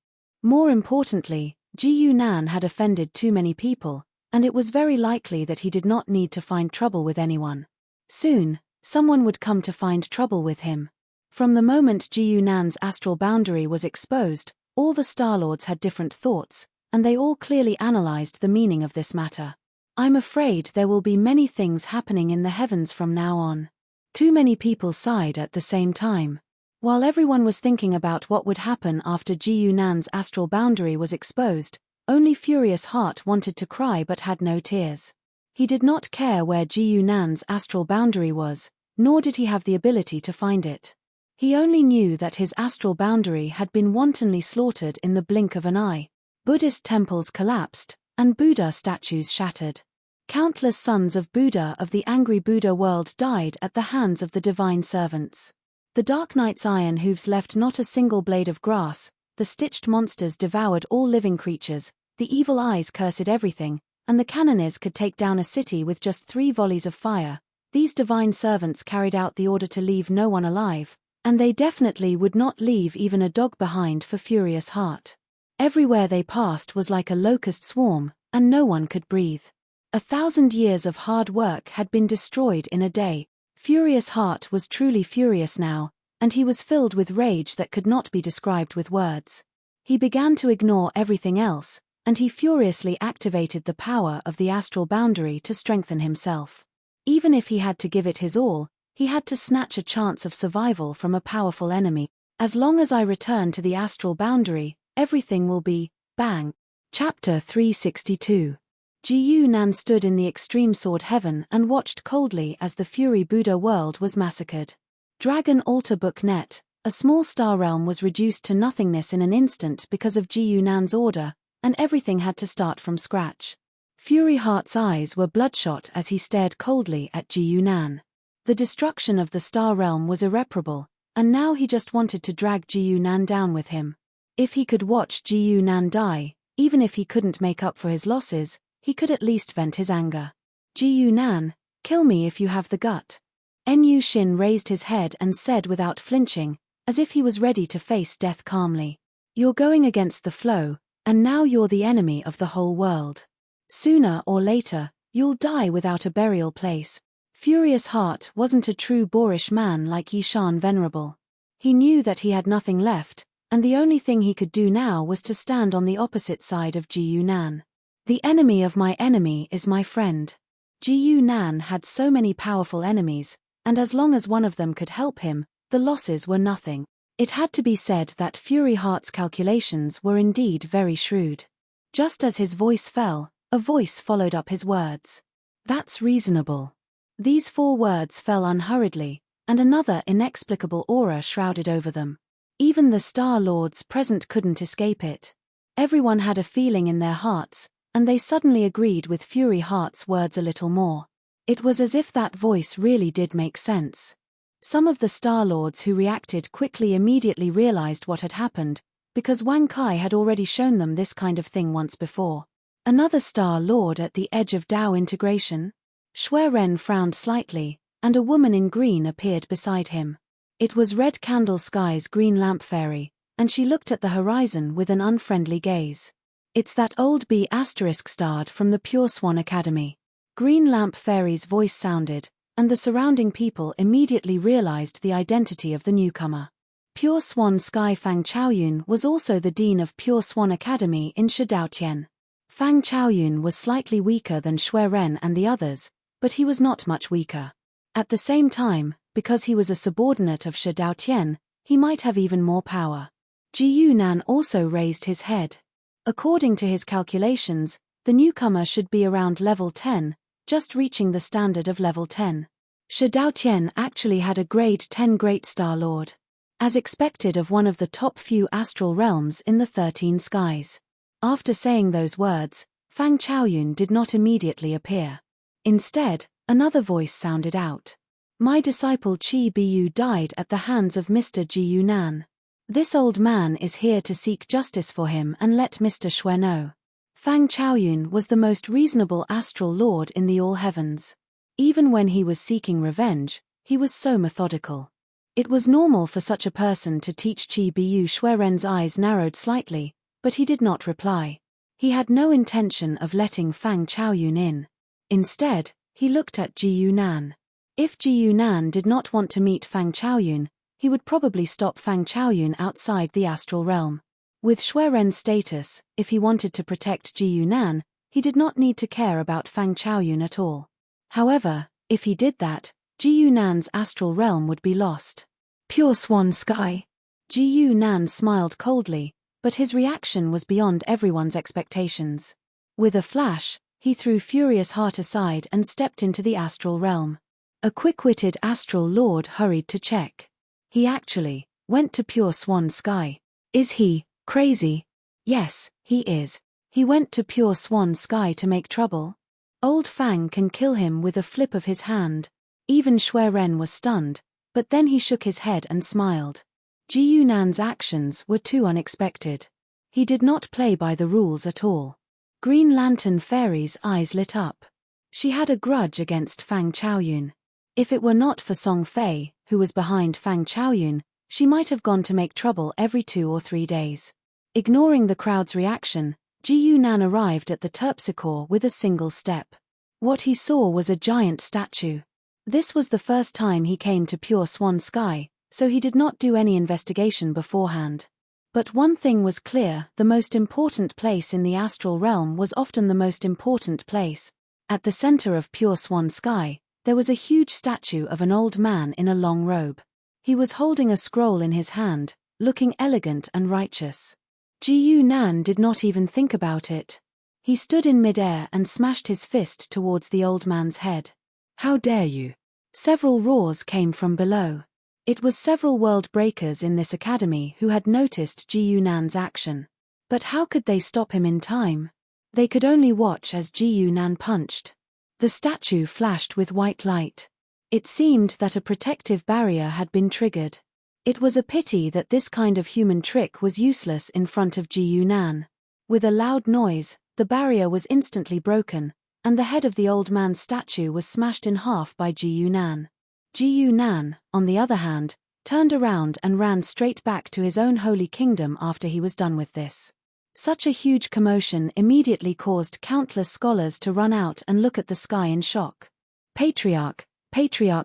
S1: More importantly, Ji-Yunan had offended too many people, and it was very likely that he did not need to find trouble with anyone. Soon, someone would come to find trouble with him. From the moment Ji-Yunan's astral boundary was exposed, all the Star Lords had different thoughts, and they all clearly analyzed the meaning of this matter. I'm afraid there will be many things happening in the heavens from now on. Too many people sighed at the same time. While everyone was thinking about what would happen after Ji-Yunan's astral boundary was exposed, only Furious Heart wanted to cry but had no tears. He did not care where Ji-Yunan's astral boundary was, nor did he have the ability to find it. He only knew that his astral boundary had been wantonly slaughtered in the blink of an eye. Buddhist temples collapsed, and Buddha statues shattered. Countless sons of Buddha of the angry Buddha world died at the hands of the divine servants. The Dark Knight's iron hooves left not a single blade of grass, the stitched monsters devoured all living creatures, the evil eyes cursed everything, and the cannoneers could take down a city with just 3 volleys of fire. These divine servants carried out the order to leave no one alive, and they definitely would not leave even a dog behind for Furious Heart. Everywhere they passed was like a locust swarm, and no one could breathe. 1,000 years of hard work had been destroyed in a day. Furious Heart was truly furious now, and he was filled with rage that could not be described with words. He began to ignore everything else, and he furiously activated the power of the astral boundary to strengthen himself. Even if he had to give it his all, he had to snatch a chance of survival from a powerful enemy. As long as I return to the astral boundary, everything will be, bang. Chapter 362. Ji-Yunan stood in the extreme sword heaven and watched coldly as the Fury Buddha world was massacred. Dragon Audiobook net, a small star realm was reduced to nothingness in an instant because of Ji-Yunan's order, and everything had to start from scratch. Fury Heart's eyes were bloodshot as he stared coldly at Ji-Yunan. The destruction of the star realm was irreparable, and now he just wanted to drag Ji-Yunan down with him. If he could watch Ji-Yunan die, even if he couldn't make up for his losses, he could at least vent his anger. Ji-Yunan, kill me if you have the gut. Enyu Shin raised his head and said without flinching, as if he was ready to face death calmly. You're going against the flow, and now you're the enemy of the whole world. Sooner or later, you'll die without a burial place. Furious Heart wasn't a true boorish man like Yishan Venerable. He knew that he had nothing left, and the only thing he could do now was to stand on the opposite side of Ji-Yunan. The enemy of my enemy is my friend. Ji-Yunan had so many powerful enemies, and as long as one of them could help him, the losses were nothing. It had to be said that Fury Heart's calculations were indeed very shrewd. Just as his voice fell, a voice followed up his words. That's reasonable. These 4 words fell unhurriedly, and another inexplicable aura shrouded over them. Even the Star Lords present couldn't escape it. Everyone had a feeling in their hearts, and they suddenly agreed with Fury Heart's words a little more. It was as if that voice really did make sense. Some of the Star Lords who reacted quickly immediately realized what had happened, because Wang Kai had already shown them this kind of thing once before. Another Star Lord at the edge of Dao integration? Shui Ren frowned slightly, and a woman in green appeared beside him. It was Red Candle Sky's green lamp fairy, and she looked at the horizon with an unfriendly gaze. It's that old B** starred from the Pure Swan Academy. Green Lamp Fairy's voice sounded, and the surrounding people immediately realized the identity of the newcomer. Pure Swan Sky Fang Chaoyun was also the dean of Pure Swan Academy in Shidaotian. Fang Chaoyun was slightly weaker than Shui Ren and the others, but he was not much weaker. At the same time, because he was a subordinate of Shidaotian, he might have even more power. Ji-Yunan also raised his head. According to his calculations, the newcomer should be around level 10, just reaching the standard of level 10. Shidaotian actually had a grade 10 Great Star Lord. As expected of one of the top few astral realms in the 13 skies. After saying those words, Fang Chaoyun did not immediately appear. Instead, another voice sounded out. My disciple Qi Bu died at the hands of Mr. Ji Yunan. This old man is here to seek justice for him and let Mr. Shui know. Fang Chaoyun was the most reasonable astral lord in the all heavens. Even when he was seeking revenge, he was so methodical. It was normal for such a person to teach Qi Bu. Shui Ren's eyes narrowed slightly, but he did not reply. He had no intention of letting Fang Chaoyun in. Instead, he looked at Ji Yunan. If Ji Yunan did not want to meet Fang Chaoyun, he would probably stop Fang Chaoyun outside the astral realm. With Shui Ren's status, if he wanted to protect Ji Yunan, he did not need to care about Fang Chaoyun at all. However, if he did that, Ji Yunan's astral realm would be lost. Pure swan sky. Ji Yunan smiled coldly, but his reaction was beyond everyone's expectations. With a flash, he threw Furious Heart aside and stepped into the astral realm. A quick-witted astral lord hurried to check. He actually went to Pure Swan Sky. Is he crazy? Yes, he is. He went to Pure Swan Sky to make trouble? Old Fang can kill him with a flip of his hand. Even Shui Ren was stunned, but then he shook his head and smiled. Ji Yunan's actions were too unexpected. He did not play by the rules at all. Green Lantern Fairy's eyes lit up. She had a grudge against Fang Chaoyun. If it were not for Song Fei, who was behind Fang Chaoyun, she might have gone to make trouble every 2 or 3 days. Ignoring the crowd's reaction, Ji Yunan arrived at the terpsichore with a single step. What he saw was a giant statue. This was the first time he came to Pure Swan Sky, so he did not do any investigation beforehand. But one thing was clear: the most important place in the astral realm was often the most important place. At the center of Pure Swan Sky, there was a huge statue of an old man in a long robe. He was holding a scroll in his hand, looking elegant and righteous. Ji Yunan did not even think about it. He stood in midair and smashed his fist towards the old man's head. How dare you? Several roars came from below. It was several world breakers in this academy who had noticed Ji Yunan's action. But how could they stop him in time? They could only watch as Ji Yunan punched. The statue flashed with white light. It seemed that a protective barrier had been triggered. It was a pity that this kind of human trick was useless in front of Ji Yunan. With a loud noise, the barrier was instantly broken, and the head of the old man's statue was smashed in half by Ji Yunan. Ji Yunan, on the other hand, turned around and ran straight back to his own holy kingdom after he was done with this. Such a huge commotion immediately caused countless scholars to run out and look at the sky in shock. Patriarch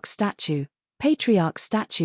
S1: statue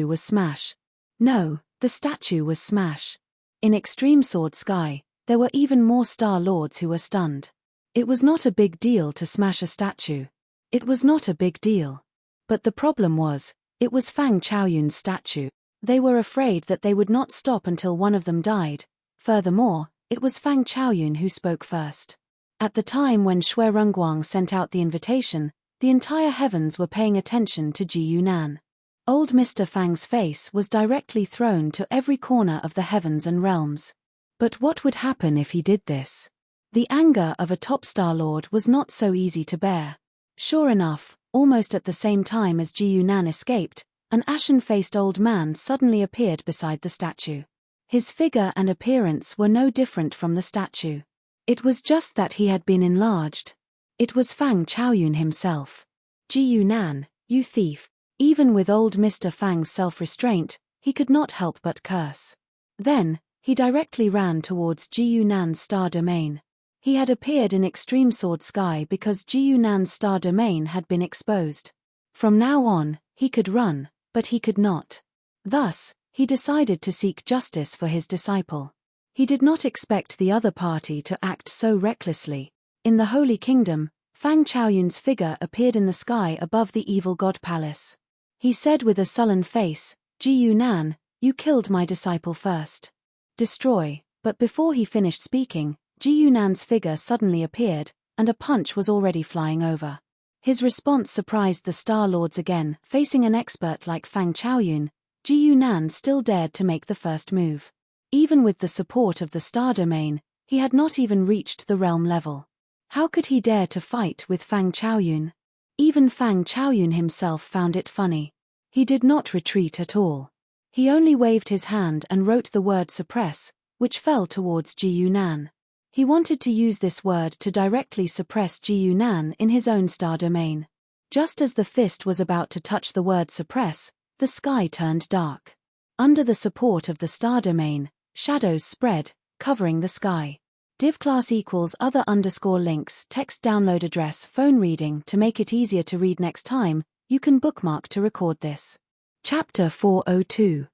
S1: was smash. No, the statue was smash. In Extreme Sword Sky, there were even more Star Lords who were stunned. It was not a big deal to smash a statue. It was not a big deal. But the problem was, it was Fang Chaoyun's statue. They were afraid that they would not stop until one of them died. Furthermore, it was Fang Chaoyun who spoke first. At the time when Shui Rengguang sent out the invitation, the entire heavens were paying attention to Ji Yunan. Old Mr. Fang's face was directly thrown to every corner of the heavens and realms. But what would happen if he did this? The anger of a top Star Lord was not so easy to bear. Sure enough, almost at the same time as Ji Yunan escaped, an ashen-faced old man suddenly appeared beside the statue. His figure and appearance were no different from the statue. It was just that he had been enlarged. It was Fang Chaoyun himself. Ji Yunan, you thief. Even with old Mr. Fang's self-restraint, he could not help but curse. Then, he directly ran towards Ji Yunan's star domain. He had appeared in Extreme Sword Sky because Ji Yunan's star domain had been exposed. From now on, he could run, but he could not. Thus, he decided to seek justice for his disciple. He did not expect the other party to act so recklessly. In the Holy Kingdom, Fang Chaoyun's figure appeared in the sky above the evil god palace. He said with a sullen face, Ji Yunan, you killed my disciple first. Destroy. But before he finished speaking, Ji Yunan's figure suddenly appeared, and a punch was already flying over. His response surprised the Star Lords again. Facing an expert like Fang Chaoyun, Ji Yunan still dared to make the first move. Even with the support of the star domain, he had not even reached the realm level. How could he dare to fight with Fang Chaoyun? Even Fang Chaoyun himself found it funny. He did not retreat at all. He only waved his hand and wrote the word suppress, which fell towards Ji Yunan. He wanted to use this word to directly suppress Ji Yunan in his own star domain. Just as the fist was about to touch the word suppress, the sky turned dark. Under the support of the star domain, shadows spread, covering the sky. Div class equals other underscore links text download address phone reading. To make it easier to read next time, you can bookmark to record this. Chapter 402.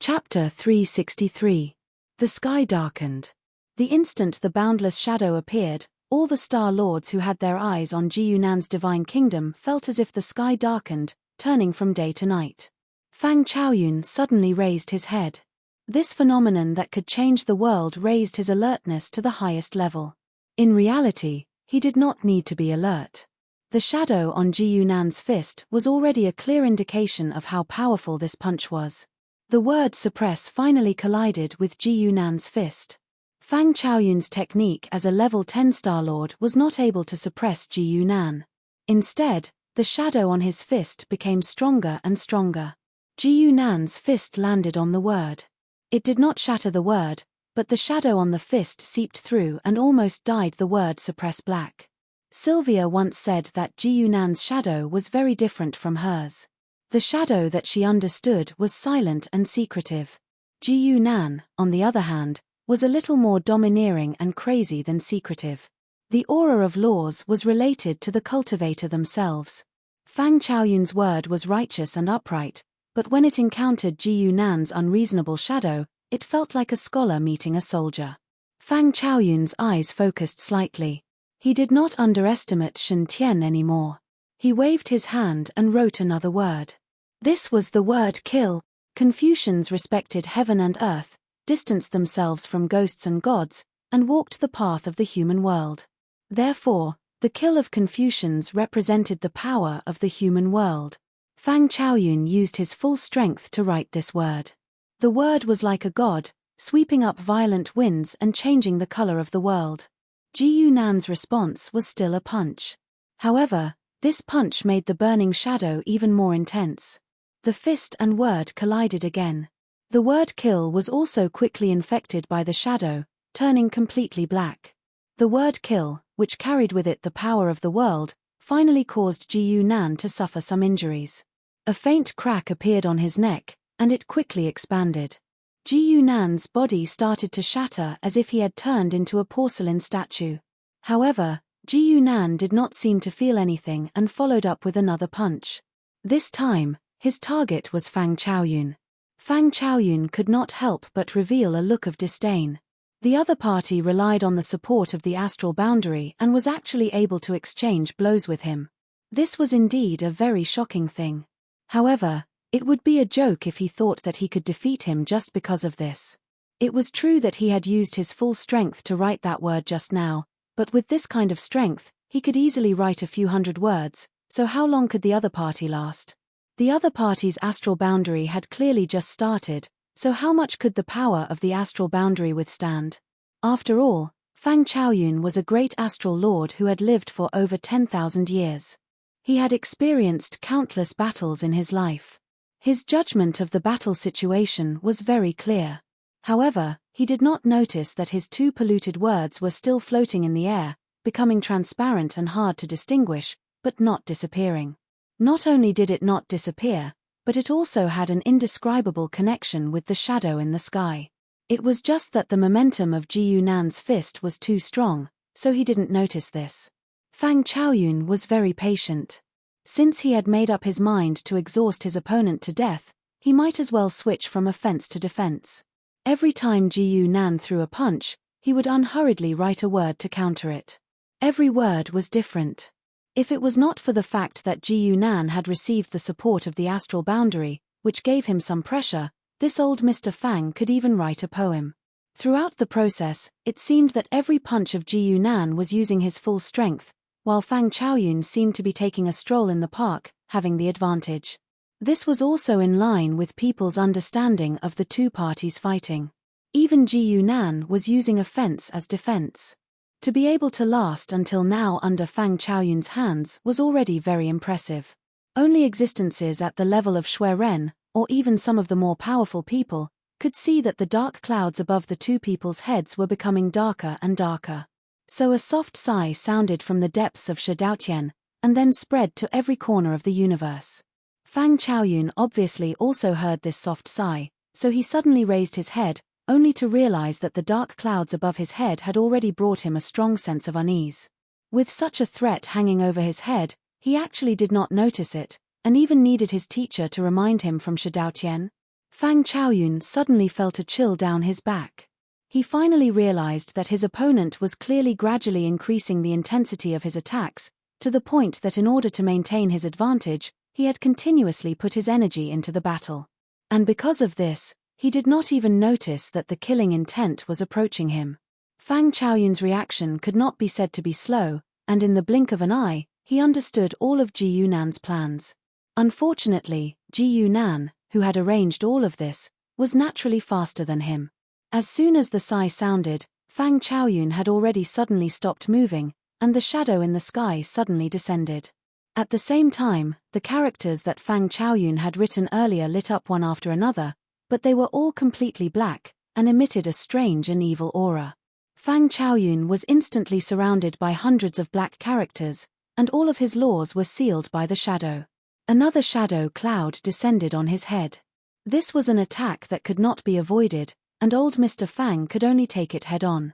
S1: Chapter 363. The sky darkened. The instant the boundless shadow appeared, all the star lords who had their eyes on Ji Yunan's divine kingdom felt as if the sky darkened, turning from day to night. Fang Chaoyun suddenly raised his head. This phenomenon that could change the world raised his alertness to the highest level. In reality, he did not need to be alert. The shadow on Ji Yunan's fist was already a clear indication of how powerful this punch was. The word suppress finally collided with Ji Yunan's fist. Fang Chaoyun's technique as a level 10 Star Lord was not able to suppress Ji Yunan. Instead, the shadow on his fist became stronger and stronger. Ji Yunan's fist landed on the word. It did not shatter the word, but the shadow on the fist seeped through and almost dyed the word suppress black. Sylvia once said that Ji Yunan's shadow was very different from hers. The shadow that she understood was silent and secretive. Ji Yunan, on the other hand, was a little more domineering and crazy than secretive. The aura of laws was related to the cultivator themselves. Fang Chaoyun's word was righteous and upright, but when it encountered Ji Yunan's unreasonable shadow, it felt like a scholar meeting a soldier. Fang Chaoyun's eyes focused slightly. He did not underestimate Shen Tian anymore. He waved his hand and wrote another word. This was the word kill. Confucians respected heaven and earth, distanced themselves from ghosts and gods, and walked the path of the human world. Therefore, the kill of Confucians represented the power of the human world. Fang Chaoyun used his full strength to write this word. The word was like a god, sweeping up violent winds and changing the color of the world. Ji Yunan's response was still a punch. However, this punch made the burning shadow even more intense. The fist and word collided again. The word kill was also quickly infected by the shadow, turning completely black. The word kill, which carried with it the power of the world, finally caused Ji Yunan to suffer some injuries. A faint crack appeared on his neck, and it quickly expanded. Ji Yunan's body started to shatter as if he had turned into a porcelain statue. However, Ji Yunan did not seem to feel anything and followed up with another punch. This time, his target was Fang Chaoyun. Fang Chaoyun could not help but reveal a look of disdain. The other party relied on the support of the astral boundary and was actually able to exchange blows with him. This was indeed a very shocking thing. However, it would be a joke if he thought that he could defeat him just because of this. It was true that he had used his full strength to write that word just now, but with this kind of strength, he could easily write a few hundred words, so how long could the other party last? The other party's astral boundary had clearly just started, so how much could the power of the astral boundary withstand? After all, Fang Chaoyun was a great astral lord who had lived for over 10,000 years. He had experienced countless battles in his life. His judgment of the battle situation was very clear. However, he did not notice that his two polluted words were still floating in the air, becoming transparent and hard to distinguish, but not disappearing. Not only did it not disappear, but it also had an indescribable connection with the shadow in the sky. It was just that the momentum of Ji Yunan's fist was too strong, so he didn't notice this. Fang Chaoyun was very patient. Since he had made up his mind to exhaust his opponent to death, he might as well switch from offense to defense. Every time Ji Yunan threw a punch, he would unhurriedly write a word to counter it. Every word was different. If it was not for the fact that Ji Yunan had received the support of the astral boundary, which gave him some pressure, this old Mr. Fang could even write a poem. Throughout the process, it seemed that every punch of Ji Yunan was using his full strength, while Fang Chaoyun seemed to be taking a stroll in the park, having the advantage. This was also in line with people's understanding of the two parties fighting. Even Ji Yunan was using offense as defense. To be able to last until now under Fang Chaoyun's hands was already very impressive. Only existences at the level of Shui Ren, or even some of the more powerful people, could see that the dark clouds above the two people's heads were becoming darker and darker. So a soft sigh sounded from the depths of Shidaotian, and then spread to every corner of the universe. Fang Chaoyun obviously also heard this soft sigh, so he suddenly raised his head, only to realize that the dark clouds above his head had already brought him a strong sense of unease. With such a threat hanging over his head, he actually did not notice it, and even needed his teacher to remind him from Shidaotian. Fang Chaoyun suddenly felt a chill down his back. He finally realized that his opponent was clearly gradually increasing the intensity of his attacks, to the point that in order to maintain his advantage, he had continuously put his energy into the battle. And because of this, he did not even notice that the killing intent was approaching him. Fang Chaoyun's reaction could not be said to be slow, and in the blink of an eye, he understood all of Ji Yunan's plans. Unfortunately, Ji Yunan, who had arranged all of this, was naturally faster than him. As soon as the sigh sounded, Fang Chaoyun had already suddenly stopped moving, and the shadow in the sky suddenly descended. At the same time, the characters that Fang Chaoyun had written earlier lit up one after another, but they were all completely black, and emitted a strange and evil aura. Fang Chaoyun was instantly surrounded by hundreds of black characters, and all of his laws were sealed by the shadow. Another shadow cloud descended on his head. This was an attack that could not be avoided, and old Mr. Fang could only take it head-on.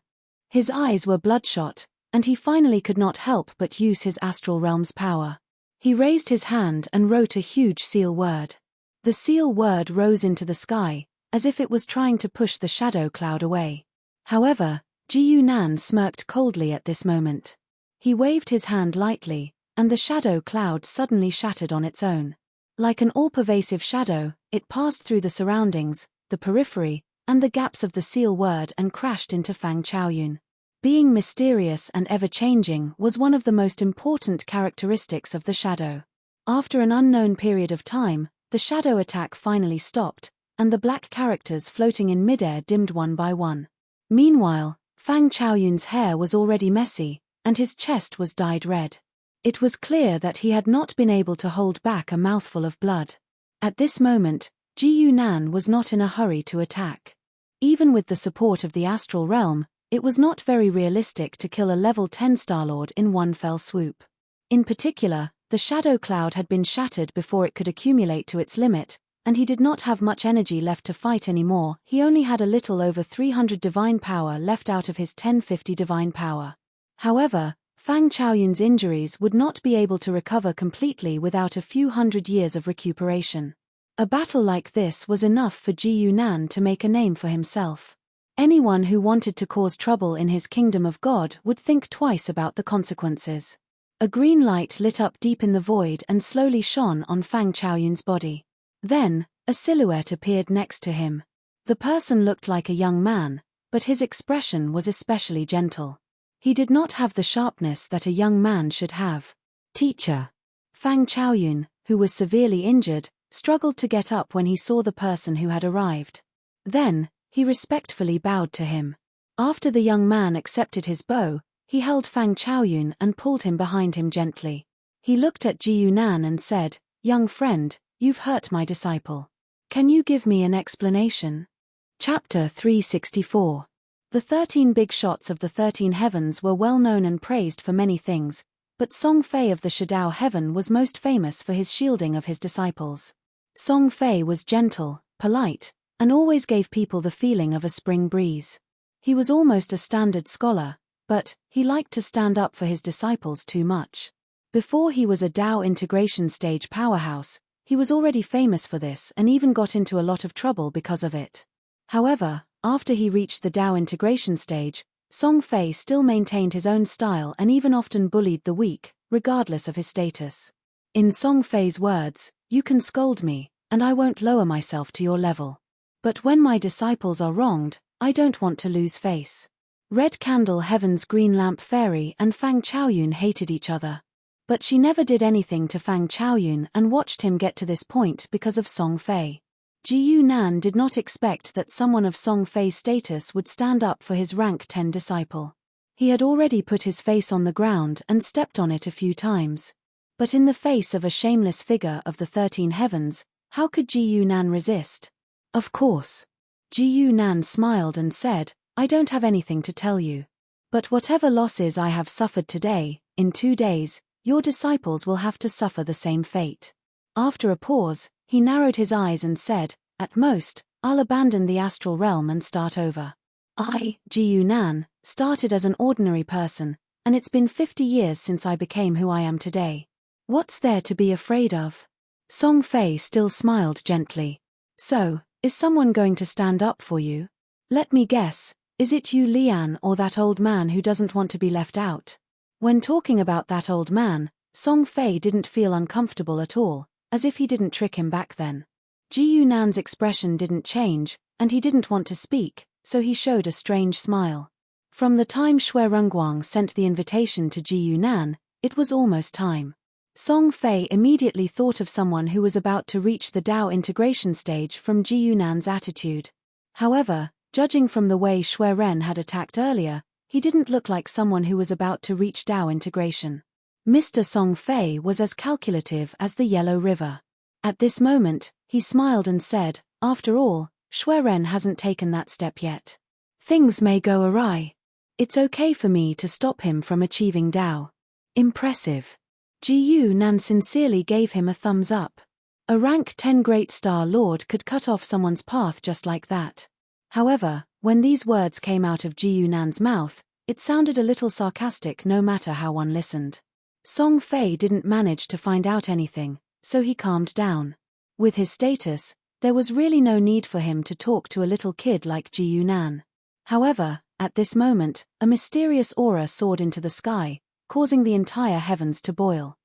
S1: His eyes were bloodshot, and he finally could not help but use his astral realm's power. He raised his hand and wrote a huge seal word. The seal word rose into the sky, as if it was trying to push the shadow cloud away. However, Ji Yunan smirked coldly at this moment. He waved his hand lightly, and the shadow cloud suddenly shattered on its own. Like an all-pervasive shadow, it passed through the surroundings, the periphery, and the gaps of the seal word and crashed into Fang Chaoyun. Being mysterious and ever-changing was one of the most important characteristics of the shadow. After an unknown period of time, the shadow attack finally stopped, and the black characters floating in midair dimmed one by one. Meanwhile, Fang Chaoyun's hair was already messy, and his chest was dyed red. It was clear that he had not been able to hold back a mouthful of blood. At this moment, Ji Yunan was not in a hurry to attack. Even with the support of the astral realm, it was not very realistic to kill a level 10 Starlord in one fell swoop. In particular, the shadow cloud had been shattered before it could accumulate to its limit, and he did not have much energy left to fight anymore. He only had a little over 300 divine power left out of his 1050 divine power. However, Fang Chaoyun's injuries would not be able to recover completely without a few hundred years of recuperation. A battle like this was enough for Ji Yunan to make a name for himself. Anyone who wanted to cause trouble in his kingdom of God would think twice about the consequences. A green light lit up deep in the void and slowly shone on Fang Chaoyun's body. Then, a silhouette appeared next to him. The person looked like a young man, but his expression was especially gentle. He did not have the sharpness that a young man should have. Teacher. Fang Chaoyun, who was severely injured, struggled to get up when he saw the person who had arrived. Then, he respectfully bowed to him. After the young man accepted his bow, he held Fang Chaoyun and pulled him behind him gently. He looked at Ji Yunan and said, "Young friend, you've hurt my disciple. Can you give me an explanation?" Chapter 364. The 13 big shots of the 13 heavens were well known and praised for many things, but Song Fei of the Shidao heaven was most famous for his shielding of his disciples. Song Fei was gentle, polite, and always gave people the feeling of a spring breeze. He was almost a standard scholar, but he liked to stand up for his disciples too much. Before he was a Dao integration stage powerhouse, he was already famous for this and even got into a lot of trouble because of it. However, after he reached the Dao integration stage, Song Fei still maintained his own style and even often bullied the weak, regardless of his status. In Song Fei's words, "You can scold me, and I won't lower myself to your level. But when my disciples are wronged, I don't want to lose face." Red Candle Heaven's green lamp fairy and Fang Chaoyun hated each other. But she never did anything to Fang Chaoyun and watched him get to this point because of Song Fei. Ji Yunan did not expect that someone of Song Fei's status would stand up for his rank 10 disciple. He had already put his face on the ground and stepped on it a few times. But in the face of a shameless figure of the 13 heavens, how could Ji Yunan resist? Of course. Ji Yunan smiled and said, I don't have anything to tell you. But whatever losses I have suffered today, in 2 days, your disciples will have to suffer the same fate. After a pause, he narrowed his eyes and said, at most, I'll abandon the astral realm and start over. I, Ji Yunan, started as an ordinary person, and it's been 50 years since I became who I am today. What's there to be afraid of? Song Fei still smiled gently. So, is someone going to stand up for you? Let me guess, is it you Lian or that old man who doesn't want to be left out? When talking about that old man, Song Fei didn't feel uncomfortable at all, as if he didn't trick him back then. Ji Yunan's expression didn't change, and he didn't want to speak, so he showed a strange smile. From the time Xue Rengguang sent the invitation to Ji Yunan, it was almost time. Song Fei immediately thought of someone who was about to reach the Tao integration stage from Ji Yunan's attitude. However, judging from the way Xue Ren had attacked earlier, he didn't look like someone who was about to reach Tao integration. Mr. Song Fei was as calculative as the Yellow River. At this moment, he smiled and said, after all, Xue Ren hasn't taken that step yet. Things may go awry. It's okay for me to stop him from achieving Tao. Impressive. Ji Yunan sincerely gave him a thumbs up. A rank 10 Great Star Lord could cut off someone's path just like that. However, when these words came out of Ji Yunan's mouth, it sounded a little sarcastic no matter how one listened. Song Fei didn't manage to find out anything, so he calmed down. With his status, there was really no need for him to talk to a little kid like Ji Yunan. However, at this moment, a mysterious aura soared into the sky, causing the entire heavens to boil.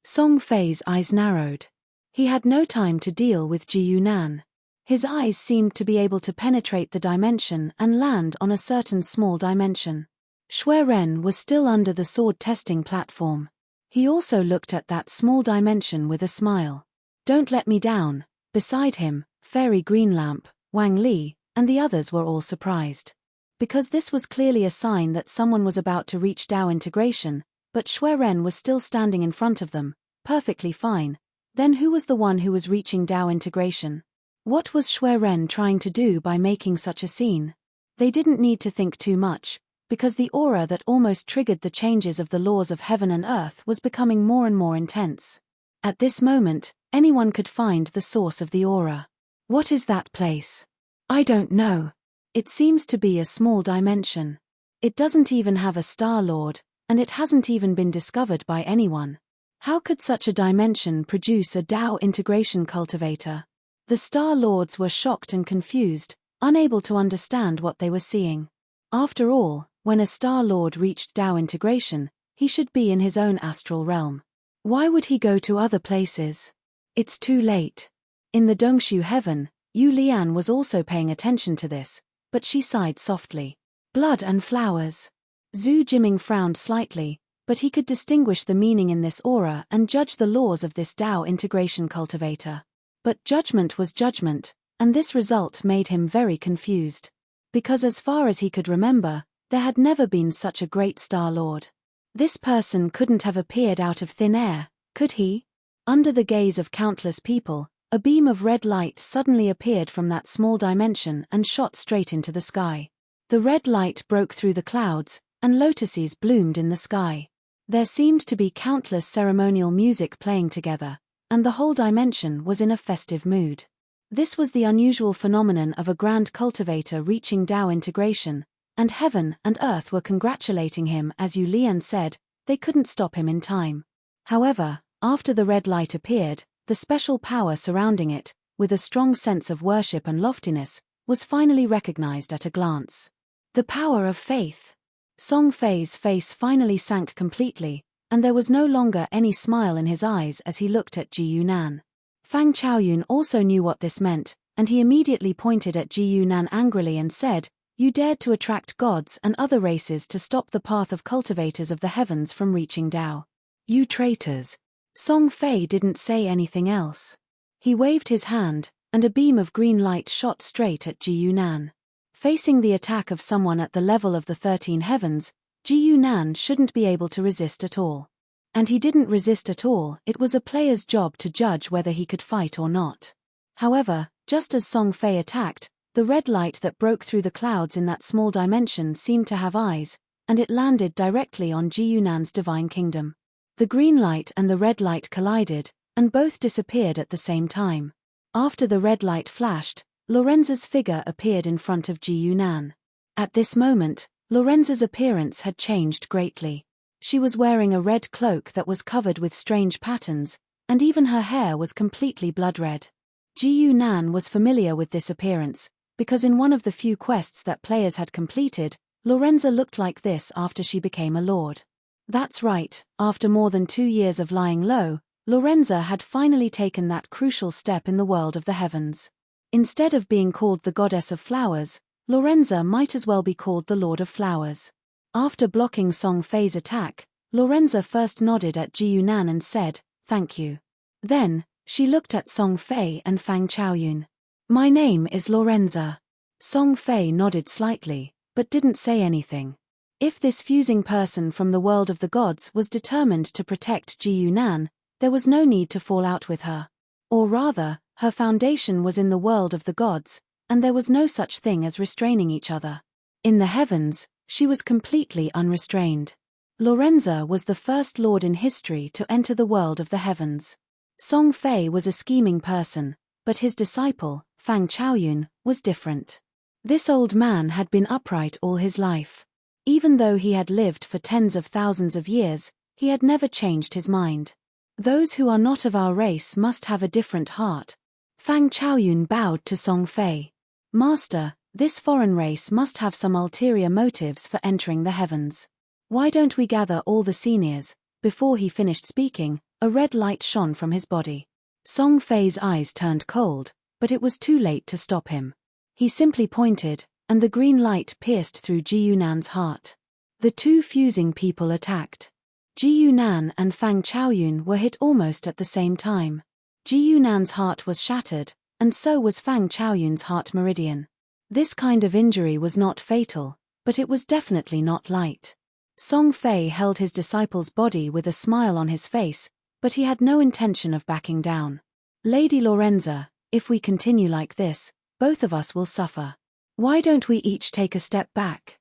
S1: Song Fei's eyes narrowed. He had no time to deal with Ji Yunan. His eyes seemed to be able to penetrate the dimension and land on a certain small dimension. Xue Ren was still under the sword testing platform. He also looked at that small dimension with a smile. Don't let me down. Beside him, Fairy Greenlamp, Wang Li, and the others were all surprised. Because this was clearly a sign that someone was about to reach Tao integration, but Xue Ren was still standing in front of them, perfectly fine. Then who was the one who was reaching Tao integration? What was Xue Ren trying to do by making such a scene? They didn't need to think too much, because the aura that almost triggered the changes of the laws of heaven and earth was becoming more and more intense. At this moment, anyone could find the source of the aura. What is that place? I don't know. It seems to be a small dimension. It doesn't even have a Star Lord, and it hasn't even been discovered by anyone. How could such a dimension produce a Tao integration cultivator? The Star Lords were shocked and confused, unable to understand what they were seeing. After all, when a Star Lord reached Tao integration, he should be in his own astral realm. Why would he go to other places? It's too late. In the Dongshu heaven, Yu Lian was also paying attention to this, but she sighed softly. Blood and flowers. Zhu Jiming frowned slightly, but he could distinguish the meaning in this aura and judge the laws of this Tao integration cultivator. But judgment was judgment, and this result made him very confused. Because as far as he could remember, there had never been such a great Star Lord. This person couldn't have appeared out of thin air, could he? Under the gaze of countless people, a beam of red light suddenly appeared from that small dimension and shot straight into the sky. The red light broke through the clouds, and lotuses bloomed in the sky. There seemed to be countless ceremonial music playing together, and the whole dimension was in a festive mood. This was the unusual phenomenon of a grand cultivator reaching Tao integration, and heaven and earth were congratulating him. As Yu Lian said, they couldn't stop him in time. However, after the red light appeared, the special power surrounding it, with a strong sense of worship and loftiness, was finally recognized at a glance. The power of faith. Song Fei's face finally sank completely, and there was no longer any smile in his eyes as he looked at Ji Yunan. Fang Chaoyun also knew what this meant, and he immediately pointed at Ji Yunan angrily and said, "You dared to attract gods and other races to stop the path of cultivators of the heavens from reaching Tao. You traitors." Song Fei didn't say anything else. He waved his hand, and a beam of green light shot straight at Ji Yunan. Facing the attack of someone at the level of the 13 heavens, Ji Yunan shouldn't be able to resist at all. And he didn't resist at all. It was a player's job to judge whether he could fight or not. However, just as Song Fei attacked, the red light that broke through the clouds in that small dimension seemed to have eyes, and it landed directly on Ji Yunan's divine kingdom. The green light and the red light collided, and both disappeared at the same time. After the red light flashed, Lorenza's figure appeared in front of Ji Yunan. At this moment, Lorenza's appearance had changed greatly. She was wearing a red cloak that was covered with strange patterns, and even her hair was completely blood-red. Ji Yunan was familiar with this appearance, because in one of the few quests that players had completed, Lorenza looked like this after she became a lord. That's right, after more than 2 years of lying low, Lorenza had finally taken that crucial step in the world of the heavens. Instead of being called the goddess of flowers, Lorenza might as well be called the Lord of Flowers. After blocking Song Fei's attack, Lorenza first nodded at Ji Yunan and said, "Thank you." Then, she looked at Song Fei and Fang Chaoyun. "My name is Lorenza." Song Fei nodded slightly, but didn't say anything. If this fusing person from the world of the gods was determined to protect Ji Yunan, there was no need to fall out with her. Or rather, her foundation was in the world of the gods, and there was no such thing as restraining each other. In the heavens, she was completely unrestrained. Lorenza was the first lord in history to enter the world of the heavens. Song Fei was a scheming person, but his disciple, Fang Chaoyun, was different. This old man had been upright all his life. Even though he had lived for tens of thousands of years, he had never changed his mind. "Those who are not of our race must have a different heart." Fang Chaoyun bowed to Song Fei. "Master, this foreign race must have some ulterior motives for entering the heavens. Why don't we gather all the seniors?" Before he finished speaking, a red light shone from his body. Song Fei's eyes turned cold, but it was too late to stop him. He simply pointed, and the green light pierced through Ji Yunan's heart. The two fusing people attacked. Ji Yunan and Fang Chaoyun were hit almost at the same time. Ji Yunan's heart was shattered, and so was Fang Chaoyun's heart meridian. This kind of injury was not fatal, but it was definitely not light. Song Fei held his disciple's body with a smile on his face, but he had no intention of backing down. "Lady Lorenza, if we continue like this, both of us will suffer. Why don't we each take a step back?"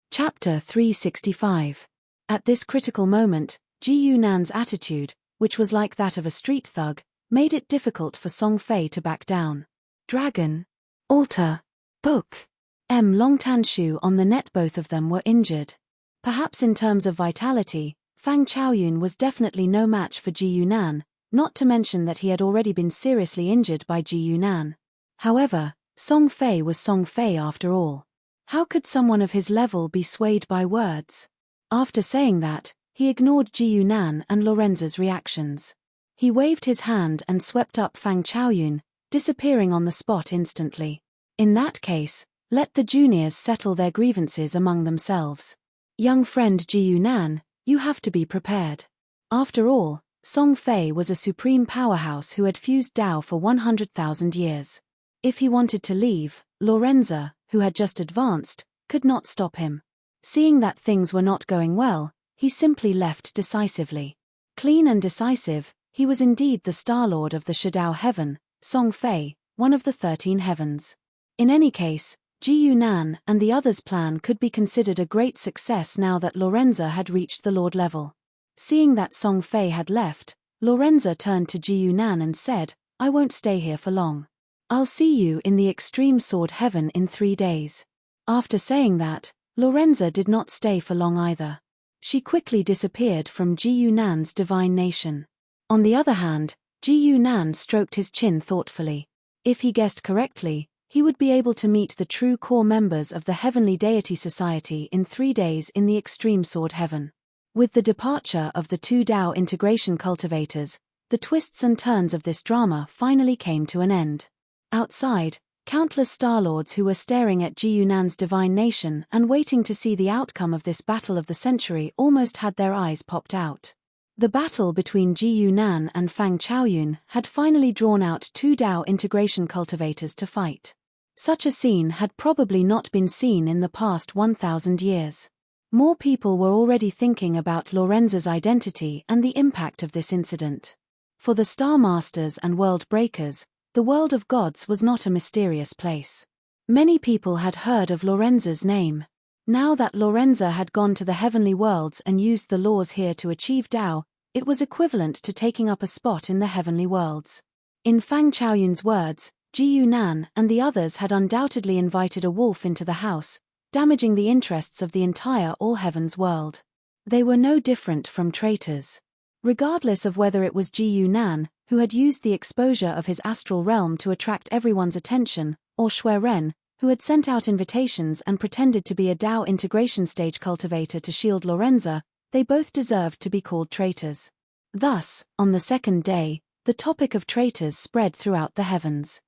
S1: Chapter 365. At this critical moment, Ji Yunan's attitude, which was like that of a street thug, made it difficult for Song Fei to back down. Dragon, altar, book, Longtanshu on the net. Both of them were injured. Perhaps in terms of vitality, Fang Chaoyun was definitely no match for Ji Yunan, not to mention that he had already been seriously injured by Ji Yunan. However, Song Fei was Song Fei after all. How could someone of his level be swayed by words? After saying that, he ignored Ji Yunan and Lorenza's reactions. He waved his hand and swept up Fang Chaoyun, disappearing on the spot instantly. In that case, let the juniors settle their grievances among themselves. Young friend Ji Yunan, you have to be prepared. After all, Song Fei was a supreme powerhouse who had fused Tao for 100,000 years. If he wanted to leave, Lorenza, who had just advanced, could not stop him. Seeing that things were not going well, he simply left decisively. Clean and decisive, he was indeed the Star Lord of the Shadao Heaven, Song Fei, one of the 13 heavens. In any case, Ji Yunan and the others' plan could be considered a great success now that Lorenza had reached the Lord level. Seeing that Song Fei had left, Lorenza turned to Ji Yunan and said, "I won't stay here for long. I'll see you in the extreme sword heaven in 3 days." After saying that, Lorenza did not stay for long either. She quickly disappeared from Ji Yunan's divine nation. On the other hand, Ji Yunan stroked his chin thoughtfully. If he guessed correctly, he would be able to meet the true core members of the Heavenly Deity Society in 3 days in the extreme sword heaven. With the departure of the 2 Tao integration cultivators, the twists and turns of this drama finally came to an end. Outside, countless Star Lords who were staring at Ji Yunan's divine nation and waiting to see the outcome of this battle of the century almost had their eyes popped out. The battle between Ji Yunan and Fang Chaoyun had finally drawn out 2 Tao integration cultivators to fight. Such a scene had probably not been seen in the past 1,000 years. More people were already thinking about Lorenza's identity and the impact of this incident. For the Star Masters and World Breakers, the world of gods was not a mysterious place. Many people had heard of Lorenza's name. Now that Lorenza had gone to the heavenly worlds and used the laws here to achieve Tao, it was equivalent to taking up a spot in the heavenly worlds. In Fang Chaoyun's words, Ji Yunan and the others had undoubtedly invited a wolf into the house, damaging the interests of the entire all-heavens world. They were no different from traitors. Regardless of whether it was Ji Yunan, who had used the exposure of his astral realm to attract everyone's attention, or Xue Ren, who had sent out invitations and pretended to be a Dao integration stage cultivator to shield Lorenza, they both deserved to be called traitors. Thus, on the second day, the topic of traitors spread throughout the heavens.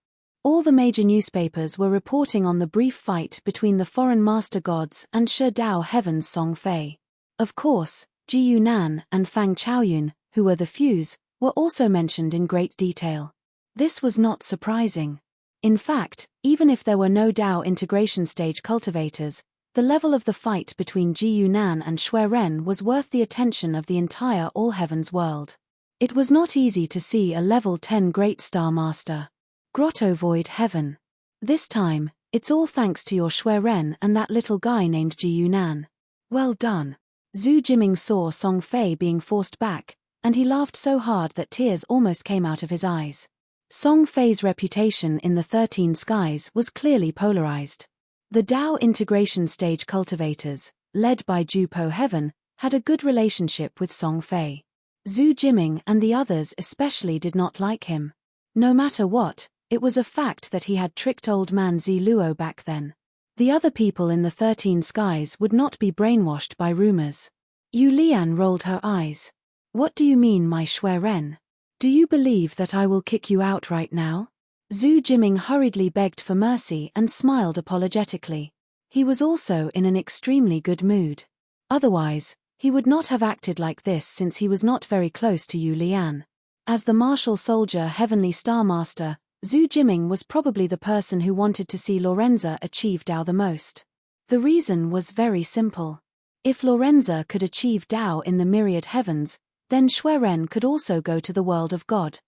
S1: All the major newspapers were reporting on the brief fight between the foreign master gods and Shi Dao Heaven's Song Fei. Of course, Ji Yunan and Fang Chaoyun, who were the Fuse, were also mentioned in great detail. This was not surprising. In fact, even if there were no Dao integration stage cultivators, the level of the fight between Ji Yunan and Xue Ren was worth the attention of the entire all-heavens world. It was not easy to see a level 10 Great Star Master. Grotto Void Heaven. This time, it's all thanks to your Xue Ren and that little guy named Ji Yunan. Well done. Zhu Jiming saw Song Fei being forced back, and he laughed so hard that tears almost came out of his eyes. Song Fei's reputation in the 13 skies was clearly polarized. The Dao integration stage cultivators, led by Ju Po Heaven, had a good relationship with Song Fei. Zhu Jiming and the others especially did not like him. No matter what, it was a fact that he had tricked old man Zi Luo back then. The other people in the 13 skies would not be brainwashed by rumors. Yu Lian rolled her eyes. What do you mean, my Xue Ren? Do you believe that I will kick you out right now? Zhu Jiming hurriedly begged for mercy and smiled apologetically. He was also in an extremely good mood. Otherwise, he would not have acted like this since he was not very close to Yu Lian. As the martial soldier Heavenly Star Master, Zhu Jiming was probably the person who wanted to see Lorenza achieve Dao the most. The reason was very simple. If Lorenza could achieve Dao in the myriad heavens, then Xue Ren could also go to the world of God.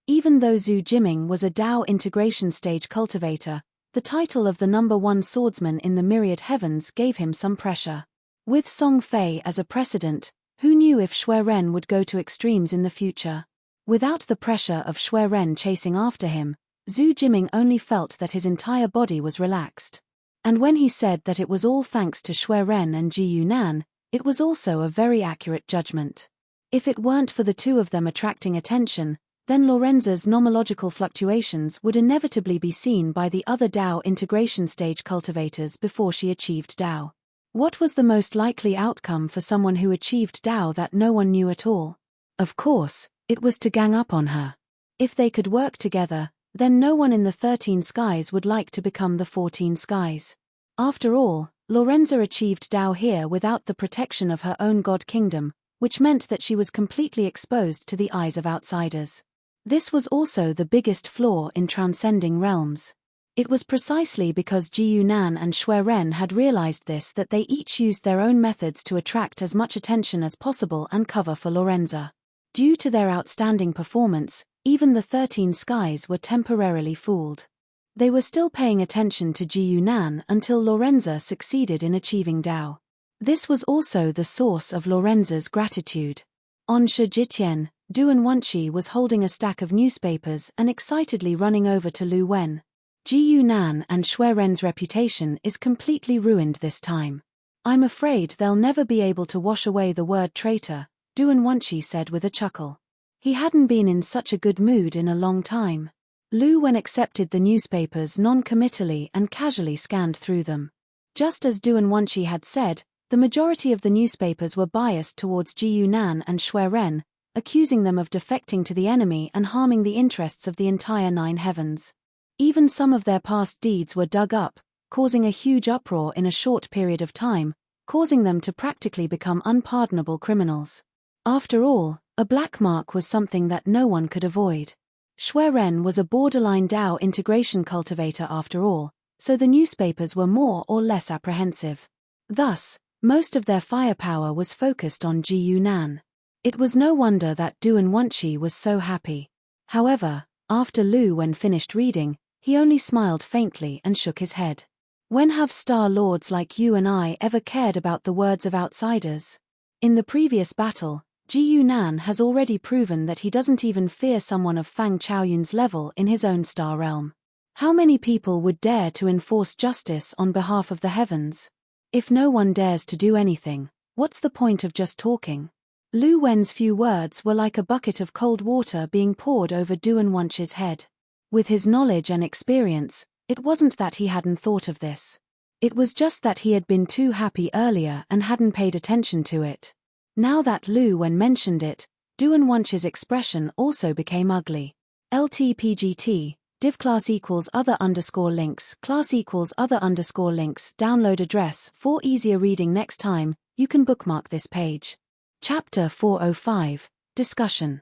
S1: Even though Zhu Jiming was a Dao integration stage cultivator, the title of the #1 swordsman in the myriad heavens gave him some pressure. With Song Fei as a precedent, who knew if Xue Ren would go to extremes in the future? Without the pressure of Xue Ren chasing after him, Zhu Jiming only felt that his entire body was relaxed. And when he said that it was all thanks to Xue Ren and Ji Yunan, it was also a very accurate judgment. If it weren't for the two of them attracting attention, then Lorenza's nomological fluctuations would inevitably be seen by the other Dao integration stage cultivators before she achieved Dao. What was the most likely outcome for someone who achieved Dao that no one knew at all? Of course, it was to gang up on her. If they could work together, then no one in the 13 skies would like to become the 14 skies. After all, Lorenza achieved Dao here without the protection of her own god kingdom, which meant that she was completely exposed to the eyes of outsiders. This was also the biggest flaw in transcending realms. It was precisely because Ji Yunan and Xue Ren had realized this that they each used their own methods to attract as much attention as possible and cover for Lorenza. Due to their outstanding performance, even the 13 skies were temporarily fooled. They were still paying attention to Ji Yunan until Lorenza succeeded in achieving Dao. This was also the source of Lorenza's gratitude. On Shijitian, Duan Wanqi was holding a stack of newspapers and excitedly running over to Lu Wen. Ji Yunan and Xue Ren's reputation is completely ruined this time. I'm afraid they'll never be able to wash away the word traitor, Duan Wanqi said with a chuckle. He hadn't been in such a good mood in a long time. Lu Wen accepted the newspapers non-committally and casually scanned through them. Just as Duan Wanqi had said, the majority of the newspapers were biased towards Ji Yunan and Xue Ren, accusing them of defecting to the enemy and harming the interests of the entire 9 heavens. Even some of their past deeds were dug up, causing a huge uproar in a short period of time, causing them to practically become unpardonable criminals. After all, a black mark was something that no one could avoid. Xue Ren was a borderline Dao integration cultivator after all, so the newspapers were more or less apprehensive. Thus, Most of their firepower was focused on Ji Yunan. It was no wonder that Duan Wunshi was so happy. However, after Lu Wen finished reading, he only smiled faintly and shook his head. When have Star Lords like you and I ever cared about the words of outsiders? In the previous battle, Ji Yunan has already proven that he doesn't even fear someone of Fang Chaoyun's level in his own star realm. How many people would dare to enforce justice on behalf of the heavens? If no one dares to do anything, what's the point of just talking? Lu Wen's few words were like a bucket of cold water being poured over Duan Wunshi's head. With his knowledge and experience, it wasn't that he hadn't thought of this. It was just that he had been too happy earlier and hadn't paid attention to it. Now that Lu Wen mentioned it, Duan Wunshi's expression also became ugly. LTPGT, div class equals other underscore links, class equals other underscore links, download address. For easier reading next time, you can bookmark this page. Chapter 405, Discussion.